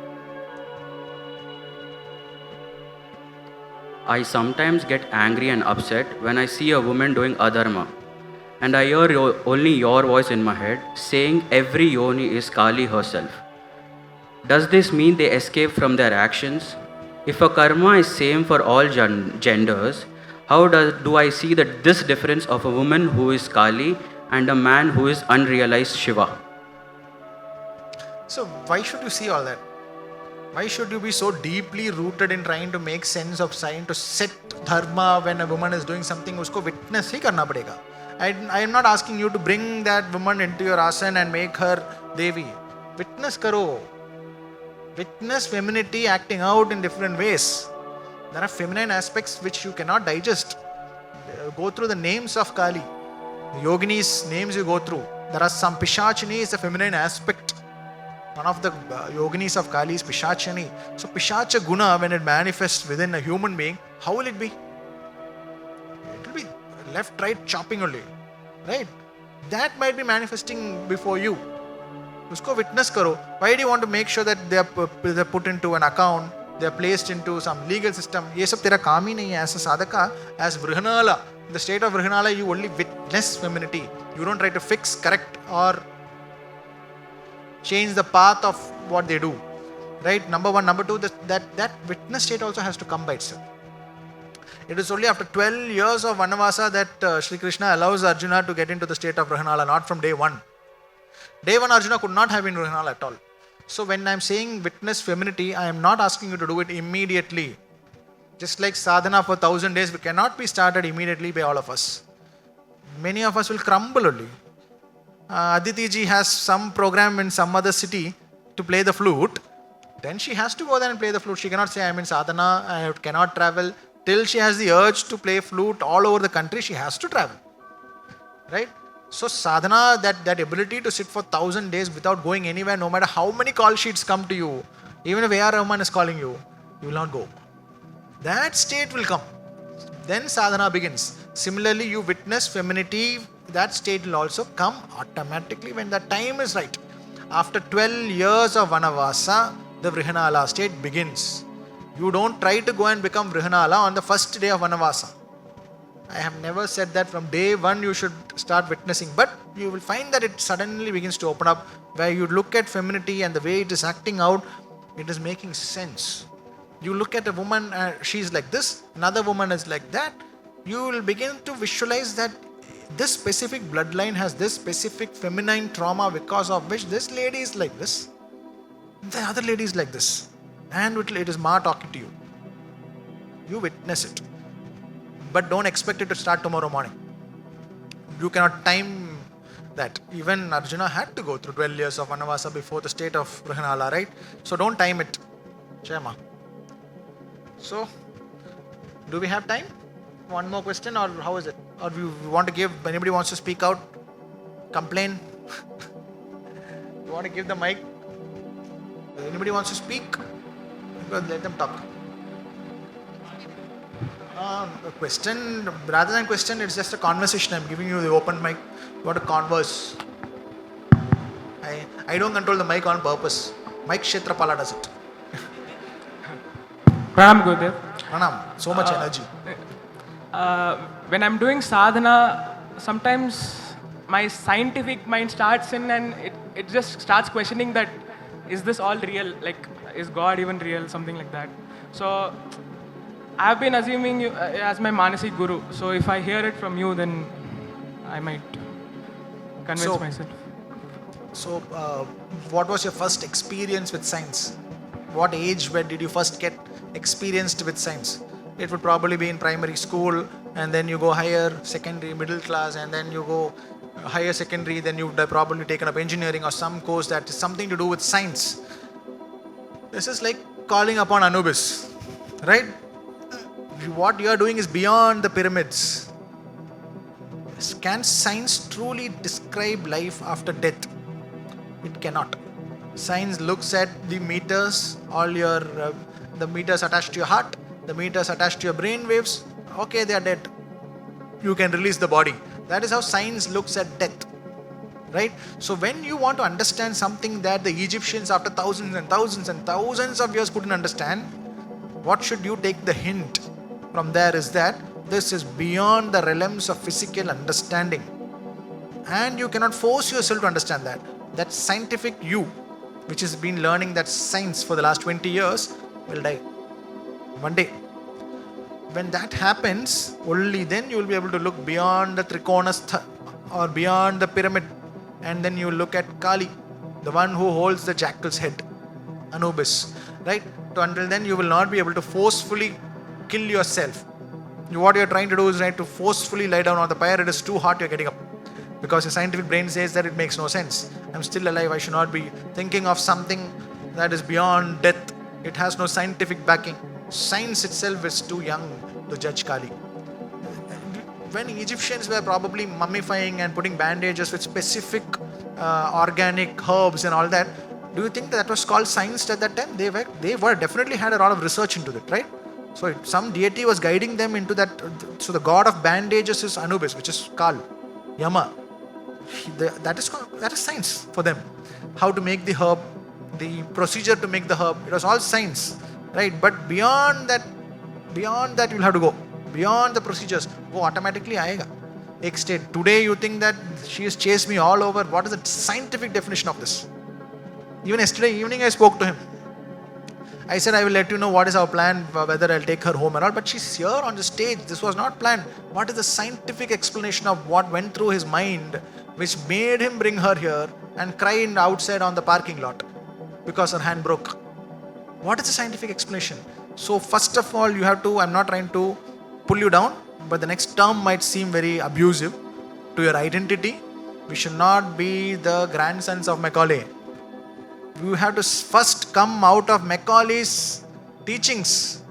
I sometimes get angry and upset when I see a woman doing adharma, and I hear only your voice in my head saying every Yoni is Kali herself. Does this mean they escape from their actions? If a karma is same for all genders, how do I see this difference of a woman who is Kali and a man who is unrealized Shiva? So why should you see all that? Why should you be so deeply rooted in trying to make sense of trying to set dharma when a woman is doing something? Usko witness hi karna padega. I am not asking you to bring that woman into your asana and make her Devi. Witness karo. Witness femininity acting out in different ways. There are feminine aspects which you cannot digest. Go through the names of Kali. The yogini's names you go through. There are some Pishachini is a feminine aspect. One of the yoginis of Kali is Pishachani. So Pishacha Guna, when it manifests within a human being, how will it be? It will be left, right, chopping only. Right? That might be manifesting before you. Usko witness karo. Why do you want to make sure that they are put into an account, they are placed into some legal system? Ye sab tera kaam hi nahi hai. As a sadhaka, as Vrihanala, in the state of Vrihanala, you only witness femininity. You don't try to fix, correct or change the path of what they do. Right? Number one. Number two, that witness state also has to come by itself. It is only after 12 years of Vanavasa that Shri Krishna allows Arjuna to get into the state of Vrihanala, not from day one. Day one Arjuna could not have been Vrihanala at all. So when I am saying witness femininity, I am not asking you to do it immediately. Just like sadhana for 1,000 days, we cannot be started immediately by all of us. Many of us will crumble only. Aditi ji has some program in some other city to play the flute. Then she has to go there and play the flute. She cannot say, I am in sadhana, I cannot travel. Till she has the urge to play flute all over the country, she has to travel. Right? So sadhana, that ability to sit for 1,000 days without going anywhere, no matter how many call sheets come to you, even if A.R. Rahman is calling you, you will not go. That state will come. Then sadhana begins. Similarly, you witness femininity, that state will also come automatically when the time is right. After 12 years of Vanavasa, the Vrihanala state begins. You don't try to go and become Vrihanala on the first day of Vanavasa. I have never said that from day one you should start witnessing, but you will find that it suddenly begins to open up, where you look at femininity and the way it is acting out, it is making sense. You look at a woman, she is like this, another woman is like that, you will begin to visualize that this specific bloodline has this specific feminine trauma because of which this lady is like this, the other lady is like this, and it is Ma talking to you. You witness it. but don't expect it to start tomorrow morning. You cannot time that. Even Arjuna had to go through 12 years of Vanavasa before the state of Prahanala, right? So don't time it. Jema. So, do we have time? One more question, or how is it? Or we want to give, anybody wants to speak out, complain? You want to give the mic? Anybody wants to speak? Let them talk. A question, rather than question, it's just a conversation. I'm giving you the open mic. You want to converse. I don't control the mic on purpose. Mike Kshetrapala does it. Pranam Gurudev. Pranam, so much energy. When I'm doing sadhana, sometimes my scientific mind starts in and it just starts questioning that, is this all real? Like, is God even real? Something like that. So, I've been assuming you as my Manasik Guru. So, if I hear it from you, then I might convince myself. So, what was your first experience with science? What age, when did you first get experienced with science? It would probably be in primary school, and then you go higher, secondary, middle class, and then you go higher secondary, then you would have probably taken up engineering or some course that is something to do with science. This is like calling upon Anubis, right? What you are doing is beyond the pyramids. Can science truly describe life after death? It cannot. Science looks at the meters, all your the meters attached to your heart, the meters attached to your brain waves. Okay, they are dead. You can release the body. That is how science looks at death, right? So when you want to understand something that the Egyptians after thousands and thousands and thousands of years couldn't understand, what should you take the hint from there is that this is beyond the realms of physical understanding. And you cannot force yourself to understand that. That scientific you, which has been learning that science for the last 20 years, will die one day. When that happens, only then you will be able to look beyond the Trikonastha or beyond the pyramid, and then you look at Kali, the one who holds the jackal's head, Anubis, right? So until then you will not be able to forcefully kill yourself. What you are trying to do is right to forcefully lie down on the pyre. It is too hot, you are getting up. Because your scientific brain says that it makes no sense. I'm still alive, I should not be thinking of something that is beyond death. It has no scientific backing. Science itself is too young to judge Kali. When Egyptians were probably mummifying and putting bandages with specific organic herbs and all that, do you think that was called science at that time? They were definitely had a lot of research into it, right? So some deity was guiding them into that. So the god of bandages is Anubis, which is Kal, Yama. That is science for them. How to make the herb, the procedure to make the herb, it was all science, right? But beyond that you'll have to go. Beyond the procedures, wo automatically aayega. Ek state. Today you think that she has chased me all over. What is the scientific definition of this? Even yesterday evening I spoke to him. I said, I will let you know what is our plan, whether I'll take her home and all. But she's here on the stage. This was not planned. What is the scientific explanation of what went through his mind, which made him bring her here and cry outside on the parking lot because her hand broke? What is the scientific explanation? So first of all, you have to, I'm not trying to pull you down, but the next term might seem very abusive to your identity. We should not be the grandsons of Macaulay. You have to first come out of Macaulay's teachings,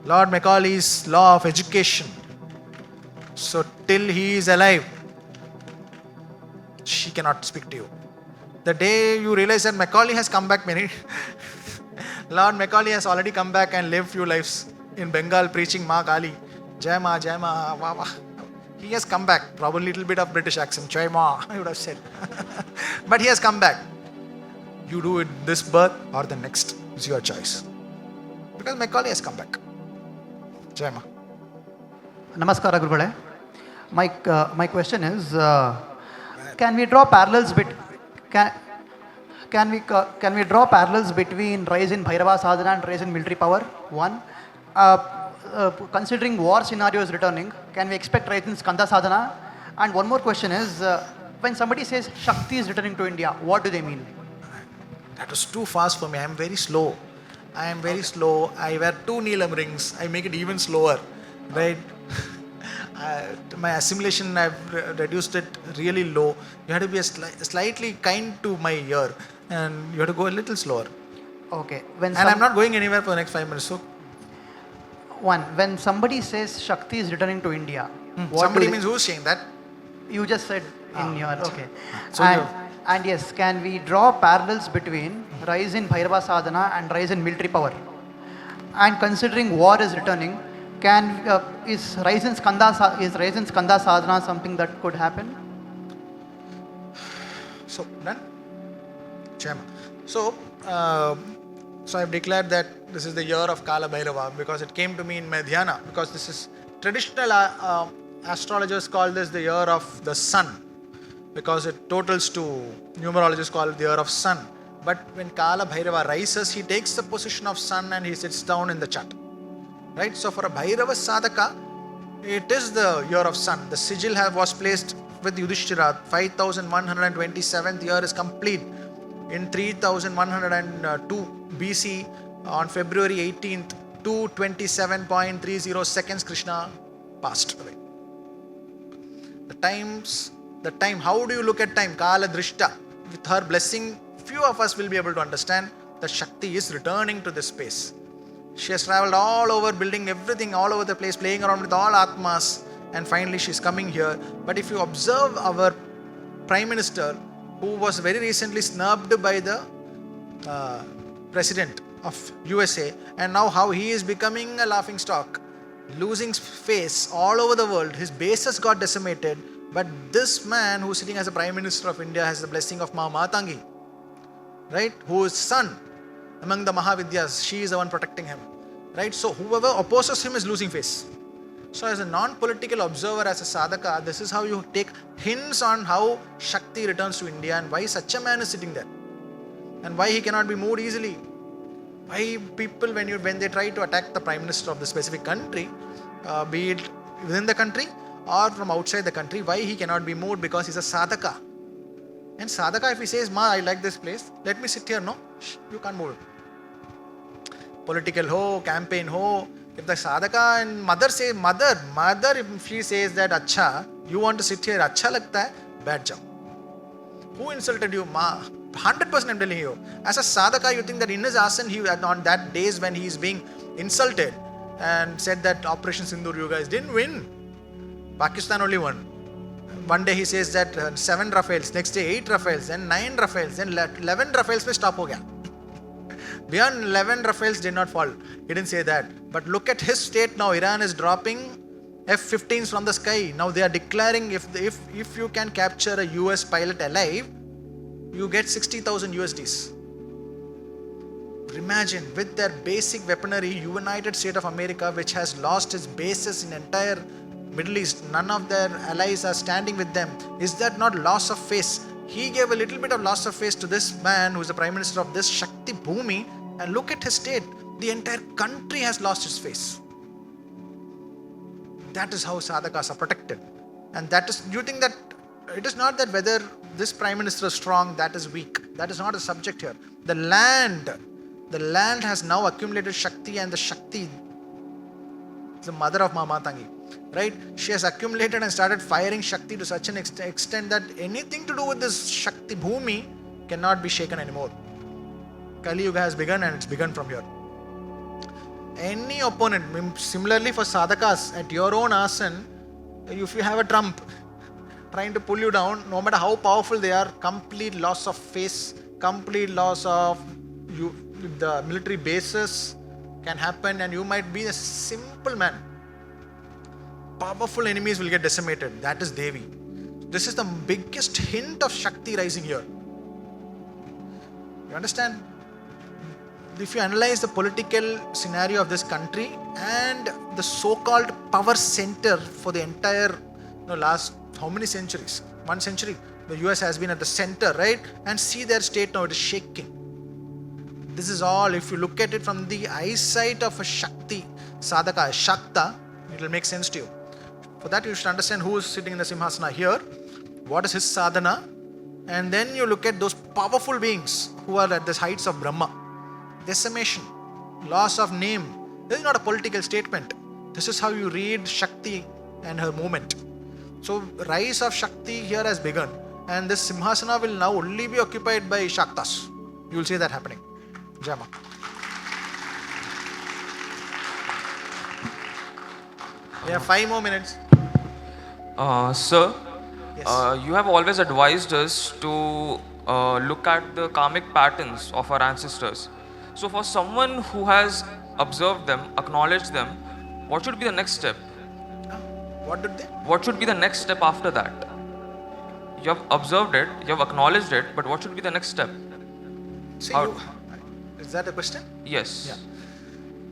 Lord Macaulay's law of education. So till he is alive, she cannot speak to you. The day you realize that Macaulay has come back Lord Macaulay has already come back and lived few lives in Bengal preaching Maa Kali, Jai Ma, Wah Wah. He has come back, probably a little bit of British accent, Jai Ma, I would have said. But he has come back. You do it this birth or the next, it's your choice. Because Macaulay has come back. Jai Ma. Namaskara Gurugule. My question is, can we draw parallels can we draw parallels between rise in Bhairava Sadhana and rise in military power? One. Considering war scenarios returning, can we expect rise in Skanda Sadhana? And one more question is, when somebody says Shakti is returning to India, what do they mean? That was too fast for me. I am very slow. I wear 2 Neelam rings. I make it even slower. Right? my assimilation, I've reduced it really low. You have to be slightly kind to my ear, and you have to go a little slower. Okay. And I'm not going anywhere for the next 5 minutes. So, when somebody says Shakti is returning to India, what somebody do they- means who's saying that? You just said in your okay. So And yes, can we draw parallels between rise in Bhairava Sadhana and rise in military power? And considering war is returning, is rise in Skanda Sadhana something that could happen? So, done? Chema. So, I've declared that this is the year of Kala Bhairava because it came to me in my dhyana, because this is traditional astrologers call this the year of the sun, because it totals to, numerologists call it the year of sun. But when Kala Bhairava rises, he takes the position of sun and he sits down in the chart. Right? So for a Bhairava sadhaka, it is the year of sun. The sigil was placed with Yudhisthira. 5127th year is complete. In 3102 BC, on February 18th, 227.30 seconds, Krishna passed away. The time, how do you look at time? Kala Drishta. With her blessing, few of us will be able to understand that Shakti is returning to this space. She has traveled all over, building everything all over the place, playing around with all Atmas, and finally she's coming here. But if you observe our Prime Minister, who was very recently snubbed by the President of USA, and now how he is becoming a laughing stock, losing face all over the world, his base has got decimated. But this man who is sitting as a Prime Minister of India has the blessing of Maa Matangi, right? Who is son among the Mahavidyas. She is the one protecting him, right? So whoever opposes him is losing face. So as a non-political observer, as a sadhaka, this is how you take hints on how Shakti returns to India and why such a man is sitting there, and why he cannot be moved easily. Why people, when they try to attack the Prime Minister of the specific country, be it within the country or from outside the country, why he cannot be moved? Because he's a sadhaka. And sadhaka, if he says, Ma, I like this place, let me sit here, no, you can't move. Political ho, campaign ho. If the sadhaka and mother say, mother, if she says that, Acha, you want to sit here, Acha lagta hai, bad jao. Who insulted you? Ma. 100% I'm telling you. As a sadhaka, you think that in his asana, on that days when he is being insulted and said that Operation Sindoor, you guys didn't win. Pakistan only won. One day he says that 7 Rafales, next day 8 Rafales, then 9 Rafales, then 11 Rafales mein stop ho gaya. Beyond 11 Rafales did not fall. He didn't say that. But look at his state now. Iran is dropping F-15s from the sky. Now they are declaring if you can capture a US pilot alive, you get 60,000 USDs. Imagine, with their basic weaponry, United States of America, which has lost its bases in entire Middle East, none of their allies are standing with them. Is that not loss of face? He gave a little bit of loss of face to this man who is the Prime Minister of this Shakti Bhumi, and look at his state. The entire country has lost its face. That is how sadhakas are protected. And that is, you think that it is not that whether this Prime Minister is strong, that is weak. That is not a subject here. The land has now accumulated Shakti, and the Shakti is the mother of Maa Matangi. Right? She has accumulated and started firing Shakti to such an extent that anything to do with this Shakti Bhumi cannot be shaken anymore. Kali Yuga has begun, and it's begun from here. Any opponent, similarly for sadhakas, at your own asana, if you have a trump trying to pull you down, no matter how powerful they are, complete loss of face, complete loss of the military bases can happen, and you might be a simple man. Powerful enemies will get decimated. That is Devi. This is the biggest hint of Shakti rising here. You understand? If you analyze the political scenario of this country and the so-called power center for the entire last how many centuries? 1 century. The US has been at the center, right? And see their state now, it is shaking. This is all, if you look at it from the eyesight of a Shakti sadhaka, Shakta, it will make sense to you. For that, you should understand who is sitting in the Simhasana here, what is his sadhana, and then you look at those powerful beings who are at the heights of Brahma. Decimation, loss of name. This is not a political statement. This is how you read Shakti and her movement. So rise of Shakti here has begun, and this Simhasana will now only be occupied by Shaktas. You will see that happening. Jama. We have 5 more minutes. Sir, Yes. you have always advised us to look at the karmic patterns of our ancestors. So, for someone who has observed them, acknowledged them, what should be the next step? What did they? What should be the next step after that? You have observed it, you have acknowledged it, but what should be the next step? See, How- is that a question? Yes. Yeah.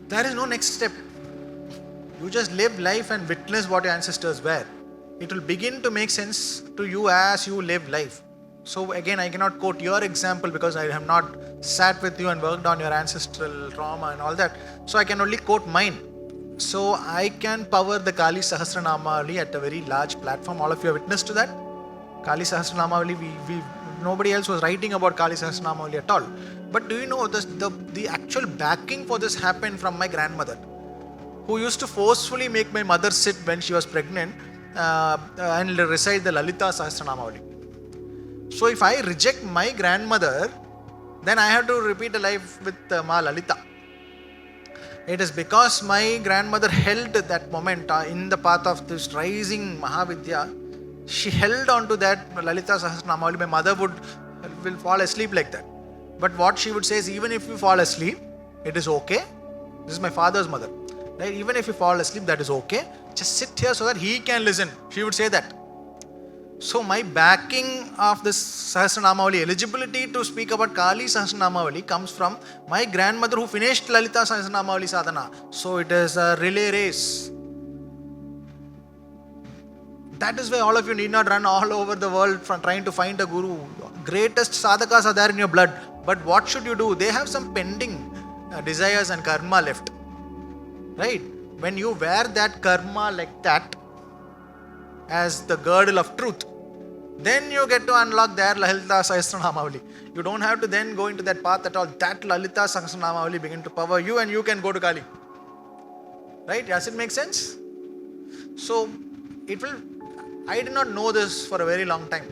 There is no next step. You just live life and witness what your ancestors were. It will begin to make sense to you as you live life. So again, I cannot quote your example because I have not sat with you and worked on your ancestral trauma and all that. So I can only quote mine. So I can power the Kali Sahasranamavali at a very large platform. All of you are witness to that. Kali Sahasranamavali, nobody else was writing about Kali Sahasranamavali at all. But do you know the actual backing for this happened from my grandmother, who used to forcefully make my mother sit when she was pregnant and recite the Lalita Sahasranamavali. So if I reject my grandmother, then I have to repeat a life with Ma Lalita. It is because my grandmother held that moment in the path of this rising Mahavidya. She held on to that Lalita Sahasranamavali. My mother will fall asleep like that. But what she would say is, even if you fall asleep, it is okay. This is my father's mother. Right? Even if you fall asleep, that is okay. Just sit here so that he can listen. She would say that. So my backing of this Sahasranamavali, eligibility to speak about Kali Sahasranamavali, comes from my grandmother who finished Lalita Sahasranamavali Sadhana. So it is a relay race. That is why all of you need not run all over the world from trying to find a guru. Greatest sadhakas are there in your blood. But what should you do? They have some pending desires and karma left. Right? When you wear that karma like that, as the girdle of truth, then you get to unlock their Lalita Sahasranamavali. You don't have to then go into that path at all. That Lalita Sahasranamavali begin to power you and you can go to Kali. Right? Does it make sense? So, I did not know this for a very long time.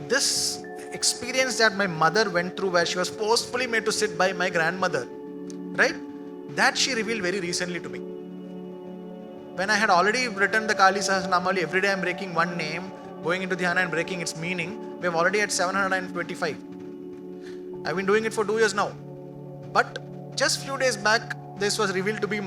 This experience that my mother went through, where she was forcefully made to sit by my grandmother, right? That she revealed very recently to me. When I had already written the Kali Sahasranamavali, every day I am breaking one name, going into dhyana and breaking its meaning. We have already at 725. I've been doing it for 2 years now. But just few days back, this was revealed to be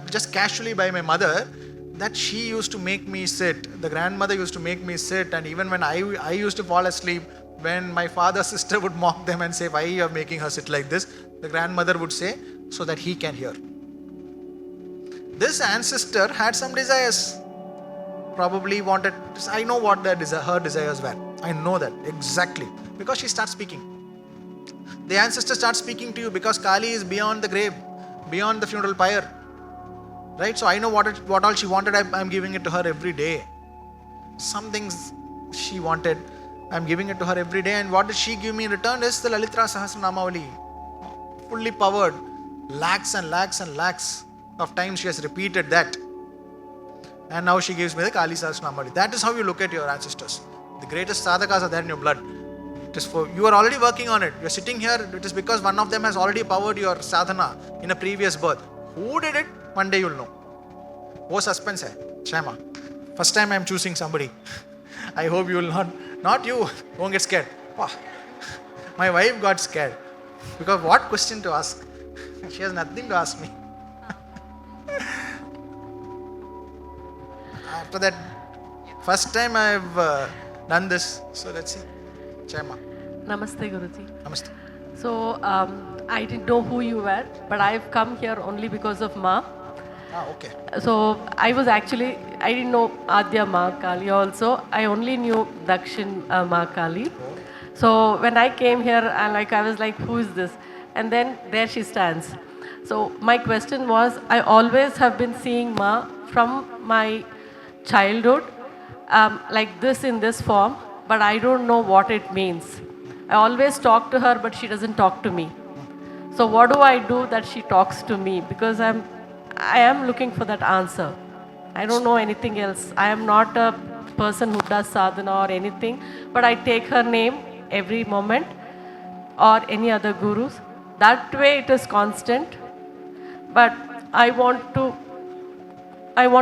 just casually by my mother, that she used to make me sit. The grandmother used to make me sit, and even when I used to fall asleep, when my father's sister would mock them and say, why you are making her sit like this? The grandmother would say, so that he can hear. This ancestor had some desires. Probably wanted, I know what her desires were. I know that exactly. Because she starts speaking. The ancestor starts speaking to you because Kali is beyond the grave, beyond the funeral pyre. Right? So I know what all she wanted. I'm giving it to her every day. Some things she wanted, I'm giving it to her every day. And what did she give me in return is the Lalita Sahasranamavali. Fully powered. Lakhs and lakhs and lakhs of times she has repeated that. And now she gives me the Kali Sahasranamavali. That is how you look at your ancestors. The greatest sadhakas are there in your blood. It is you are already working on it. You are sitting here. It is because one of them has already powered your sadhana in a previous birth. Who did it? One day you will know. Oh, suspense hai. Shama. First time I am choosing somebody. I hope you will not you. Don't get scared. Wow. My wife got scared. Because what question to ask? She has nothing to ask me. After that, first time I have done this. So let's see. Chaima. Namaste, Guruji. Namaste. So, I didn't know who you were, but I've come here only because of Ma. Okay. So, I didn't know Adya Maa Kali also. I only knew Dakshin Maa Kali. So, when I came here, I was like, who is this? And then there she stands. So, my question was, I always have been seeing Ma from my childhood, like this in this form, but I don't know what it means. I always talk to her, but she doesn't talk to me. So what do I do that she talks to me? Because I am looking for that answer. I don't know anything else. I am not a person who does sadhana or anything, but I take her name every moment or any other gurus. That way it is constant. But I want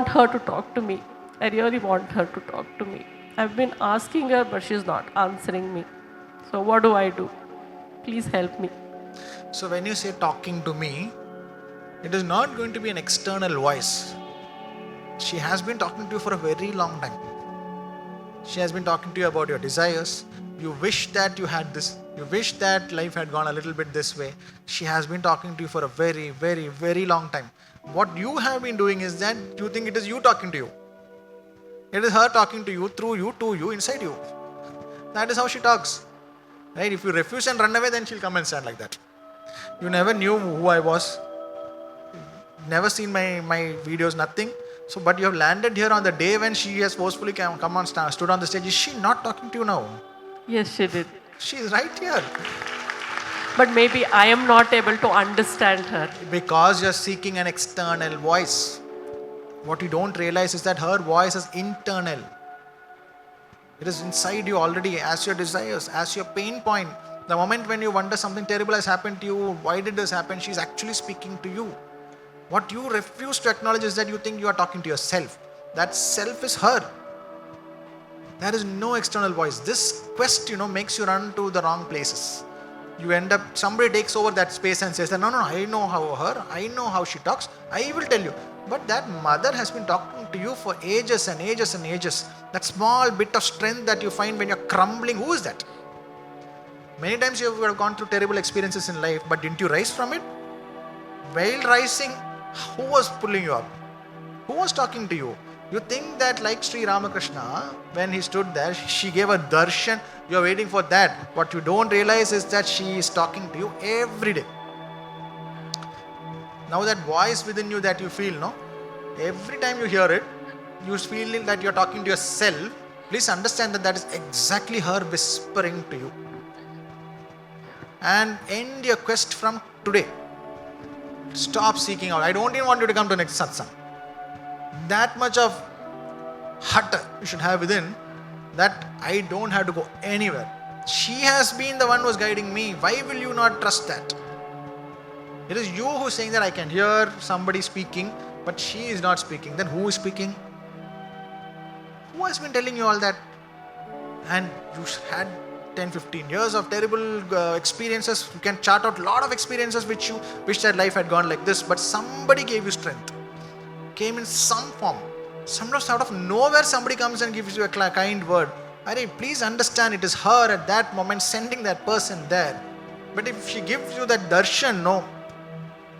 her to talk to me. I really want her to talk to me. I've been asking her, but she's not answering me. So what do I do? Please help me. So when you say talking to me, it is not going to be an external voice. She has been talking to you for a very long time. She has been talking to you about your desires. You wish that you had this. You wish that life had gone a little bit this way. She has been talking to you for a very, very, very long time. What you have been doing is that you think it is you talking to you. It is her talking to you, through you, to you, inside you. That is how she talks. Right? If you refuse and run away, then she'll come and stand like that. You never knew who I was. Never seen my videos, nothing. So, but you have landed here on the day when she has forcefully come on, stood on the stage. Is she not talking to you now? Yes, she did. She is right here. But maybe I am not able to understand her. Because you are seeking an external voice. What you don't realize is that her voice is internal. It is inside you already, as your desires, as your pain point. The moment when you wonder something terrible has happened to you, why did this happen? She is actually speaking to you. What you refuse to acknowledge is that you think you are talking to yourself. That self is her. There is no external voice. This quest, makes you run to the wrong places. You end up, somebody takes over that space and says, no, I know I know how she talks. I will tell you. But that mother has been talking to you for ages and ages and ages. That small bit of strength that you find when you're crumbling, who is that? Many times you have gone through terrible experiences in life, but didn't you rise from it? While rising, who was pulling you up? Who was talking to you? You think that like Sri Ramakrishna, when he stood there, she gave a darshan, you are waiting for that. What you don't realize is that she is talking to you every day. Now that voice within you that you feel, every time you hear it, you feel that you are talking to yourself. Please understand that is exactly her whispering to you. And end your quest from today. Stop seeking out. I don't even want you to come to next satsang. That much of hut you should have within that I don't have to go anywhere. She has been the one who is guiding me. Why will you not trust that? It is you who is saying that I can hear somebody speaking, but she is not speaking. Then who is speaking? Who has been telling you all that? And you had 10-15 years of terrible experiences. You can chart out a lot of experiences which you wish that life had gone like this, but somebody gave you strength. Came in some form. Sometimes out of nowhere somebody comes and gives you a kind word. Please understand it is her at that moment sending that person there. But if she gives you that darshan,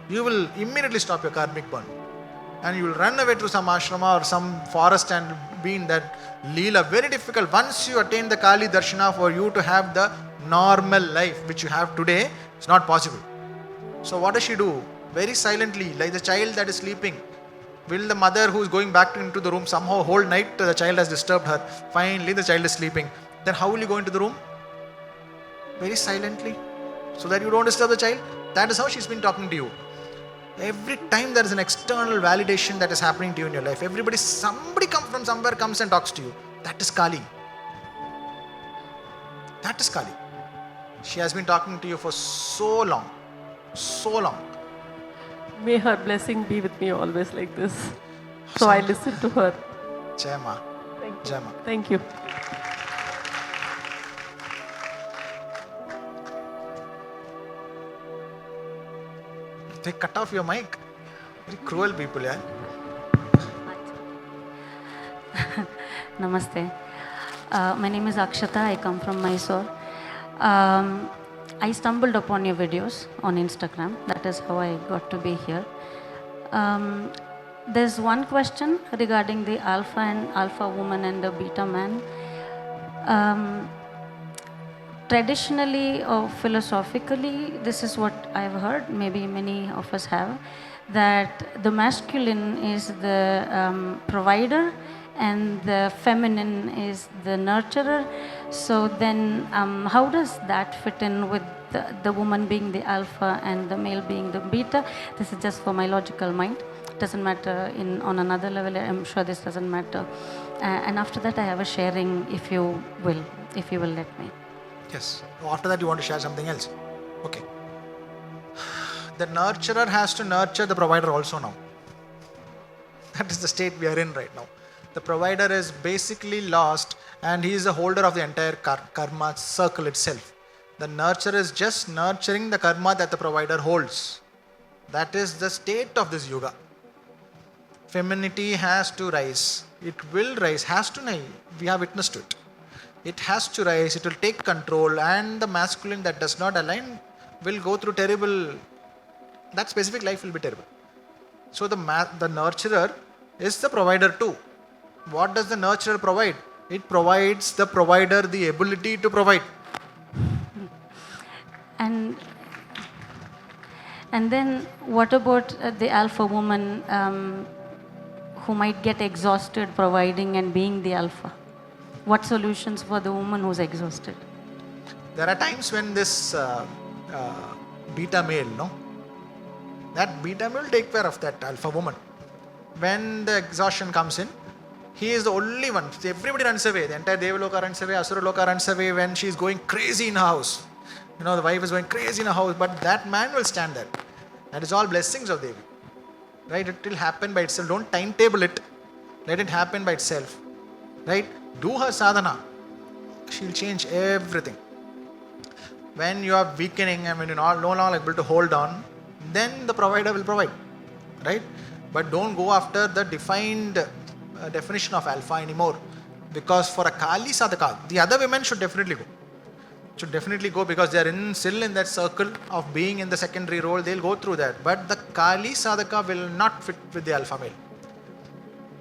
you will immediately stop your karmic burn. And you will run away to some ashrama or some forest and be in that leela. Very difficult. Once you attain the Kali darshana, for you to have the normal life which you have today, it's not possible. So what does she do? Very silently, like the child that is sleeping. Will the mother who is going back into the room somehow whole night the child has disturbed her? Finally the child is sleeping. Then how will you go into the room? Very silently. So that you don't disturb the child. That is how she's been talking to you. Every time there is an external validation that is happening to you in your life, somebody from somewhere comes and talks to you. That is Kali. That is Kali. She has been talking to you for so long. So long. May her blessing be with me always like this. So I listen to her. Jai Maa. Thank you. Jai Maa. Thank you. They cut off your mic. Very cruel people, yeah. Namaste. My name is Akshata. I come from Mysore. I stumbled upon your videos on Instagram. That is how I got to be here. There's one question regarding the alpha and alpha woman and the beta man. Traditionally or philosophically, this is what I've heard, maybe many of us have, that the masculine is the provider and the feminine is the nurturer. So then how does that fit in with the woman being the alpha and the male being the beta? This is just for my logical mind. doesn't matter on another level. I'm sure this doesn't matter. And after that, I have a sharing, if you will let me. Yes. After that, you want to share something else. Okay. The nurturer has to nurture the provider also now. That is the state we are in right now. The provider is basically lost and he is the holder of the entire karma circle itself. The nurturer is just nurturing the karma that the provider holds. That is the state of this yuga. Femininity has to rise. It will rise, has to rise. We have witnessed it. It has to rise, it will take control, and the masculine that does not align will go through terrible, that specific life will be terrible. So the nurturer is the provider too. What does the nurturer provide? It provides the provider the ability to provide. And then what about the alpha woman who might get exhausted providing and being the alpha? What solutions for the woman who's exhausted? There are times when this beta male, that beta male will take care of that alpha woman. When the exhaustion comes in, he is the only one. Everybody runs away. The entire Devaloka runs away, Asura Loka runs away when she is going crazy in her house. The wife is going crazy in her house, but that man will stand there. That is all blessings of Devi. Right? It will happen by itself. Don't timetable it. Let it happen by itself. Right? Do her sadhana. She will change everything. When you are weakening and when you are no longer able to hold on, then the provider will provide. Right? But don't go after the defined definition of alpha anymore. Because for a Kali sadhaka, the other women should definitely go. Should definitely go because they are still in that circle of being in the secondary role. They'll go through that. But the Kali sadhaka will not fit with the alpha male.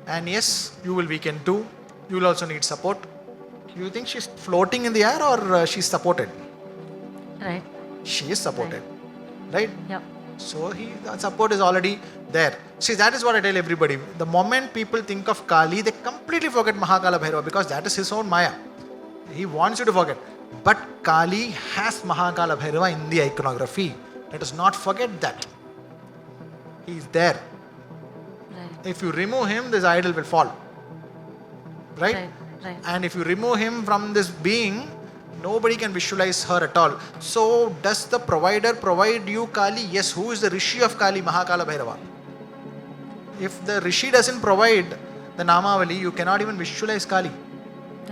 And yes, you will weaken too. You will also need support. You think she's floating in the air or she's supported? Right. She is supported. Right? Yep. So the support is already there. See, that is what I tell everybody. The moment people think of Kali, they completely forget Mahakala Bhairava because that is his own Maya. He wants you to forget. But Kali has Mahakala Bhairava in the iconography. Let us not forget that. He is there. Right. If you remove him, this idol will fall. Right? Right. And if you remove him from this being, nobody can visualize her at all. So, does the provider provide you Kali? Yes. Who is the Rishi of Kali? Mahakala Bhairava. If the Rishi doesn't provide the Namavali, you cannot even visualize Kali.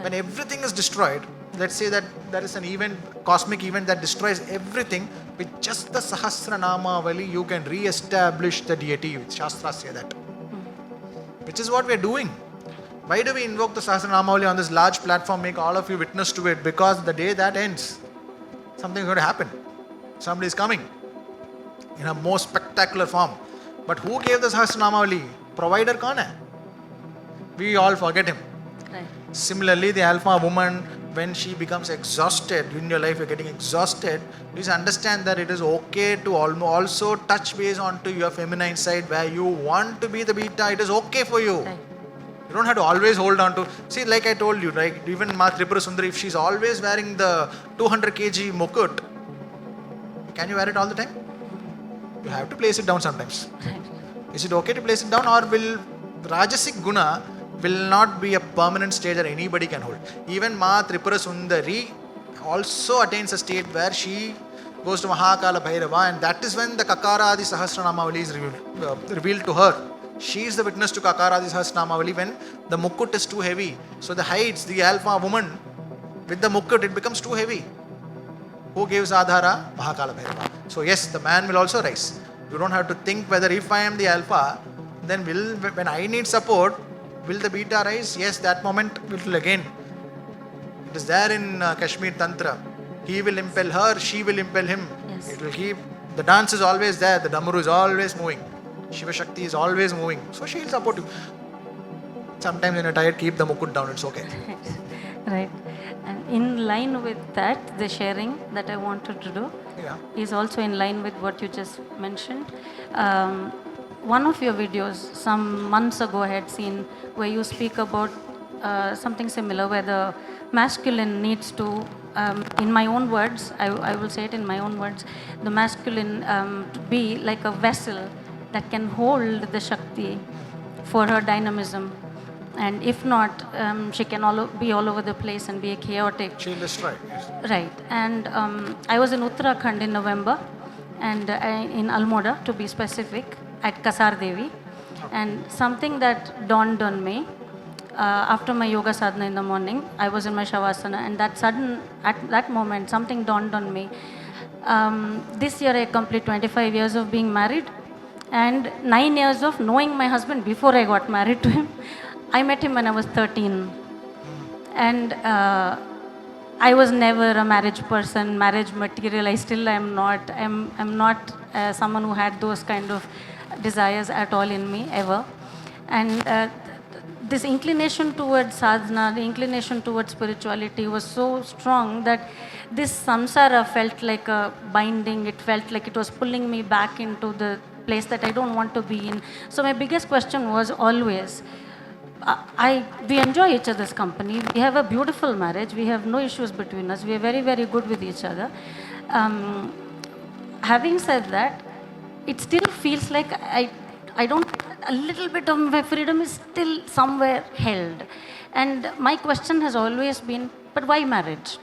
When everything is destroyed, let's say that there is an event, cosmic event that destroys everything, with just the Sahasra Namavali, you can re-establish the deity. Shastras say that. Which is what we are doing. Why do we invoke the Sahasra Namavali on this large platform, make all of you witness to it? Because the day that ends, something is going to happen. Somebody is coming in a most spectacular form. But who gave the Sahasra Namavali? Provider kaun hai? We all forget him. Right. Similarly, the alpha woman, when she becomes exhausted, in your life you're getting exhausted, please understand that it is okay to also touch base onto your feminine side where you want to be the beta. It is okay for you. Right. You don't have to always hold on to. See, like I told you, right? Even Maa Tripura Sundari, if she's always wearing the 200 kg mukut, can you wear it all the time? You have to place it down sometimes. Is it okay to place it down, or will Rajasic Guna will not be a permanent state that anybody can hold? Even Maa Tripura Sundari also attains a state where she goes to Mahakala Bhairava, and that is when the Kakara Adi Sahasranamavali is revealed to her. She is the witness to Kakara Adi Sahasranamavali when the mukut is too heavy. So the heights, the alpha woman with the mukut, it becomes too heavy. Who gives Adhara? Mahakala Bhairava. So yes, the man will also rise. You don't have to think whether if I am the alpha, then when I need support, will the beta rise? Yes, that moment will again. It is there in Kashmir Tantra. He will impel her, she will impel him. Yes. It will keep, the dance is always there, the Damaru is always moving. Shiva Shakti is always moving. So she will support you. Sometimes when you're tired, keep the mukut down, it's okay. Right. And in line with that, the sharing that I wanted to do is also in line with what you just mentioned. One of your videos some months ago I had seen where you speak about something similar, where the masculine needs to, in my own words, I will say it in my own words, the masculine to be like a vessel that can hold the Shakti for her dynamism. And if not, she can be all over the place and be a chaotic. She'll destroy. Yes. Right. And I was in Uttarakhand in November, and in Almoda, to be specific, at Kasar Devi. And something that dawned on me, after my yoga sadhana in the morning, I was in my Shavasana, and at that moment, something dawned on me. This year I complete 25 years of being married, and 9 years of knowing my husband before I got married to him. I met him when I was 13. And I was never a marriage person, marriage material. I still am not. I'm not someone who had those kind of desires at all in me, ever. And this inclination towards sadhana, the inclination towards spirituality was so strong that this samsara felt like a binding. It felt like it was pulling me back into the place that I don't want to be in. So my biggest question was always, we enjoy each other's company. We have a beautiful marriage. We have no issues between us. We are very, very good with each other. Having said that, it still feels like I don't, a little bit of my freedom is still somewhere held. And my question has always been, but why marriage?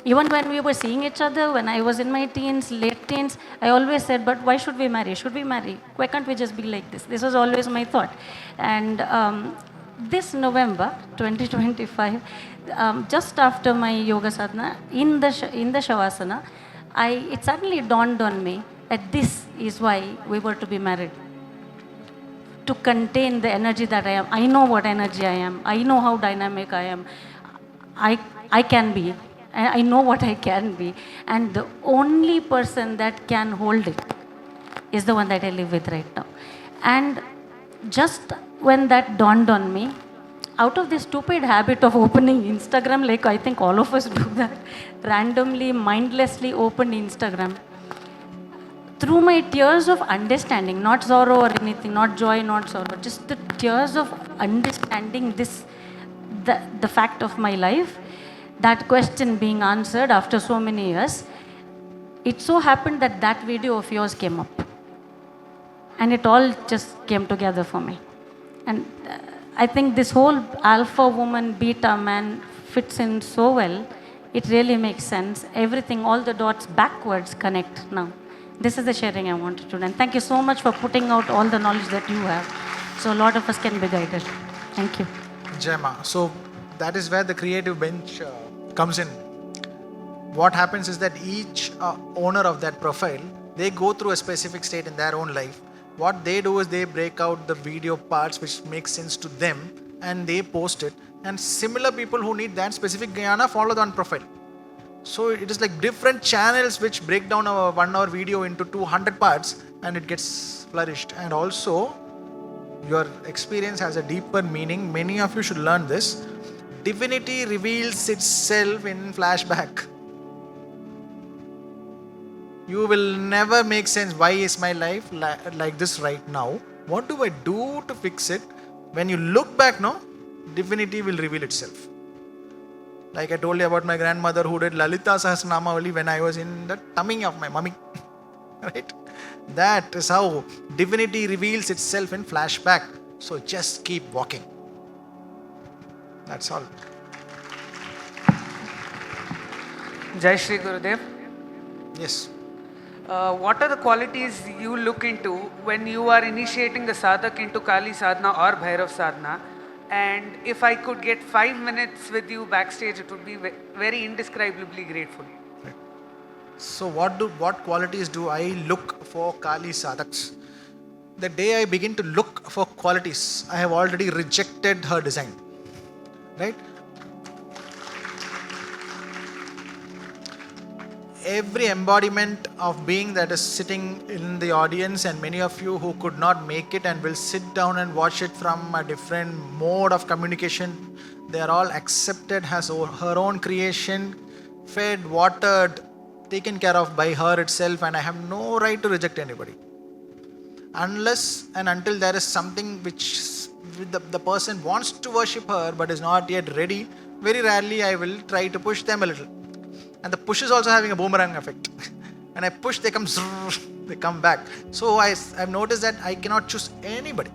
Even when we were seeing each other, when I was in my teens, late teens, I always said, but why should we marry? Should we marry? Why can't we just be like this? This was always my thought. And this November 2025, just after my yoga sadhana, in the Shavasana, it suddenly dawned on me that this is why we were to be married. To contain the energy that I am. I know what energy I am. I know how dynamic I am. I can be. I know what I can be. And the only person that can hold it is the one that I live with right now. And just when that dawned on me, out of this stupid habit of opening Instagram, like I think all of us do that, randomly, mindlessly open Instagram, through my tears of understanding, not sorrow or anything, not joy, not sorrow, just the tears of understanding this, the fact of my life, that question being answered after so many years, it so happened that that video of yours came up. And it all just came together for me. And I think this whole alpha woman, beta man fits in so well. It really makes sense. Everything, all the dots backwards connect now. This is the sharing I wanted to do. And thank you so much for putting out all the knowledge that you have. So a lot of us can be guided. Thank you. Jema. So that is where the creative bench comes in. What happens is that each owner of that profile, they go through a specific state in their own life. What they do is they break out the video parts which make sense to them and they post it. And similar people who need that specific jnana follow the profile. So it is like different channels which break down a 1 hour video into 200 parts and it gets flourished. And also your experience has a deeper meaning. Many of you should learn this. Divinity reveals itself in flashback. You will never make sense. Why is my life like this right now? What do I do to fix it? When you look back now, divinity will reveal itself. Like I told you about my grandmother who did Lalita Sahasranamavali when I was in the tummy of my mummy. Right? That is how divinity reveals itself in flashback. So just keep walking. That's all. Jai Shri Gurudev. Yes. What are the qualities you look into when you are initiating the sadhak into Kali sadhana or Bhairava sadhana? And if I could get 5 minutes with you backstage, it would be very indescribably grateful. Right. So what qualities do I look for Kali sadhaks? The day I begin to look for qualities, I have already rejected her design. Right? Every embodiment of being that is sitting in the audience, and many of you who could not make it and will sit down and watch it from a different mode of communication, they are all accepted as her own creation, fed, watered, taken care of by her itself, and I have no right to reject anybody. Unless and until there is something which the person wants to worship her but is not yet ready, very rarely I will try to push them a little. And the push is also having a boomerang effect. When I push, they come, they come back. So I've noticed that I cannot choose anybody.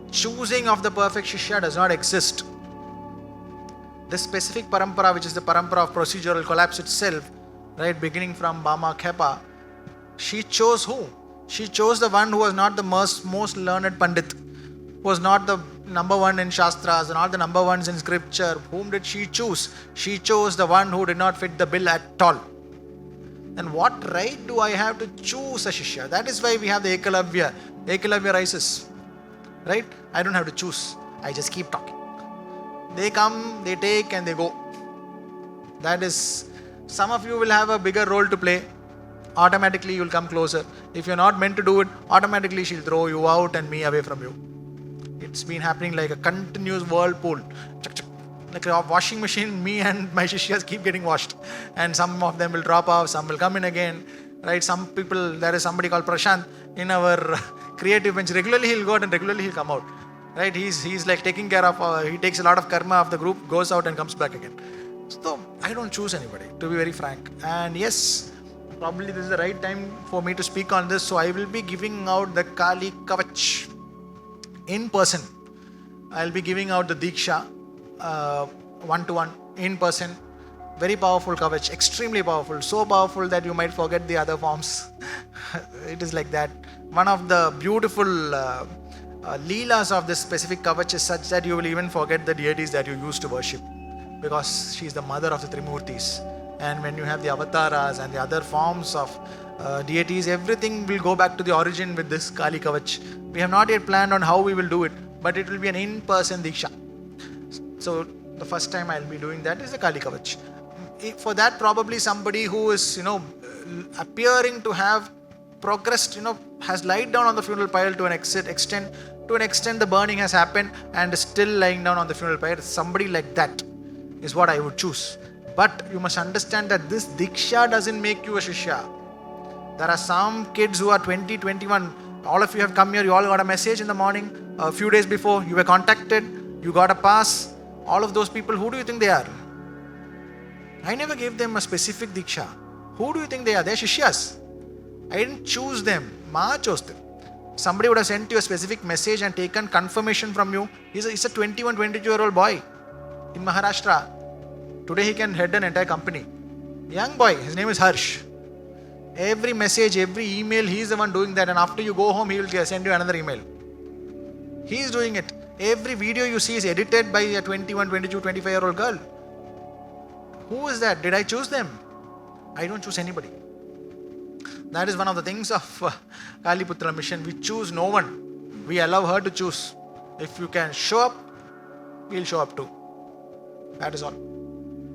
Choosing of the perfect Shishya does not exist. This specific parampara, which is the parampara of procedural collapse itself, right, beginning from Bama Khepa, she chose who? She chose the one who was not the most learned Pandit, who was not the number one in Shastras, not the number ones in scripture. Whom did she choose? She chose the one who did not fit the bill at all. And what right do I have to choose a Shishya? That is why we have the Ekalavya. Ekalavya rises. Right? I don't have to choose. I just keep talking. They come, they take and they go. That is, some of you will have a bigger role to play. Automatically you will come closer. If you're not meant to do it, automatically she'll throw you out and me away from you. It's been happening like a continuous whirlpool. Like a washing machine, me and my Shishyas keep getting washed. And some of them will drop off, some will come in again. Right? Some people, there is somebody called Prashant in our creative bench. Regularly he'll go out and regularly he'll come out. Right? He's like taking care of, he takes a lot of karma of the group, goes out and comes back again. So I don't choose anybody, to be very frank. And yes, probably this is the right time for me to speak on this. So I will be giving out the Kali Kavach in person. I'll be giving out the Diksha one-to-one in person. Very powerful Kavach, extremely powerful. So powerful that you might forget the other forms. It is like that. One of the beautiful leelas of this specific Kavach is such that you will even forget the deities that you used to worship, because she is the mother of the Trimurtis. And when you have the avatars and the other forms of deities, everything will go back to the origin with this Kali Kavach. We have not yet planned on how we will do it, but it will be an in-person Diksha. So the first time I'll be doing that is the Kali Kavach. For that, probably somebody who is, appearing to have progressed, has lied down on the funeral pile to an extent. To an extent, the burning has happened and is still lying down on the funeral pile. Somebody like that is what I would choose. But you must understand that this Diksha doesn't make you a Shishya. There are some kids who are 20, 21. All of you have come here, you all got a message in the morning. A few days before, you were contacted, you got a pass. All of those people, who do you think they are? I never gave them a specific Diksha. Who do you think they are? They are Shishyas. I didn't choose them. Ma chose them. Somebody would have sent you a specific message and taken confirmation from you. He's a 21, 22-year-old boy in Maharashtra. Today he can head an entire company. Young boy, his name is Harsh. Every message, every email, he is the one doing that. And after you go home, he will send you another email. He is doing it. Every video you see is edited by a 21, 22, 25-year-old girl. Who is that? Did I choose them? I don't choose anybody. That is one of the things of Kaliputra mission. We choose no one. We allow her to choose. If you can show up, we'll show up too. That is all.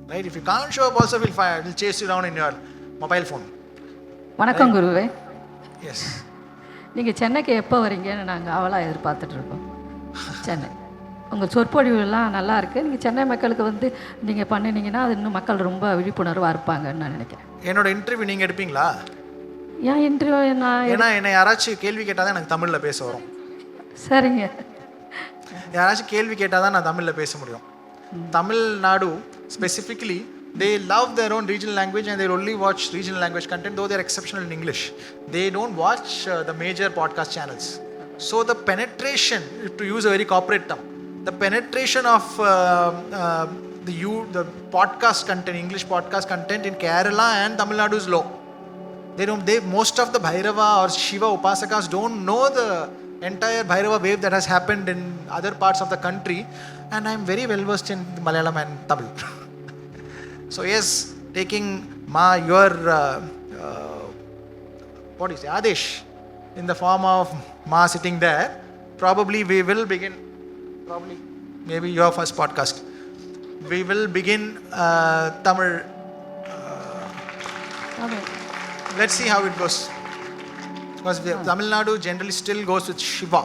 Right? If you can't show up also, we'll chase you down in your mobile phone. வணக்கம் குருவே. Yes. நீங்கள் சென்னைக்கு எப்போ வரீங்கன்னு நாங்கள் அவளாக எதிர்பார்த்துட்டு இருக்கோம். சென்னை உங்கள் சொற்பொழிவுலாம் நல்லா இருக்குது. நீங்கள் சென்னை மக்களுக்கு வந்து நீங்கள் பண்ணினீங்கன்னா அது இன்னும் மக்கள் ரொம்ப விழிப்புணர்வாக இருப்பாங்கன்னு நான் நினைக்கிறேன். என்னோட இன்டர்வியூ நீங்கள் எடுப்பீங்களா? ஏன் இன்டர்வியூ ஏன்னா என்னை யாராச்சும் கேள்வி கேட்டால் தான் எனக்கு தமிழில் பேச வரும். சரிங்க. யாராச்சும் கேள்வி கேட்டால் தான் நான் தமிழில் பேச முடியும். Tamilnadu specifically, they love their own regional language and they'll only watch regional language content, though they're exceptional in English. They don't watch the major podcast channels. So the penetration, to use a very corporate term, the penetration of the podcast content, English podcast content in Kerala and Tamil Nadu is low. Most of the Bhairava or Shiva Upasakas don't know the entire Bhairava wave that has happened in other parts of the country, and I'm very well versed in Malayalam and Tamil. So yes, taking your what do you say, Adesh, in the form of Ma sitting there, probably we will begin, maybe your first podcast, we will begin Tamil. Let's see how it goes. Because Tamil Nadu generally still goes with Shiva.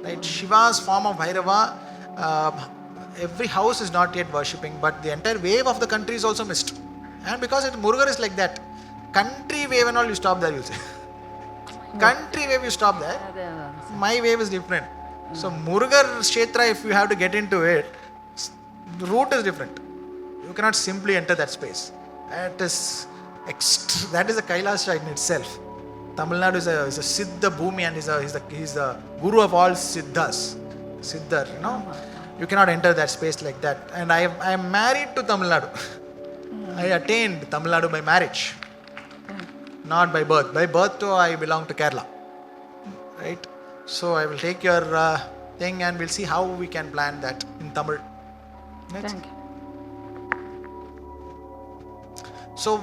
Right? Shiva's form of Bhairava, every house is not yet worshipping, but the entire wave of the country is also missed. And because Murugar is like that, country wave and all, you stop there, you say. Country wave, you stop there. My wave is different. So Murugar Kshetra, if you have to get into it, the route is different. You cannot simply enter that space. It is That is a Kailasha in itself. Tamil Nadu is a Siddha Bhumi, and he's the guru of all Siddhas. Siddhar, You cannot enter that space like that. And I am married to Tamil Nadu. I attained Tamil Nadu by marriage, not by birth. By birth, I belong to Kerala. Right? So I will take your thing and we'll see how we can plan that in Tamil. Right? Thank you. So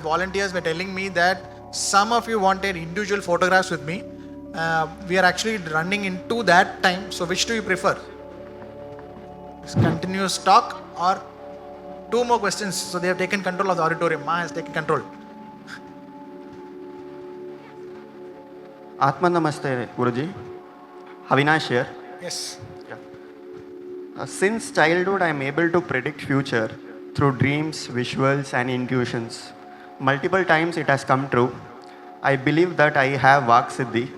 volunteers were telling me that some of you wanted individual photographs with me. We are actually running into that time. So which do you prefer? Continuous talk or 2 more questions? So they have taken control of the auditorium. Ma has taken control. Atma Namaste, Guruji. Avinash here. Yes. Since childhood, I am able to predict future through dreams, visuals and intuitions. Multiple times it has come true. I believe that I have Vak Siddhi.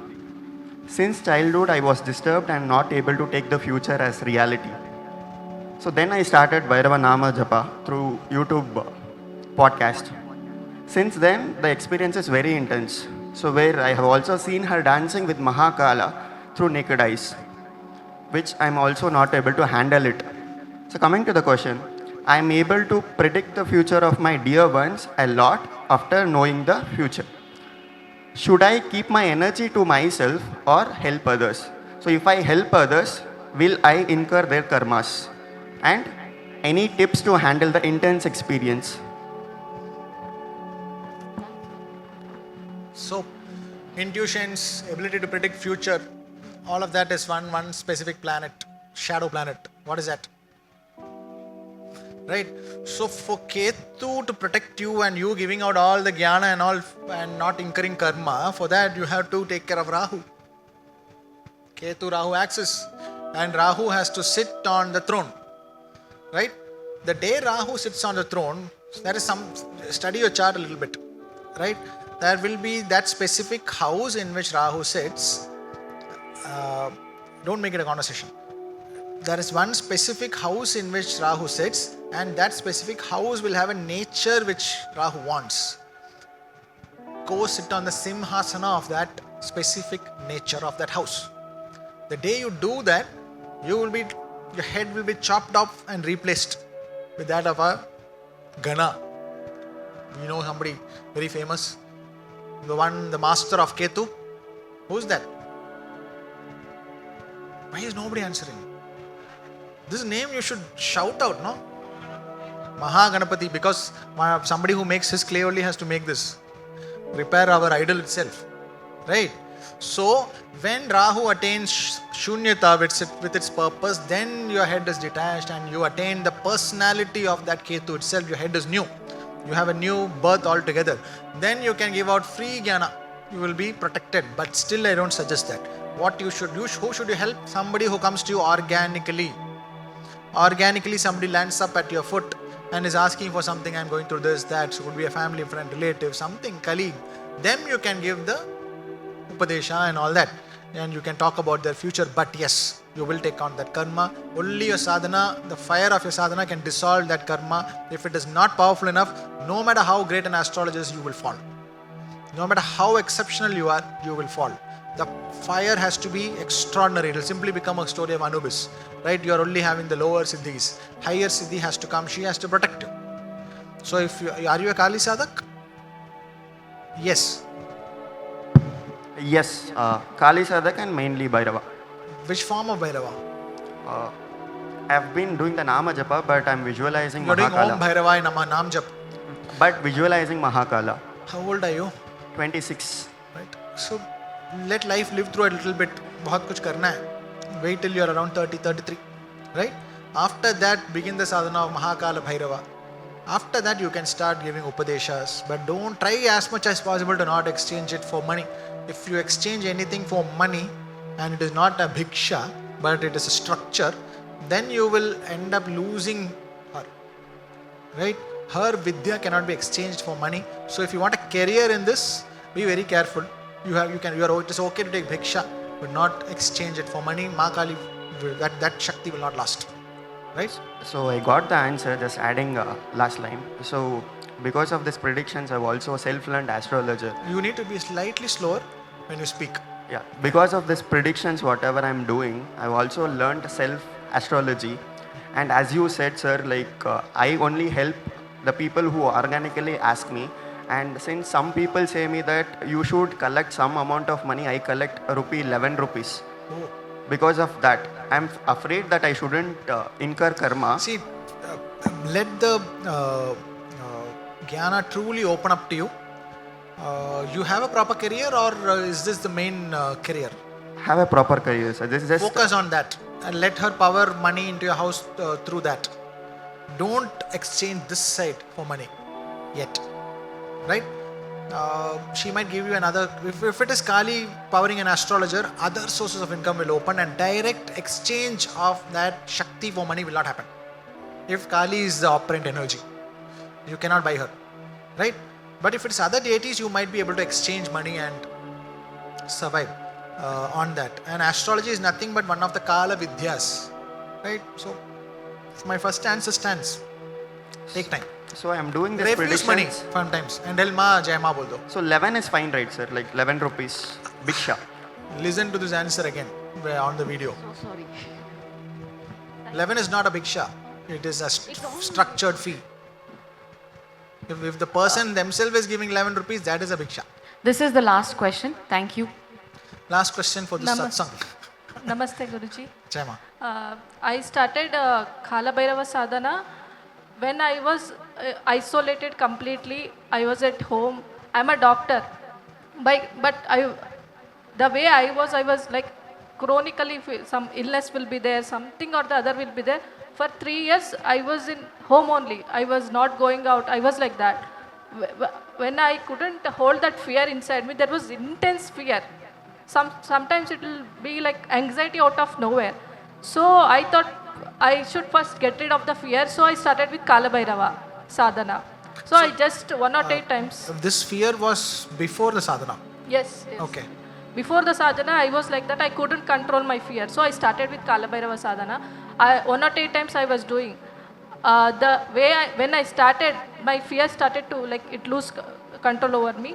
Since childhood, I was disturbed and not able to take the future as reality. So then I started Bhairava Nama Japa through YouTube podcast. Since then, the experience is very intense. So where I have also seen her dancing with Mahakala through naked eyes, which I am also not able to handle it. So coming to the question, I am able to predict the future of my dear ones a lot after knowing the future. Should I keep my energy to myself or help others? So if I help others, will I incur their karmas? And any tips to handle the intense experience? So intuitions, ability to predict future, all of that is one specific planet, shadow planet. What is that? Right? So for Ketu to protect you and you giving out all the jnana and all and not incurring karma, for that you have to take care of Rahu. Ketu Rahu axis, and Rahu has to sit on the throne. Right? The day Rahu sits on the throne, there is study your chart a little bit. Right? There will be that specific house in which Rahu sits. Don't make it a conversation. There is one specific house in which Rahu sits, and that specific house will have a nature which Rahu wants. Go sit on the Simhasana of that specific nature of that house. The day you do that, your head will be chopped off and replaced with that of a Gana. You know somebody very famous? The master of Ketu? Who's that? Why is nobody answering? This name you should shout out, no? Mahaganapati, because somebody who makes his clay only has to make this. Repair our idol itself. Right? So, when Rahu attains Shunyata with its purpose, then your head is detached and you attain the personality of that Ketu itself. Your head is new. You have a new birth altogether. Then you can give out free jnana. You will be protected. But still I don't suggest that. Who should you help? Somebody who comes to you organically. Organically somebody lands up at your foot and is asking for something. I'm going through this, that. So it could be a family, friend, relative, something, colleague. Them you can give the Upadesha and all that. And you can talk about their future. But yes, you will take on that karma. Only your sadhana, the fire of your sadhana can dissolve that karma. If it is not powerful enough, no matter how great an astrologist, you will fall. No matter how exceptional you are, you will fall. The fire has to be extraordinary. It will simply become a story of Anubis. Right? You are only having the lower siddhis. Higher siddhi has to come. She has to protect you. So are you a Kali Sadhak? Yes. Yes. Kali Sadhak and mainly Bhairava. Which form of Bhairava? I have been doing the Nama Japa, but I am visualizing You are doing Mahakala. Om Bhairava and Nam Jap. But visualizing Mahakala. How old are you? 26. Right. So let life live through a little bit. बहुत कुछ करना है. Wait till you are around 30, 33. Right? After that, begin the sadhana of Mahakala Bhairava. After that, you can start giving Upadeshas. But don't try as much as possible to not exchange it for money. If you exchange anything for money, and it is not a bhiksha, but it is a structure, then you will end up losing her. Right? Her vidya cannot be exchanged for money. So if you want a career in this, be very careful. It is okay to take bhiksha, but not exchange it for money. Maa Kali, that Shakti will not last. right? So I got the answer, just adding last line. So because of these predictions, I've also self-learned astrologer. You need to be slightly slower when you speak. Yeah, because of these predictions, whatever I'm doing, I've also learned self-astrology. And as you said, sir, like I only help the people who organically ask me. And since some people say me that you should collect some amount of money, I collect 11 rupees. Oh. Because of that, I'm afraid that I shouldn't incur karma. See, let the Jnana truly open up to you. You have a proper career, or is this the main career? Have a proper career, sir. This is just Focus on that and let her power money into your house through that. Don't exchange this side for money yet, right? She might give you another, if it is Kali powering an astrologer, other sources of income will open, and direct exchange of that Shakti for money will not happen. If Kali is the operant energy, you cannot buy her, right? But if it's other deities, you might be able to exchange money and survive on that. And astrology is nothing but one of the Kala Vidyas, right? So my first answer stands. Take time. so I'm doing this Refuse money predictions. sometimes. And tell Ma, Jai Ma bol do. So 11 is fine, right, sir? Like 11 rupees. Bhiksha. Listen to this answer again on the video. So sorry. 11 is not a bhiksha. It is a structured fee. If the person themselves is giving 11 rupees, that is a bhiksha. This is the last question. Thank you. Last question for this satsang. Namaste, Guruji. Jai Ma. I started Kala Bhairava Sadhana when I was isolated completely. I was at home. I'm a doctor. The way I was like chronically, some illness will be there, something or the other will be there. For 3 years, I was in home only. I was not going out. I was like that. When I couldn't hold that fear inside me, there was intense fear. Sometimes it will be like anxiety out of nowhere. So I thought I should first get rid of the fear. So I started with Kala Bhairava Sadhana. So I just 1 or 8 times. This fear was before the sadhana. Yes. Okay. Before the sadhana, I was like that. I couldn't control my fear. So I started with Kala Bhairava Sadhana. 1 or 8 times I was doing. When I started, my fear started to lose control over me.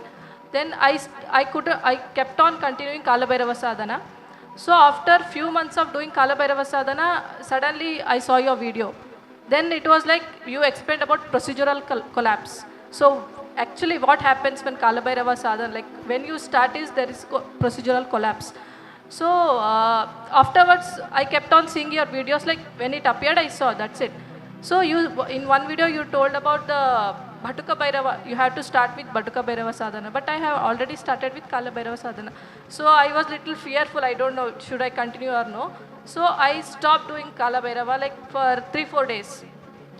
Then I kept on continuing Kala Bhairava Sadhana. So after few months of doing Kala Bhairava Sadhana, suddenly I saw your video. Then it was like you explained about procedural collapse. So actually what happens when Kala Bhairava Sadhana, like when you start there is procedural collapse. So afterwards I kept on seeing your videos, like when it appeared I saw, that's it. So in one video you told about the Bhatuka Bhairava, you have to start with Bhatuka Bhairava Sadhana, but I have already started with Kala Bhairava Sadhana. So I was little fearful, I don't know, should I continue or no. So I stopped doing Kala Bhairava for 3-4 days.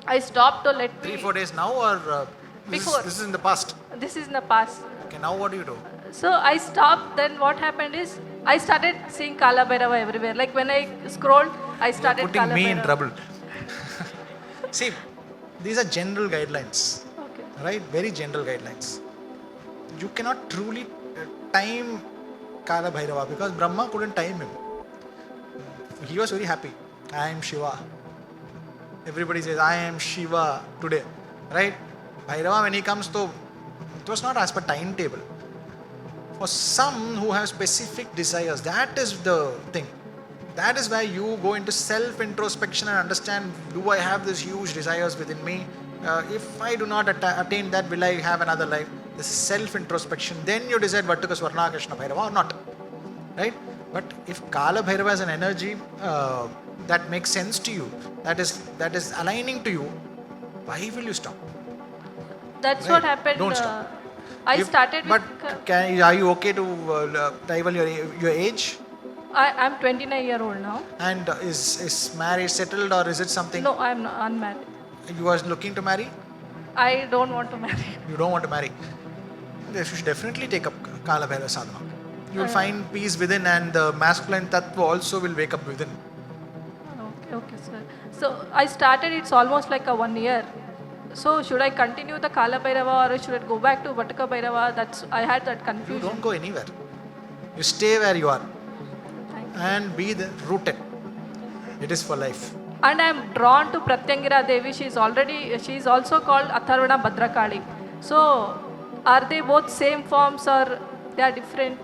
I stopped to let 3-4 days now, or before. This is in the past? This is in the past. Okay, now what do you do? So I stopped, then what happened is, I started seeing Kala Bhairava everywhere. Like when I scrolled, I started putting Kala me Bhairava. in trouble. See, these are general guidelines, right? Very general guidelines. You cannot truly time Kala Bhairava because Brahma couldn't time him. He was very happy. I am Shiva. Everybody says, I am Shiva today, right? Bhairava, when he comes to, it was not as per timetable. For some who have specific desires, that is the thing. That is where you go into self-introspection and understand, do I have these huge desires within me? If I do not attain that, will I have another life? This is self-introspection. Then you decide Vattuka Swarna Krishna Bhairava or not. Right? But if Kala Bhairava is an energy that makes sense to you, that is aligning to you, why will you stop? That's Right. what happened. Don't stop. I started with... But are you okay to rival your age? I'm 29-year-old now. And is marriage settled, or is it something? No, I'm not unmarried. You are looking to marry? I don't want to marry. You don't want to marry? You should definitely take up Kala Bhairava Sadhana. You will find peace within, and the masculine tattva also will wake up within. Okay, sir. So I started, it's almost like 1 year. So should I continue the Kala Bhairava, or should I go back to Bhatuka Bhairava? I had that confusion. You don't go anywhere. You stay where you are and be rooted. It is for life. and I am drawn to Pratyangira Devi. She is also called Atharvana Bhadrakali. So, are they both same forms or they are different?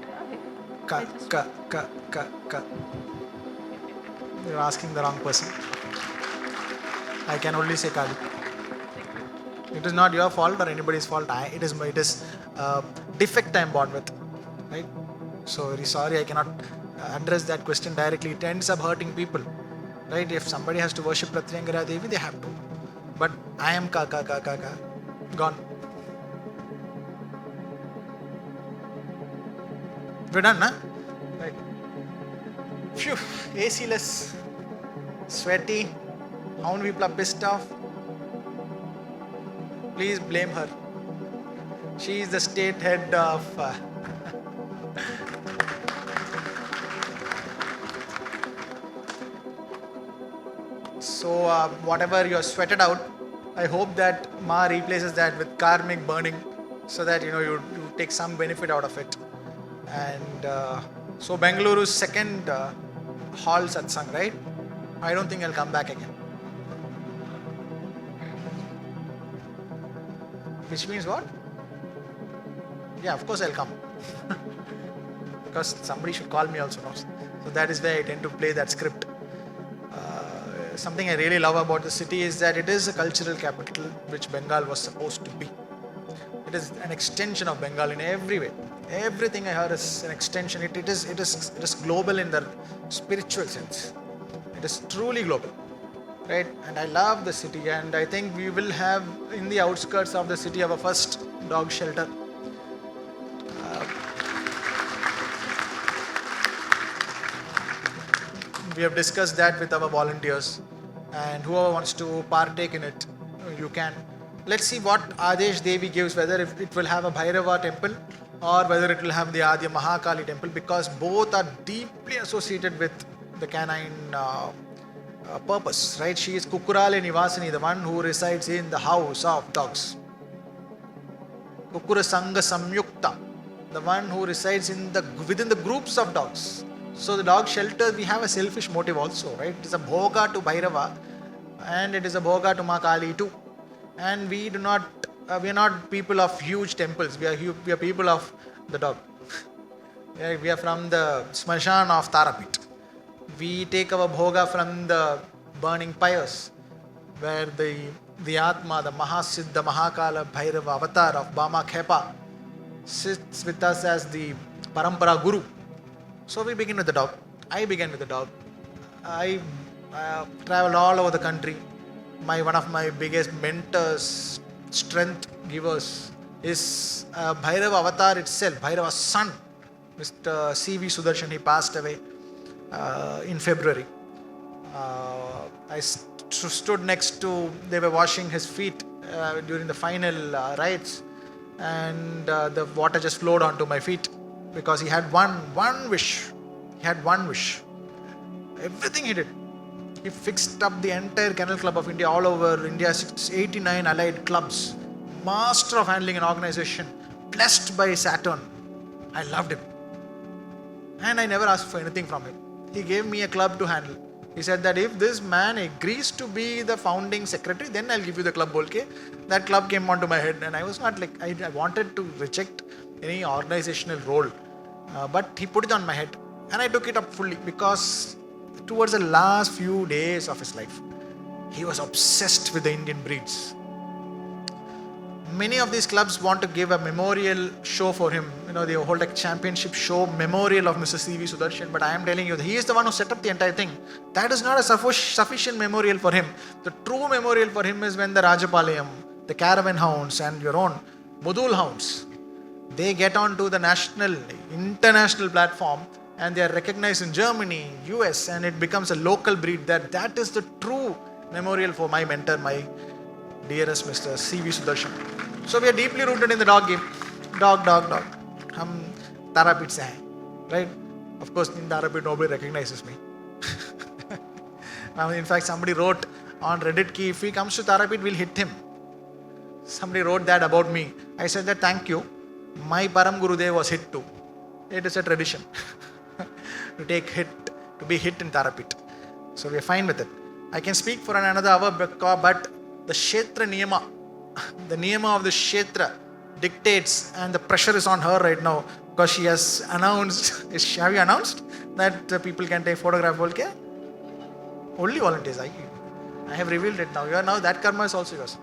You're asking the wrong person. I can only say Kali. It is not your fault or anybody's fault. It is defect I am born with, right? So very sorry, I cannot address that question directly. It ends up hurting people, right? If somebody has to worship Pratyangira Devi, they have to. But I am gone. We're done, huh? Right. Phew, AC-less, sweaty. How many people are pissed off? Please blame her. She is the state head of. So, whatever you are sweated out, I hope that Ma replaces that with karmic burning so that you take some benefit out of it. And so, Bengaluru's second hall satsang, right? I don't think I'll come back again. Which means what? Yeah, of course I'll come. Because somebody should call me also. So that is where I tend to play that script. Something I really love about the city is that it is a cultural capital which Bengal was supposed to be. It is an extension of Bengal in every way. Everything I heard is an extension. It is global in the spiritual sense. It is truly global. Right? And I love the city, and I think we will have in the outskirts of the city our first dog shelter. We have discussed that with our volunteers, and whoever wants to partake in it, you can. Let's see what Adesh Devi gives, whether it will have a Bhairava temple or whether it will have the Adya Maa Kali temple, because both are deeply associated with the canine purpose, right? She is Kukurale Nivasini, the one who resides in the house of dogs. Kukura Sangha Samyukta, the one who resides within the groups of dogs. So the dog shelter, we have a selfish motive also, right? It is a bhoga to Bhairava and it is a bhoga to Maa Kali too. And we are not people of huge temples. We are people of the dog. We are from the Smashan of Tarapit. We take our bhoga from the burning pyres, where the Atma, the Mahasiddha, Mahakala, Bhairava avatar of Bama Khepa sits with us as the Parampara Guru. So we begin with the dog. I began with the dog. I traveled all over the country. One of my biggest mentors, strength givers, is Bhairava avatar itself, Bhairava's son, Mr. C.V. Sudarshan. He passed away in February. I stood next to, they were washing his feet during the final rites, and the water just flowed onto my feet because he had one wish. He had one wish. Everything he did. He fixed up the entire Kennel Club of India, all over India, 89 allied clubs. Master of handling an organization, blessed by Saturn. I loved him. And I never asked for anything from him. He gave me a club to handle. He said that if this man agrees to be the founding secretary, then I'll give you the club, bolke. That club came onto my head, and I was not like, I wanted to reject any organizational role. But he put it on my head, and I took it up fully, because towards the last few days of his life, he was obsessed with the Indian breeds. Many of these clubs want to give a memorial show for him. They hold a championship show, memorial of Mr. C.V. Sudarshan. But I am telling you, he is the one who set up the entire thing. That is not a sufficient memorial for him. The true memorial for him is when the Rajapalayam, the caravan hounds, and your own Mudul hounds, they get onto the national, international platform, and they are recognized in Germany, US, and it becomes a local breed. That is the true memorial for my mentor, my dearest Mr. C.V. Sudarshan. So we are deeply rooted in the dog game. Dog. Hum Tarapit se hain, right? Of course, in Tarapit nobody recognizes me. Now, in fact, somebody wrote on Reddit ki if he comes to Tarapit, we'll hit him. Somebody wrote that about me. I said that thank you. My Param Gurudev was hit too. It is a tradition to be hit in Tarapit. So we are fine with it. I can speak for another hour, but the Kshetra Niyama, the Niyama of the Kshetra dictates, and the pressure is on her right now because she has announced, have you announced that people can take photograph? Okay? Only volunteers. I have revealed it now. You are now, that karma is also yours.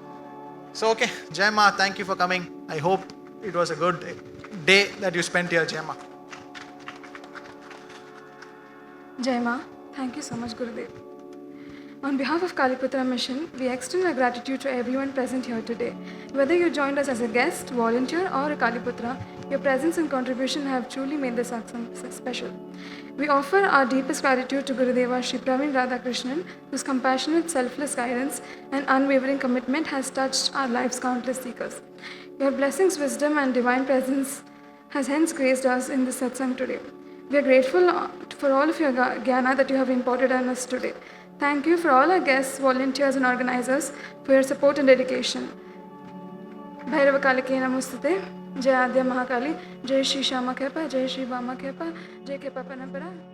So, okay, Jai Ma, thank you for coming. I hope it was a good day that you spent here, Jai Ma. Jai Ma, thank you so much, Gurudev. On behalf of Kaliputra Mission, we extend our gratitude to everyone present here today. Whether you joined us as a guest, volunteer, or a Kaliputra, your presence and contribution have truly made the satsang special. We offer our deepest gratitude to Gurudeva Shri Praveen Radhakrishnan, whose compassionate, selfless guidance and unwavering commitment has touched our lives' countless seekers. Your blessings, wisdom, and divine presence has hence graced us in this satsang today. We are grateful for all of your jnana that you have imparted on us today. Thank you for all our guests, volunteers, and organizers for your support and dedication. Bhairava Kalike Namustate, Jai Adya Mahakali, Jai Shri Shama Kepa, Jai Shri Vama Kepa, Jai Kepa Panampara.